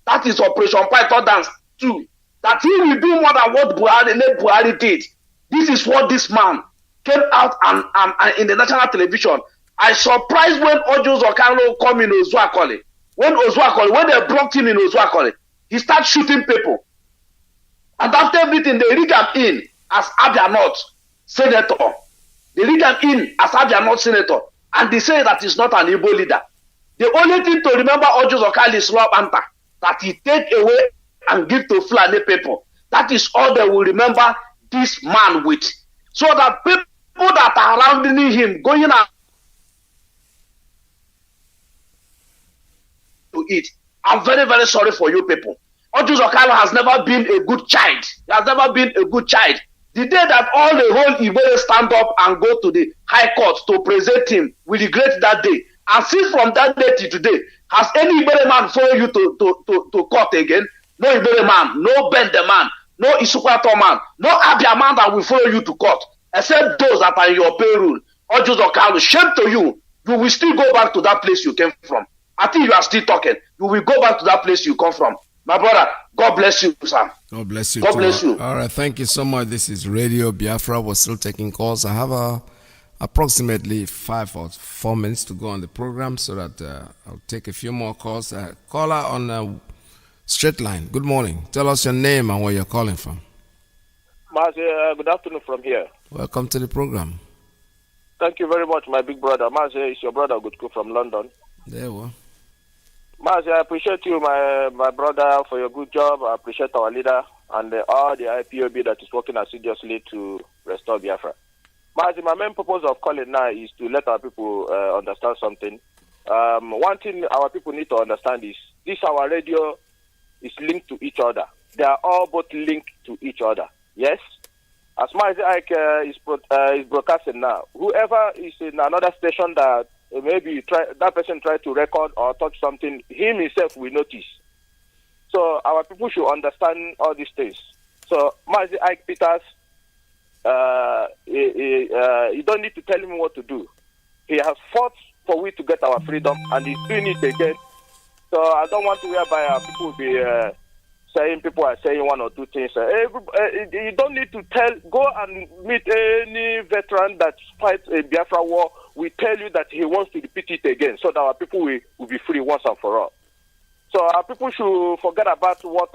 That is Operation Python Dance 2. That he will do more than what Buhari did. This is what this man came out and in the national television. I surprised when Ojuzo Kalu come in Ozuakoli. When they blocked him in Ozuakoli, he started shooting people. And after everything, they rig him in as Abia North Senator. They rig him in as Abia North Senator. And they say that he's not an Igbo leader. The only thing to remember Ojuzo Kalu is law anta, that he take away and give to Fulani people. That is all they will remember this man with. So that people that are surrounding him, going out to eat, I'm very, very sorry for you people. Ojus Okalo has never been a good child. He has never been a good child. The day that all the whole Igbo stand up and go to the high court to present him, we regret that day. And since from that day to today, has any Igbo man follow you to court again? No Igbo man, no Bende man, no Isukwato man, no Abia man that will follow you to court, except those that are in your payroll. Ojus Okalo, shame to you. You will still go back to that place you came from. I think you are still talking. You will go back to that place you come from. My brother, God bless you, sir. God bless you. God too. bless you. All right, thank you so much. This is Radio Biafra. We're still taking calls. I have approximately 5 or 4 minutes to go on the program, so that I'll take a few more calls. Caller on straight line. Good morning. Tell us your name and where you're calling from. Mazi, good afternoon from here. Welcome to the program. Thank you very much, my big brother. Mazi is your brother, Good from London. There we are. Mazi, I appreciate you, my brother, for your good job. I appreciate our leader and all the IPOB that is working assiduously to restore Biafra. Mazi, my main purpose of calling now is to let our people understand something. One thing our people need to understand is this our radio is linked to each other. They are all both linked to each other. Yes? As Mazi Iyke is broadcasting now, whoever is in another station that maybe that person tried to record or touch something, him himself will notice. So our people should understand all these things. So Mazi Iyke Peters, you don't need to tell him what to do. He has fought for we to get our freedom, and he's doing it again. So I don't want to whereby our people will be saying people are saying one or two things. You don't need to go and meet any veteran that fights a Biafra war. We tell you that he wants to repeat it again, so that our people will be free once and for all. So our people should forget about what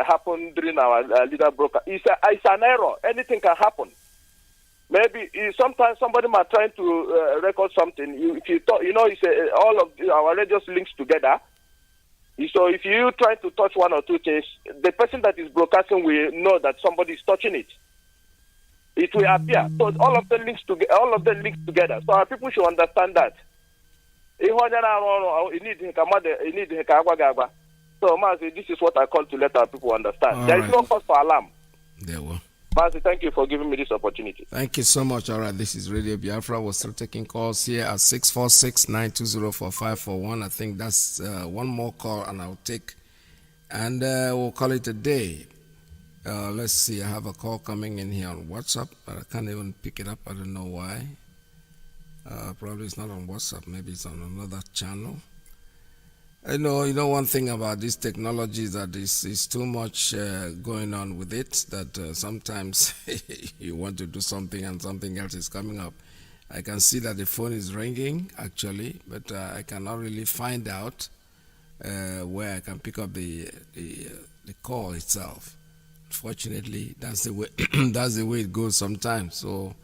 happened during our leader broker. It's an error. Anything can happen. Maybe sometimes somebody might try to record something. If you thought, it's all of our radios links together. So if you try to touch one or two things, the person that is broadcasting will know that somebody is touching it. It will appear. So all of them links together. So our people should understand that. So Mazi, this is what I call to let our people understand. All there right. is no cause for alarm. There we are. Mazi, thank you for giving me this opportunity. Thank you so much. All right, this is Radio Biafra. We're still taking calls here at 646-920-4541. I think that's one more call, and I'll take, and we'll call it a day. Let's see. I have a call coming in here on WhatsApp, but I can't even pick it up. I don't know why. Probably it's not on WhatsApp. Maybe it's on another channel. You know, one thing about this technology is that is too much going on with it, that sometimes you want to do something and something else is coming up. I can see that the phone is ringing, actually, but I cannot really find out where I can pick up the call itself. Fortunately, that's the way that's the way it goes sometimes. So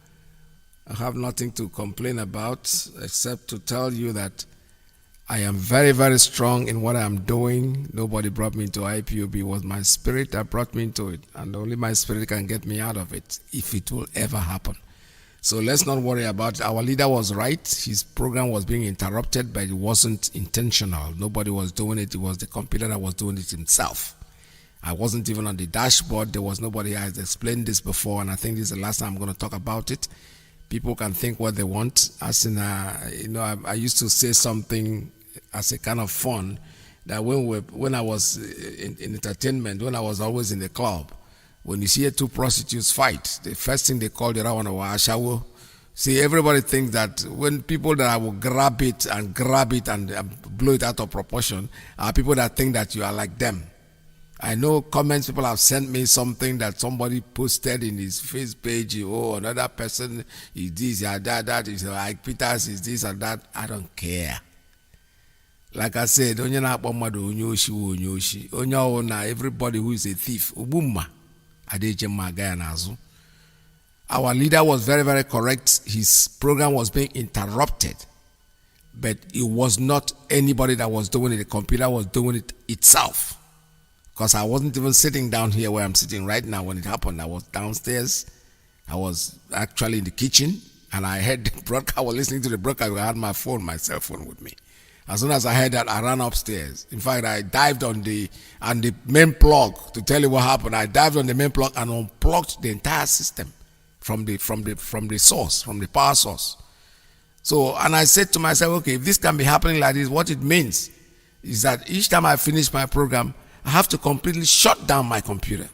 I have nothing to complain about except to tell you that I am very, very strong in what I am doing. Nobody brought me into IPOB. It was my spirit that brought me into it, and only my spirit can get me out of it, if it will ever happen. So let's not worry about it. Our leader was right. His program was being interrupted, but it wasn't intentional. Nobody was doing it. It was the computer that was doing it himself. I wasn't even on the dashboard. There was nobody. I had explained this before, and I think this is the last time I'm going to talk about it. People can think what they want. As in, I used to say something as a kind of fun that when I was in entertainment, when I was always in the club, when you see two prostitutes fight, the first thing they call the other one was ashawo. See, everybody thinks that when people that will grab it and blow it out of proportion are people that think that you are like them. I know comments people have sent me something that somebody posted in his face page. Oh, another person is this, that is like Peters is this and that. I don't care. Like I said, everybody who is a thief. Our leader was very, very correct. His program was being interrupted, but it was not anybody that was doing it. The computer was doing it itself. Because I wasn't even sitting down here where I'm sitting right now when it happened. I was downstairs. I was actually in the kitchen, and I heard the broadcast. I was listening to the broadcast. I had my cell phone with me. As soon as I heard that, I ran upstairs. In fact, I dived on the main plug to tell you what happened. I dived on the main plug and unplugged the entire system from the source, from the power source. So, and I said to myself, okay, if this can be happening like this, what it means is that each time I finish my program, I have to completely shut down my computer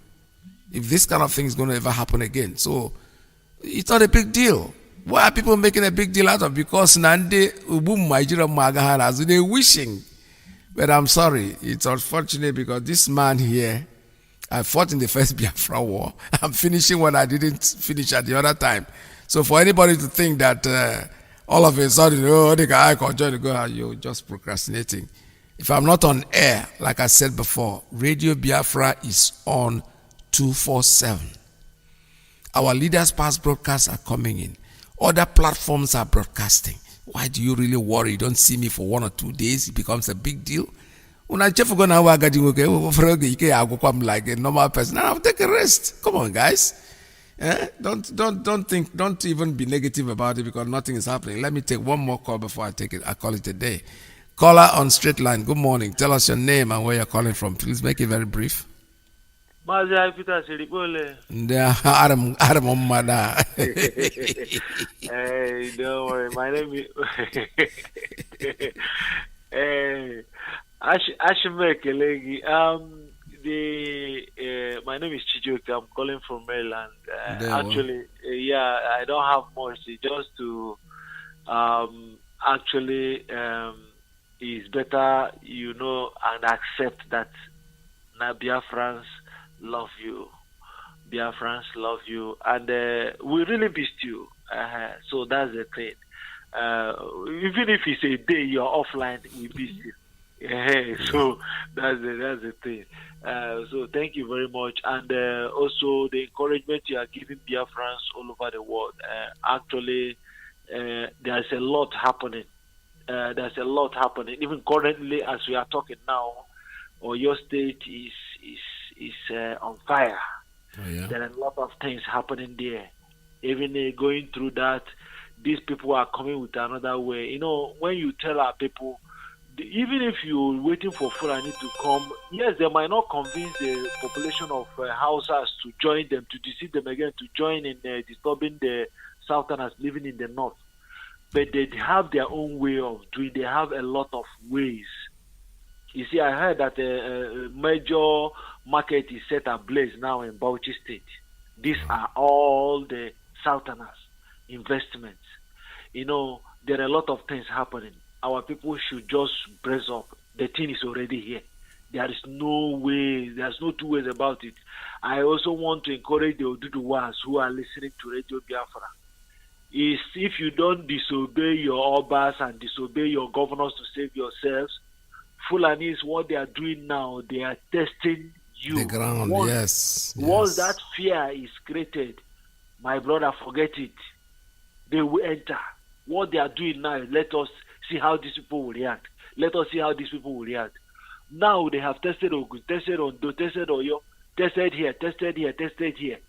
if this kind of thing is going to ever happen again. So it's not a big deal. Why are people making a big deal out of? Because Nande Ubum Majira Magahara, they're wishing. But I'm sorry, it's unfortunate because this man here, I fought in the first Biafra war. I'm finishing what I didn't finish at the other time. So for anybody to think that all of a sudden, the guy can join the go, you're just procrastinating. If I'm not on air, like I said before, Radio Biafra is on 247. Our leaders' past broadcasts are coming in. Other platforms are broadcasting. Why do you really worry? You don't see me for 1 or 2 days. It becomes a big deal. When I check I'm like a normal person. I'll take a rest. Come on, guys. Don't even be negative about it because nothing is happening. Let me take one more call before I call it a day. Caller on straight line. Good morning. Tell us your name and where you're calling from. Please make it very brief. Mazi, Peter, Siripole. Hey, don't worry. My name is Ashimekelegi. My name is Chijoke. I'm calling from Maryland. Actually, I don't have much. Just to it's better, and accept that Biafrans love you. Biafrans love you, and we really missed you. So that's the thing. Even if it's a day you're offline, we miss you. So that's the thing. So thank you very much, and also the encouragement you are giving Biafrans all over the world. There's a lot happening. Even currently, as we are talking now, your state is on fire. Oh, yeah. There are a lot of things happening there. Even going through that, these people are coming with another way. When you tell our people, even if you're waiting for Fulani to come, yes, they might not convince the population of Hausas to join them, to deceive them again, to join in disturbing the Southerners living in the north. But they have their own way of doing. They have a lot of ways. You see, I heard that a major market is set ablaze now in Bauchi State. These are all the Southerners' investments. There are a lot of things happening. Our people should just brace up. The thing is already here. There is no way, there's no two ways about it. I also want to encourage the Oduduwas who are listening to Radio Biafra. If you don't disobey your obas and disobey your governors to save yourselves, Fulani is what they are doing now. They are testing you. The ground, yes. Once that fear is created, my brother, forget it. They will enter. What they are doing now, let us see how these people will react. Let us see how these people will react. Now they have tested Ogun, tested Ondo, tested Oyo, tested here, tested here, tested here.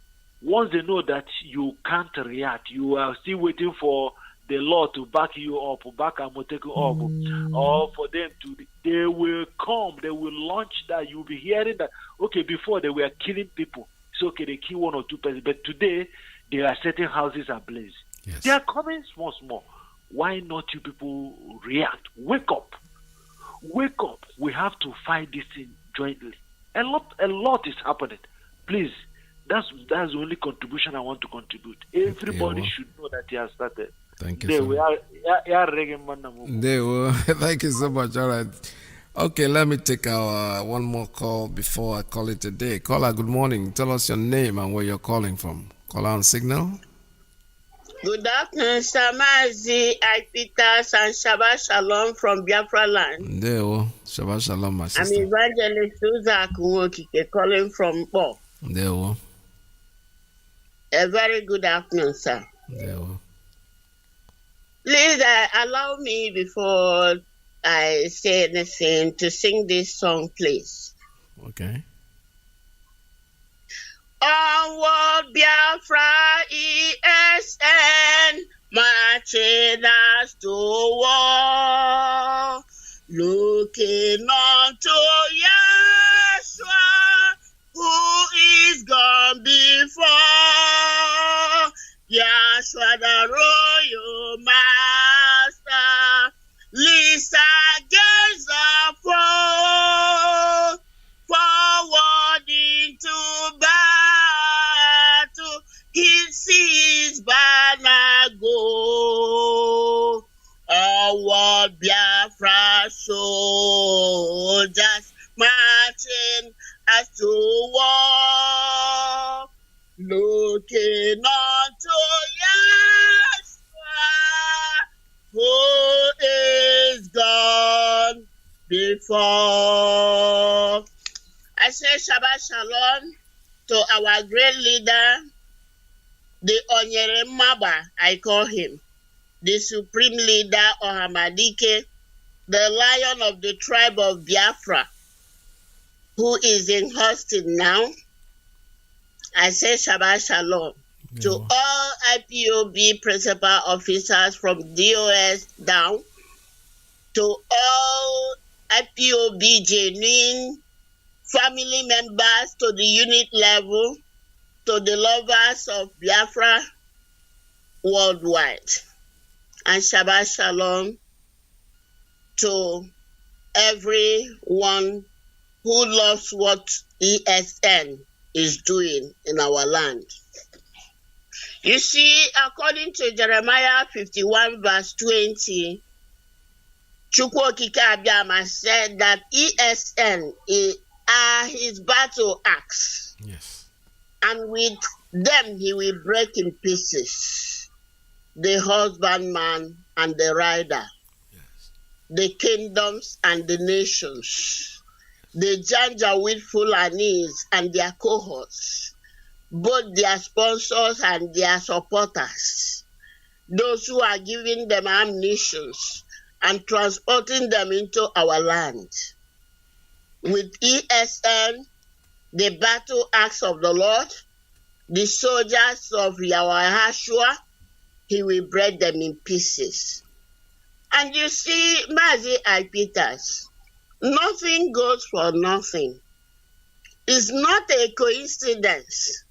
Once they know that you can't react, you are still waiting for the law to back you up, back Amoteku up, or for them to, they will come, they will launch that. You'll be hearing that, okay, before they were killing people. It's okay, they kill 1 or 2 persons, but today they are setting houses ablaze. Yes. They are coming small. Why not you people react? Wake up. Wake up. We have to fight this thing jointly. A lot is happening. Please, that's the only contribution I want to contribute. Everybody should know that he has started. Thank you so much. Thank you so much. All right. Okay, let me take our one more call before I call it a day. Caller, good morning. Tell us your name and where you're calling from. Caller on signal. Good afternoon, Sir Mazi, Iyke, and Shabbat Shalom from Biafra land. Shabbat Shalom, my sister. I'm Evangelist Susan Iyke calling from Ipob. A very good afternoon, sir. Please allow me before I say anything to sing this song, please. Okay. Onward Biafra ESN, marching us to war. Looking unto Yeshua, who is gone before. Yeshua the royal master, leads against the foe. Forward into battle, he sees banner go. Our Biafra soldiers marching as to war, looking unto Yeshua, who is gone before. I say Shabbat Shalom to our great leader, the Onyere Maba, I call him, the supreme leader of Iyke, the lion of the tribe of Biafra, who is in Houston now. I say Shabbat Shalom to all IPOB principal officers from DOS down, to all IPOB genuine family members to the unit level, to the lovers of Biafra worldwide. And Shabbat Shalom to everyone who loves what ESN is doing in our land. You see, according to Jeremiah 51 verse 20, Chukwu Okike Abiama said that ESN are his battle axe. Yes. And with them he will break in pieces the husbandman and the rider, the kingdoms and the nations, the Janjaweed Fulanis and their cohorts, both their sponsors and their supporters, those who are giving them ammunitions and transporting them into our land. With ESN, the battle axe of the Lord, the soldiers of Yahweh, he will break them in pieces. And you see, Mazi and Peters, nothing goes for nothing. It's not a coincidence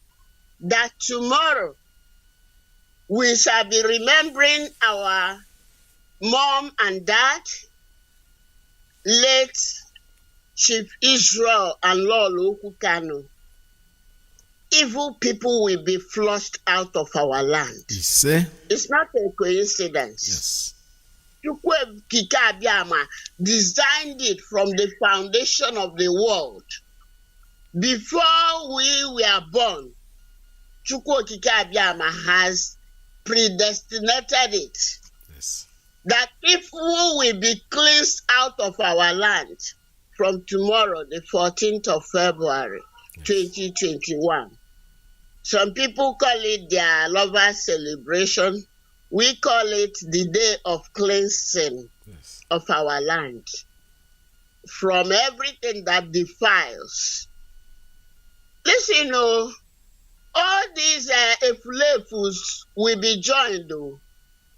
that tomorrow we shall be remembering our mom and dad, late Chief Israel and Lolo Kukano. Evil people will be flushed out of our land. It's not a coincidence. Yes. Chukwu Okike Abiama designed it from the foundation of the world. Before we were born, Chukwu Okike Abiama has predestinated it. Yes. That if we will be cleansed out of our land from tomorrow, the 14th of February, 2021. Some people call it their lovers' celebration. We call it the day of cleansing of our land from everything that defiles. Listen, all these efulefus will be joined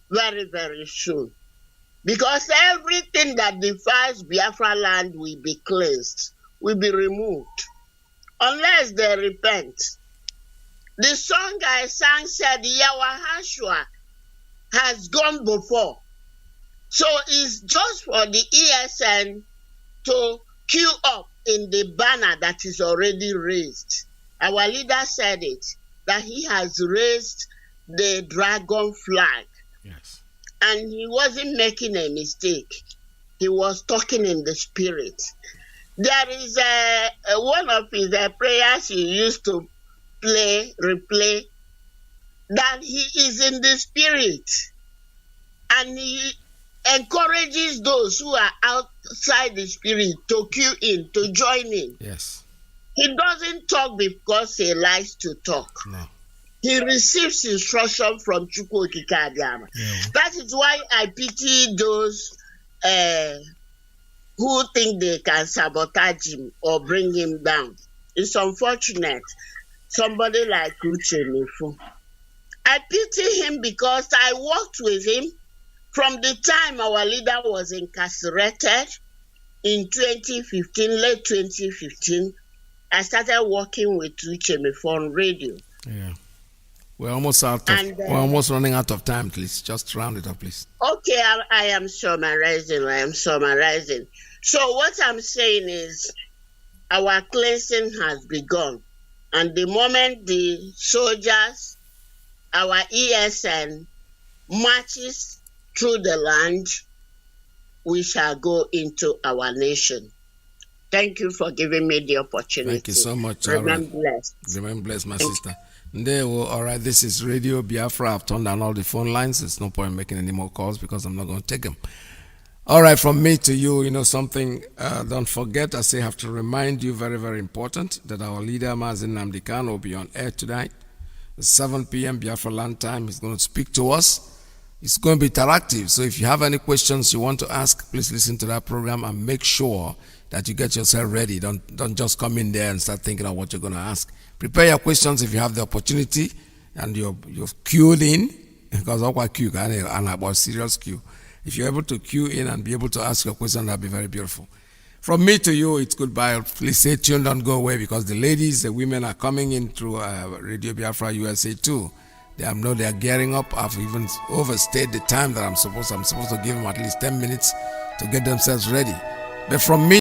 very, very soon. Because everything that defiles Biafra land will be cleansed, will be removed, unless they repent. The song I sang said, Yahweh has gone before. So it's just for the ESN to queue up in the banner that is already raised. Our leader said it, that he has raised the dragon flag. Yes. And he wasn't making a mistake. He was talking in the spirit. There is one of his prayers he used to replay, that he is in the spirit. And he encourages those who are outside the spirit to queue in, to join in. Yes. He doesn't talk because he likes to talk. No. He receives instruction from Chukwu Okike Abiama. Yeah. That is why I pity those who think they can sabotage him or bring him down. It's unfortunate. somebody like Uche Mefu. I pity him because I worked with him from the time our leader was incarcerated in 2015, late 2015. I started working with Uche Mefu on radio. Yeah. We're almost we're almost running out of time, please. Just round it up, please. Okay, I am summarizing. So what I'm saying is our cleansing has begun. And the moment the soldiers, our ESN, marches through the land, we shall go into our nation. Thank you for giving me the opportunity. Thank you so much. Remain blessed. Remain blessed, my sister. All right, this is Radio Biafra. I've turned down all the phone lines. There's no point making any more calls because I'm not going to take them. All right, from me to you, something, don't forget, I have to remind you, very, very important, that our leader, Mazi Nnamdi Kanu, will be on air tonight. At 7 p.m. Biafra land time. He's going to speak to us. It's going to be interactive. So if you have any questions you want to ask, please listen to that program and make sure that you get yourself ready. Don't just come in there and start thinking of what you're going to ask. Prepare your questions if you have the opportunity and you're queued in, because I'm quite queue and about serious queue. If you're able to queue in and be able to ask your question, that'd be very beautiful. From me to you, it's goodbye. Please stay tuned, don't go away, because the ladies, the women are coming in through Radio Biafra USA too. I know they are gearing up. I've even overstayed the time that I'm supposed to give them at least 10 minutes to get themselves ready. But from me